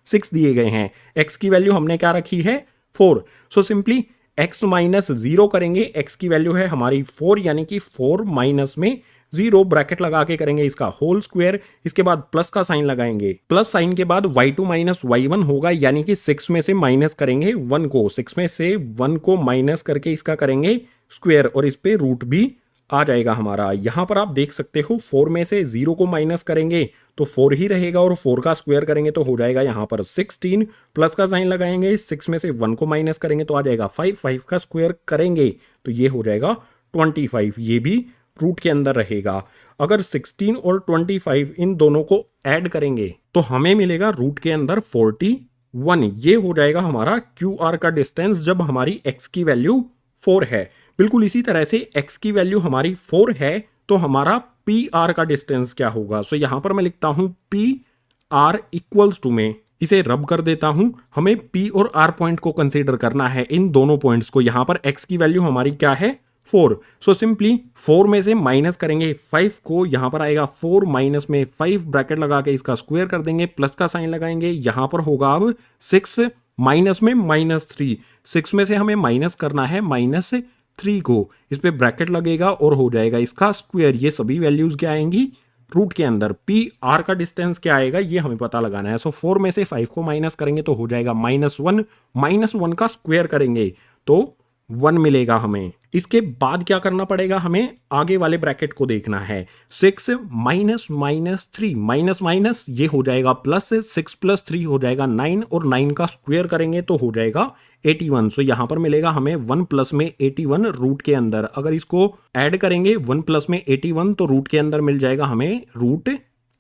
A: 6 दिए गए हैं। x की वैल्यू हमने क्या रखी है, 4। सो सिंपली x माइनस 0 करेंगे, x की वैल्यू है हमारी 4, यानी कि 4 माइनस में 0 ब्रैकेट लगा के करेंगे इसका होल स्क्वायर। इसके बाद प्लस का साइन लगाएंगे, प्लस साइन के बाद y2 माइनस y1 होगा, यानी कि 6 में से माइनस करेंगे 1 को, 6 में से 1 को माइनस करके इसका करेंगे स्क्वायर और इस पे रूट भी आ जाएगा हमारा। यहां पर आप देख सकते हो 4 में से 0 को माइनस करेंगे तो 4 ही रहेगा और 4 का स्क्वायर करेंगे तो हो जाएगा यहां पर 16, प्लस का साइन लगाएंगे, 6 में से 1 को माइनस करेंगे तो आ जाएगा 5, 5 का स्क्वायर करेंगे तो ये हो जाएगा 25, ये भी रूट के अंदर रहेगा। अगर 16 और 25 इन दोनों को ऐड करेंगे तो हमें मिलेगा रूट के अंदर 41। ये हो जाएगा हमारा QR का डिस्टेंस जब हमारी x की वैल्यू 4 है। बिल्कुल इसी तरह से x की वैल्यू हमारी 4 है तो हमारा PR का डिस्टेंस क्या होगा। सो यहां पर मैं लिखता हूं PR इक्वल्स टू में, इसे रब कर देता हूं, हमें P और R पॉइंट को कंसीडर करना है, इन दोनों पॉइंट्स को। यहां पर x की वैल्यू हमारी क्या है, 4। सो सिंपली 4 में से माइनस करेंगे 5 को, यहां पर आएगा 4 माइनस में 5, ब्रैकेट लगा के इसका स्क्वायर कर देंगे, प्लस का साइन लगाएंगे, यहां पर होगा अब 6 माइनस में -3, 6 में से हमें माइनस करना है -3 को, इस पे ब्रैकेट लगेगा और हो जाएगा इसका स्क्वायर। ये सभी वैल्यूज क्या आएंगी, रूट के अंदर। PR का डिस्टेंस क्या आएगा ये हमें पता लगाना है। सो 4 में से 5 को माइनस करेंगे तो हो जाएगा -1, -1 का स्क्वायर करेंगे तो 1 मिलेगा हमें। इसके बाद क्या करना पड़ेगा, हमें आगे वाले ब्रैकेट को देखना है। 6 माइनस -3, माइनस माइनस ये हो जाएगा प्लस, 6 + 3 हो जाएगा 9 और 9 का स्क्वायर करेंगे तो हो जाएगा 81। सो यहां पर मिलेगा हमें 1 प्लस में 81 रूट के अंदर। अगर इसको ऐड करेंगे 1 प्लस में 81 तो रूट के अंदर मिल जाएगा हमें रूट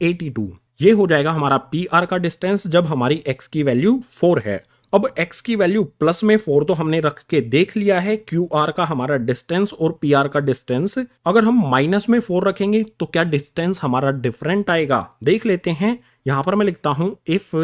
A: 82। ये हो जाएगा हमारा PR का डिस्टेंस जब हमारी x की वैल्यू 4 है। अब x की वैल्यू प्लस में 4 तो हमने रख के देख लिया है, QR का हमारा डिस्टेंस और PR का डिस्टेंस। अगर हम माइनस में 4 रखेंगे तो क्या डिस्टेंस हमारा डिफरेंट आएगा, देख लेते हैं। यहां पर मैं लिखता हूं इफ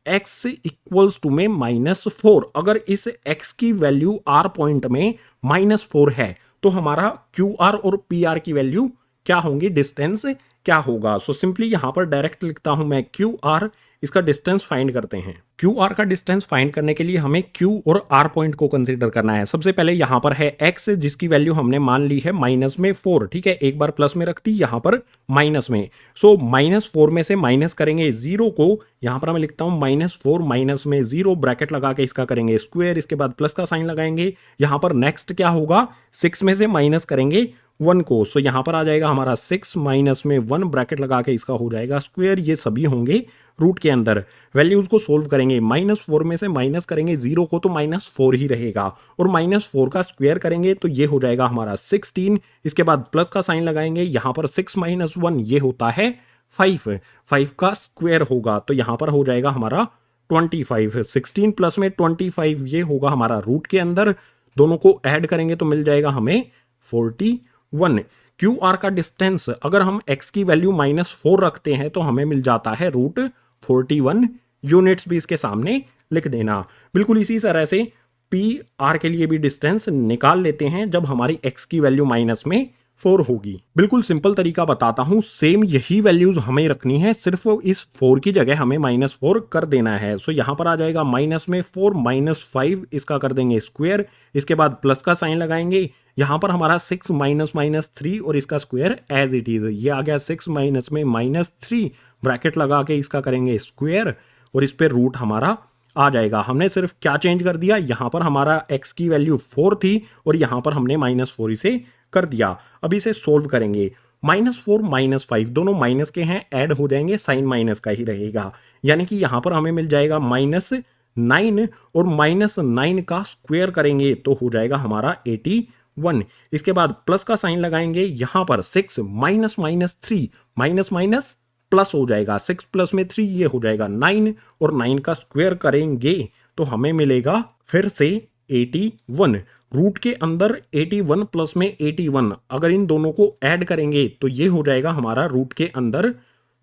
A: x इक्वल्स टू में -4, अगर इस x की वैल्यू R पॉइंट में -4 है तो हमारा QR और PR की वैल्यू क्या होंगी, डिस्टेंस क्या होगा। सो सिंपली यहां पर डायरेक्ट लिखता हूं मैं QR, इसका डिस्टेंस फाइंड करते हैं। QR का डिस्टेंस फाइंड करने के लिए हमें Q और R पॉइंट को कंसीडर करना है। सबसे पहले यहां पर है x जिसकी वैल्यू हमने मान ली है -4, ठीक है, एक बार प्लस में रख दी, यहां पर माइनस में। सो -4 में से माइनस करेंगे 0 को, यहां पर मैं लिखता हूं -4 माइनस में 0, ब्रैकेट लगा के इसका करेंगे स्क्वायर, इसके बाद प्लस का साइन लगाएंगे। यहां पर नेक्स्ट क्या होगा, 6 में से माइनस करेंगे 1 को, सो यहां पर आ जाएगा हमारा 6 माइनस में 1, ब्रैकेट लगा के इसका हो जाएगा स्क्वायर। ये सभी होंगे रूट के अंदर। वैल्यूज को सोल्व करेंगे, -4 में से माइनस करेंगे 0 को तो -4 ही रहेगा और -4 का स्क्वायर करेंगे तो ये हो जाएगा हमारा 16। इसके बाद प्लस का साइन लगाएंगे, यहां पर 6 - 1 ये होता है 5, 5 का स्क्वायर होगा तो यहाँ पर हो जाएगा हमारा 25, 16 प्लस में 25 ये होगा हमारा रूट के अंदर, दोनों को ऐड करेंगे तो मिल जाएगा हमें 41। क्यू आर का डिस्टेंस अगर हम x की वैल्यू -4 रखते हैं तो हमें मिल जाता है रूट 41 यूनिट्स भी इसके सामने लिख देना। बिल्कुल इसी तरह से पी आर के लिए भी डिस्टेंस निकाल लेते हैं जब हमारी x की वैल्यू -4 होगी। बिल्कुल सिंपल तरीका बताता हूं, सेम यही वैल्यूज हमें रखनी है, सिर्फ इस 4 की जगह हमें -4 कर देना है। सो यहां पर आ जाएगा -4 -5, इसका कर देंगे स्क्वायर, इसके बाद प्लस का साइन लगाएंगे, यहां पर हमारा 6 -3 और इसका स्क्वायर एज इट इज, ये आ गया 6 माइनस में -3, ब्रैकेट लगा के इसका करेंगे स्क्वायर और इस पे रूट हमारा आ जाएगा। हमने सिर्फ क्या चेंज कर दिया, यहां पर हमारा x की वैल्यू 4 थी और यहां पर हमने -4 इसे कर दिया। अब इसे सोल्व करेंगे, -4 -5 दोनों माइनस के हैं, ऐड हो जाएंगे, साइन माइनस का ही रहेगा, यानी कि यहां पर हमें मिल जाएगा -9 और -9 का स्क्वायर करेंगे तो हो जाएगा हमारा 81। इसके बाद प्लस का साइन लगाएंगे, यहां पर 6 -3 माइनस प्लस हो जाएगा, 6 प्लस में 3 ये हो जाएगा 9 और 9 का स्क्वायर करेंगे तो हमें मिलेगा फिर से 81। रूट के अंदर 81 प्लस में 81, अगर इन दोनों को ऐड करेंगे तो ये हो जाएगा हमारा रूट के अंदर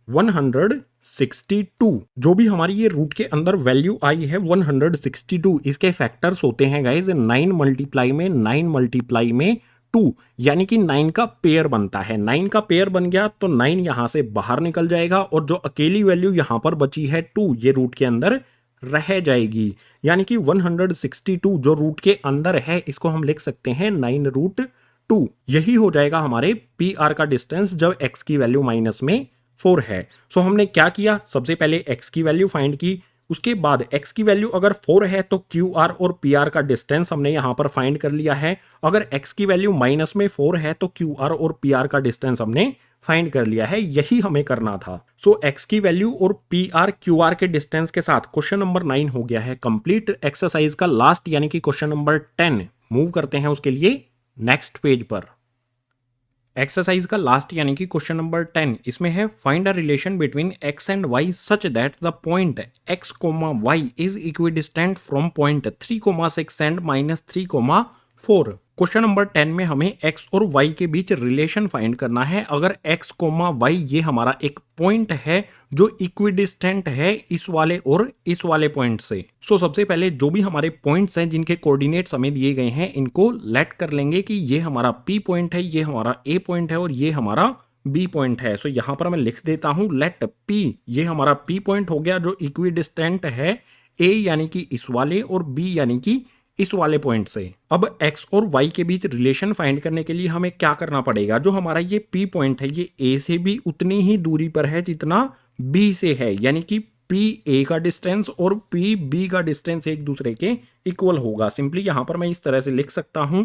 A: 162। जो भी हमारी ये रूट के अंदर वैल्यू आई है 162, इसके फैक्टर्स होते हैं गाइज 9 मल्टीप्लाई में 9 मल्टीप्लाई में 2, यानी कि 9 का पेयर बनता है। 9 का पेयर बन गया तो 9 यहां से बाहर निकल जाएगा और जो अकेली वैल्यू यहां पर बची है 2, ये रूट के अंदर रह जाएगी, यानी कि 162 जो रूट के अंदर है इसको हम लिख सकते हैं 9√2। यही हो जाएगा हमारे पी आर का डिस्टेंस जब x की वैल्यू -4 है। सो हमने क्या किया, सबसे पहले x की वैल्यू फाइंड की, उसके बाद x की वैल्यू अगर 4 है तो QR और PR का डिस्टेंस हमने यहां पर फाइंड कर लिया है। अगर x की वैल्यू -4 है तो QR और PR का डिस्टेंस हमने फाइंड कर लिया है, यही हमें करना था। सो x की वैल्यू और PR QR के डिस्टेंस के साथ क्वेश्चन नंबर 9 हो गया है कंप्लीट। एक्सरसाइज का लास्ट यानी कि क्वेश्चन नंबर 10 मूव करते हैं उसके लिए नेक्स्ट पेज पर। एक्सरसाइज का लास्ट यानी कि क्वेश्चन नंबर 10, इसमें है find a relation between x and y such that the point x, y is equidistant from point 3,6 and -3,4। Question number 10 में हमें x और y के बीच रिलेशन फाइंड करना है। अगर x, y ये हमारा एक पॉइंट है जो इक्विडिस्टेंट है इस वाले और इस वाले पॉइंट से। सो सबसे पहले जो भी हमारे पॉइंट्स हैं जिनके कोऑर्डिनेट्स हमें दिए गए हैं इनको लेट कर लेंगे कि ये हमारा P पॉइंट है, ये हमारा A पॉइंट है और ये हमारा B पॉइंट है। सो यहां पर मैं लिख देता हूं लेट P, ये हमारा P पॉइंट हो गया जो इक्विडिस्टेंट है A यानी कि इस वाले और B यानी कि इस वाले पॉइंट से। अब x और y के बीच रिलेशन फाइंड करने के लिए हमें क्या करना पड़ेगा, जो हमारा ये P पॉइंट है ये A से भी उतनी ही दूरी पर है जितना B से है, यानी कि PA का डिस्टेंस और PB का डिस्टेंस एक दूसरे के इक्वल होगा। सिंपली यहां पर मैं इस तरह से लिख सकता हूं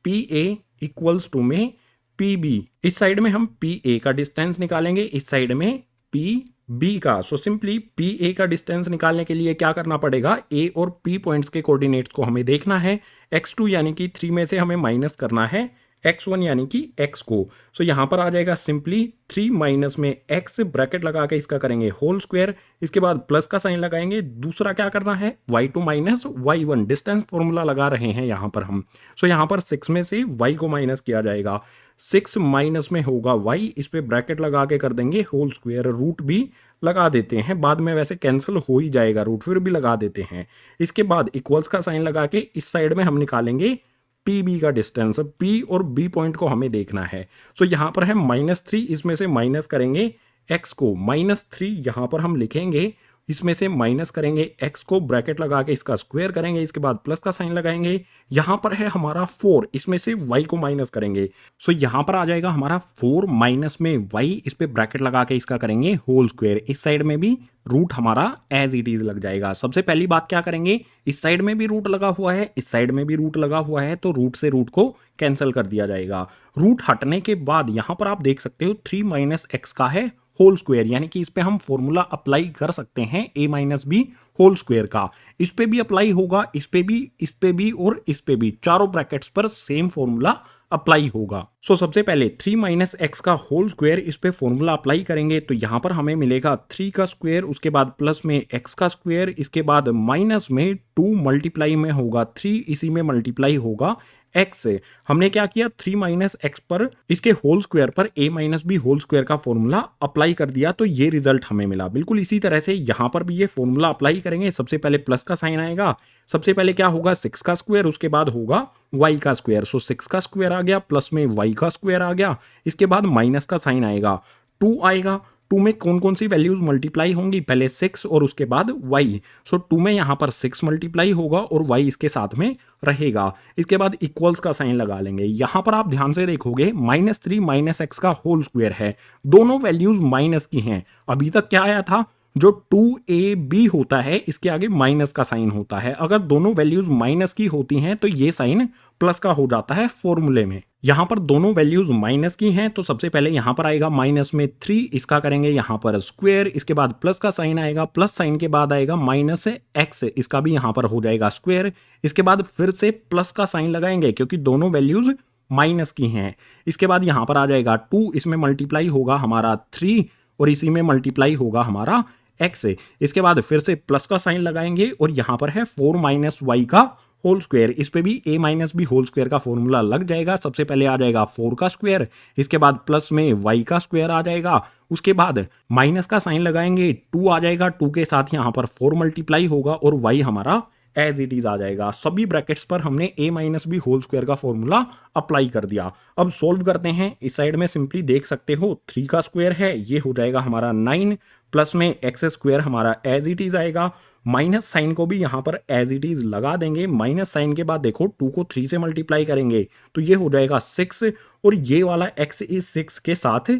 A: PA इक्वल्स टू में PB। इस साइड में हम PA का डिस्टेंस निकालेंगे, इस साइड में PB का। सो सिंपली PA का डिस्टेंस निकालने के लिए क्या करना पड़ेगा, A और P पॉइंट्स के कोऑर्डिनेट्स को हमें देखना है। x2 यानी कि 3 में से हमें माइनस करना है x1 यानी कि x को। सो यहां पर आ जाएगा सिंपली 3 माइनस में x, ब्रैकेट लगा के इसका करेंगे होल स्क्वायर, इसके बाद प्लस का साइन लगाएंगे। दूसरा क्या करना है, y2 minus y1, distance formula लगा रहे हैं यहां पर हम। सो यहां पर 6 में से y को माइनस किया जाएगा, 6 माइनस में होगा y, इस पे ब्रैकेट लगा के कर देंगे होल स्क्वायर, रूट भी लगा देते हैं, बाद में वैसे कैंसिल हो ही जाएगा रूट, फिर भी लगा देते हैं। इसके बाद इक्वल्स का साइन लगा के इस साइड में हम निकालेंगे PB का डिस्टेंस। P और B पॉइंट को हमें देखना है। सो यहां पर है -3, इसमें से माइनस करेंगे x को, -3 यहां पर हम लिखेंगे, इसमें से माइनस करेंगे x को, ब्रैकेट लगा के इसका स्क्वायर करेंगे, इसके बाद प्लस का साइन लगाएंगे। यहां पर है हमारा 4, इसमें से y को माइनस करेंगे। सो यहां पर आ जाएगा हमारा 4 माइनस में y, इस पे ब्रैकेट लगा के इसका करेंगे होल स्क्वायर, इस साइड में भी रूट हमारा एज इट इज लग जाएगा। सबसे पहली बात क्या करेंगे, इस साइड में भी रूट लगा हुआ है, इस साइड में भी रूट लगा हुआ है, तो रूट से रूट को कैंसिल कर दिया जाएगा। रूट हटने के बाद यहां पर आप देख सकते हो 3 - x का है होल स्क्वायर, यानी कि इस पे हम फॉर्मूला अप्लाई कर सकते हैं a - b होल स्क्वायर का। इस पे भी अप्लाई होगा, इस पे भी और इस पे भी, चारों ब्रैकेट्स पर सेम फॉर्मूला अप्लाई होगा। सो सबसे पहले 3 माइनस एक्स का होल स्क्वायर इस पे फॉर्मूला अप्लाई करेंगे तो यहाँ पर हमें मिलेगा 3 का स्क्वायर, उसके बाद प्लस में एक्स का स्क्वायर, इसके बाद माइनस में 2 मल्टीप्लाई में होगा 3, इसी में मल्टीप्लाई होगा एक्स से। हमने क्या किया, 3 माइनस एक्स पर इसके होल स्क्वायर पर a minus B whole square का फॉर्मूला अप्लाई कर दिया तो ये रिजल्ट हमें मिला। बिल्कुल इसी तरह से यहाँ पर भी ये फॉर्मूला अप्लाई करेंगे। सबसे पहले प्लस का साइन आएगा, सबसे पहले क्या होगा 6 का स्क्वायर, उसके बाद होगा y का स्क्वायर। सो 6 का स्क्वायर आ गया, प्लस में y का स्क्वायर आ गया, इसके बाद माइनस का साइन आएगा, 2 आएगा। 2 में कौन कौन सी वैल्यूज मल्टीप्लाई होंगी, पहले 6 और उसके बाद y। सो 2 में यहाँ पर 6 मल्टीप्लाई होगा और y इसके साथ में रहेगा। इसके बाद इक्वल्स का साइन लगा लेंगे। यहाँ पर आप ध्यान से देखोगे -3 माइनस एक्स का होल स्क्वायर है, दोनों वैल्यूज माइनस की हैं। अभी तक क्या आया था, जो 2ab होता है इसके आगे माइनस का साइन होता है। अगर दोनों वैल्यूज माइनस की होती हैं तो ये साइन प्लस का हो जाता है फॉर्मूले में। यहां पर दोनों वैल्यूज माइनस की हैं तो सबसे पहले यहां पर आएगा माइनस में 3, इसका करेंगे यहां पर स्क्वायर, इसके बाद प्लस का साइन आएगा, प्लस साइन के बाद आएगा माइनस एक्स, इसका भी यहां पर हो जाएगा स्क्वायर। इसके बाद फिर से प्लस का साइन लगाएंगे क्योंकि दोनों वैल्यूज माइनस की हैं। इसके बाद यहां पर आ जाएगा 2, इसमें मल्टीप्लाई होगा हमारा 3 और इसी में मल्टीप्लाई होगा हमारा एक्स से। इसके बाद फिर से प्लस का साइन लगाएंगे और यहां पर है 4 माइनस वाई का होल स्क्वायर, इस पे भी a minus B whole square का फॉर्मूला लग जाएगा। सबसे पहले आ जाएगा 4 का स्क्वायर, इसके बाद प्लस में y का स्क्वायर आ जाएगा, उसके बाद माइनस का साइन लगाएंगे, 2 आ जाएगा, 2 के साथ यहां पर 4 मल्टीप्लाई होगा और y हमारा एज इट इज आ जाएगा। सभी ब्रैकेट्स पर हमने a minus B whole square का फॉर्मूला अप्लाई कर दिया। अब सोल्व करते हैं। इस साइड में सिंपली देख सकते हो 3 का स्क्वायर है, ये हो जाएगा हमारा 9, प्लस में एक्स स्क्वायर हमारा एज इट इज आएगा, माइनस साइन को भी यहां पर एज इट इज लगा देंगे। माइनस साइन के बाद देखो 2 को 3 से मल्टीप्लाई करेंगे तो ये हो जाएगा 6 और ये वाला x इज 6 के साथ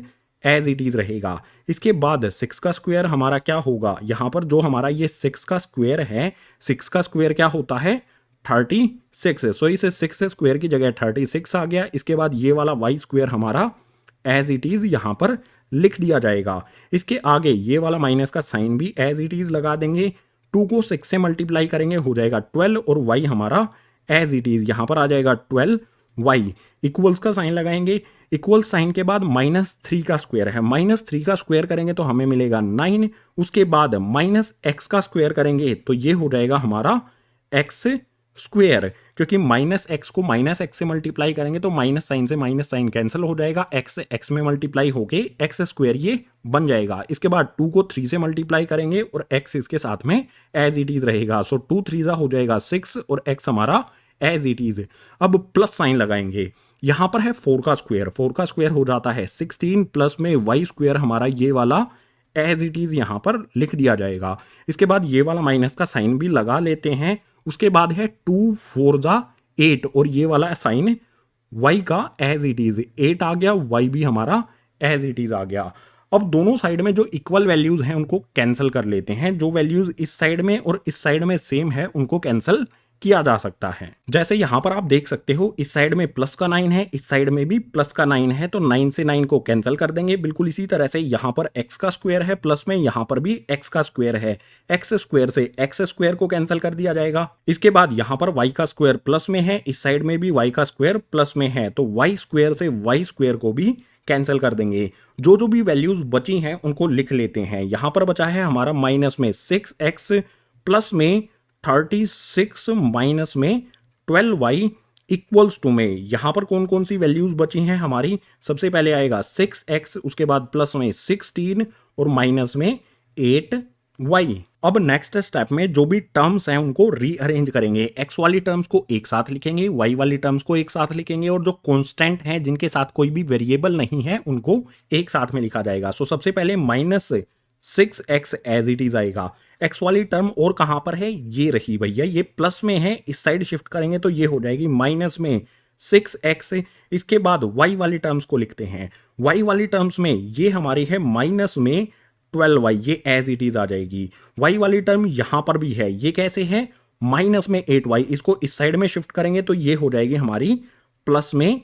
A: एज इट इज रहेगा। इसके बाद 6 का स्क्वायर हमारा क्या होगा, यहां पर जो हमारा ये 6 का स्क्वायर है, 6 का स्क्वायर क्या होता है 36। सो इस 6 स्क्वायर की जगह 36 आ गया। इसके बाद ये वाला y स्क्वायर हमारा एज इट इज यहां पर लिख दिया जाएगा। इसके आगे ये वाला माइनस का साइन भी एज इट इज लगा देंगे, 2 को 6 से मल्टीप्लाई करेंगे हो जाएगा 12 और y हमारा एज इट इज यहां पर आ जाएगा 12y। इक्वल्स का साइन लगाएंगे, इक्वल साइन के बाद -3 का स्क्वायर है, -3 का स्क्वायर करेंगे तो हमें मिलेगा 9, उसके बाद -x का स्क्वायर करेंगे तो ये हो जाएगा हमारा x स्क्वायर, क्योंकि -x को -x से मल्टीप्लाई करेंगे तो माइनस साइन से माइनस साइन कैंसिल हो जाएगा, x से x में मल्टीप्लाई होके x स्क्वायर ये बन जाएगा। इसके बाद 2 को 3 से मल्टीप्लाई करेंगे और x इसके साथ में एज इट इज रहेगा। सो 2 3 हो जाएगा 6 और x हमारा एज इट इज। अब प्लस साइन लगाएंगे, यहां पर है 4 का स्क्वायर, 4 का स्क्वायर हो जाता है 16, प्लस में y स्क्वायर हमारा ये वाला एज इट इज यहां पर लिख दिया जाएगा। इसके बाद ये वाला माइनस का साइन भी लगा लेते हैं। उसके बाद है 2 4 8 और ये वाला साइन y का एज इट इज 8 आ गया, y भी हमारा एज इट इज आ गया। अब दोनों साइड में जो इक्वल वैल्यूज हैं उनको कैंसिल कर लेते हैं। जो वैल्यूज इस साइड में और इस साइड में सेम है उनको कैंसिल किया जा सकता है। जैसे यहां पर आप देख सकते हो इस साइड में प्लस का 9 है, इस साइड में भी प्लस का 9 है, तो 9 से 9 को कैंसिल कर देंगे। बिल्कुल इसी तरह से यहां पर x का स्क्वायर है, प्लस में यहां पर भी x का स्क्वायर है, x स्क्वायर से x स्क्वायर को कैंसिल कर दिया जाएगा। इसके बाद यहां पर y का स्क्वायर प्लस में है, इस साइड में भी y का स्क्वायर प्लस में है, तो y स्क्वायर से y स्क्वायर को भी कैंसिल कर देंगे। जो जो भी वैल्यूज बची हैं उनको लिख लेते हैं। यहां पर बचा है हमारा माइनस में 6x, प्लस में 36 माइनस में 12y इक्वल्स टू में यहां पर कौन कौन सी वैल्यूज बची हैं हमारी, सबसे पहले आएगा 6x, उसके बाद प्लस में 16 और माइनस में 8y। अब नेक्स्ट स्टेप में जो भी टर्म्स हैं उनको रीअरेंज करेंगे। x वाली टर्म्स को एक साथ लिखेंगे, y वाली टर्म्स को एक साथ लिखेंगे और जो कांस्टेंट हैं जिनके साथ कोई भी वेरिएबल नहीं है उनको एक साथ में लिखा जाएगा। सो सबसे पहले -6x एज इट इज आएगा। x वाली टर्म और कहां पर है, ये रही भैया, ये प्लस में है, इस साइड शिफ्ट करेंगे तो ये हो जाएगी माइनस में 6x। इसके बाद y वाली टर्म्स को लिखते हैं। y वाली टर्म्स में ये हमारी है माइनस में 12y, ये एज इट इज आ जाएगी। y वाली टर्म यहां पर भी है, ये कैसे है माइनस में 8y, इसको इस साइड में शिफ्ट करेंगे तो ये हो जाएगी हमारी प्लस में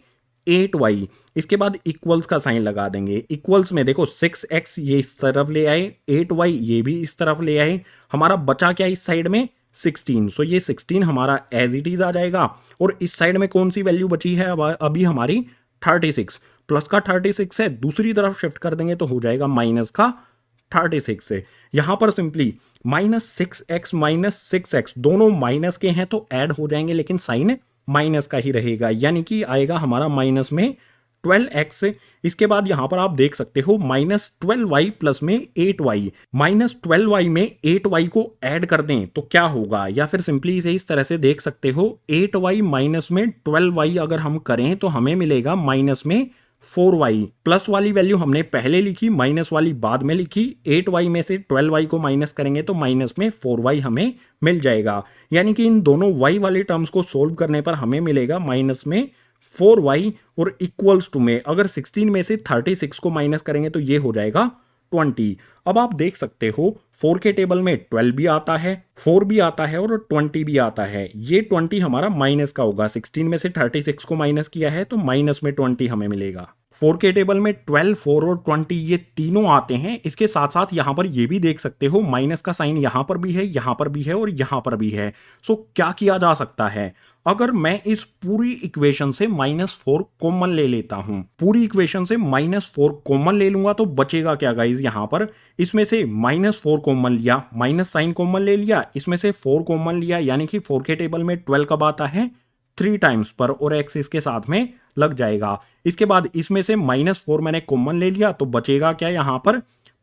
A: 8y। इसके बाद इक्वल्स का साइन लगा देंगे। इक्वल्स में देखो 6x ये इस तरफ ले आए, 8y ये भी इस तरफ ले आए, हमारा बचा क्या इस साइड में 16। सो ये 16 हमारा एज इट इज आ जाएगा। और इस साइड में कौन सी वैल्यू बची है अभी हमारी 36। प्लस का 36 है, दूसरी तरफ शिफ्ट कर देंगे तो हो जाएगा माइनस का 36 है। यहां पर सिंपली -6x -6x दोनों माइनस के हैं तो ऐड हो जाएंगे, लेकिन साइन माइनस का ही रहेगा, यानी कि आएगा हमारा माइनस में 12x। इसके बाद यहां पर आप देख सकते हो -12y प्लस में 8y। -12y में 8y को ऐड कर दें तो क्या होगा, या फिर सिंपली इसे इस तरह से देख सकते हो 8y माइनस में 12y अगर हम करें तो हमें मिलेगा माइनस में 4y। प्लस वाली वैल्यू हमने पहले लिखी, माइनस वाली बाद में लिखी। 8y में से 12y को माइनस करेंगे तो माइनस में 4y हमें मिल जाएगा, यानी कि इन दोनों y वाले टर्म्स को सोल्व करने पर हमें मिलेगा माइनस में 4y और इक्वल्स टू में अगर 16 में से 36 को माइनस करेंगे तो ये हो जाएगा 20। अब आप देख सकते हो 4 के टेबल में 12 भी आता है, 4 भी आता है और 20 भी आता है। ये 20 हमारा माइनस का होगा, 16 में से 36 को माइनस किया है तो माइनस में 20 हमें मिलेगा। 4 के टेबल में 12, 4 और 20 ये तीनों आते हैं। इसके साथ साथ यहां पर ये भी देख सकते हो माइनस का साइन यहां पर भी है, यहां पर भी है और यहां पर भी है। सो क्या किया जा सकता है, अगर मैं इस पूरी इक्वेशन से -4 कॉमन ले लेता हूं, पूरी इक्वेशन से -4 कॉमन ले लूंगा तो बचेगा क्या गाइज, यहां पर इसमें से -4 कॉमन लिया, माइनस साइन कॉमन ले लिया, इसमें से 4 कॉमन लिया, यानी कि 4 के टेबल में 12 कब आता है 3 टाइम्स पर और x इसके साथ में लग जाएगा। इसके बाद इसमें से -4 मैंने कॉमन ले लिया तो बचेगा क्या यहां पर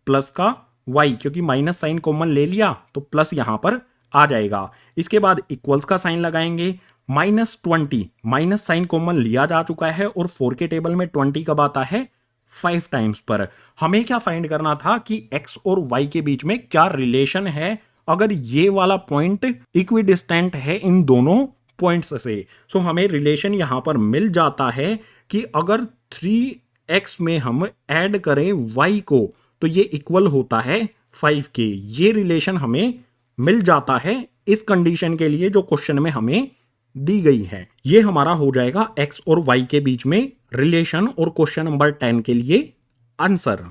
A: प्लस का y, क्योंकि माइनस साइन कॉमन ले लिया तो प्लस यहां पर आ जाएगा। इसके बाद इक्वल्स का साइन लगाएंगे, -20 माइनस साइन कॉमन लिया जा चुका है और 4 के टेबल में 20 कब आता है 5 टाइम्स पर। हमें क्या फाइंड करना था कि x और y के बीच में क्या रिलेशन है, अगर ये वाला पॉइंट इक्विडिस्टेंट है इन दोनों पॉइंट्स से। सो हमें रिलेशन यहां पर मिल जाता है कि अगर 3x में हम ऐड करें y को तो ये इक्वल होता है 5 के। ये रिलेशन हमें मिल जाता है इस कंडीशन के लिए जो क्वेश्चन में हमें दी गई है। ये हमारा हो जाएगा x और y के बीच में रिलेशन और क्वेश्चन नंबर 10 के लिए आंसर।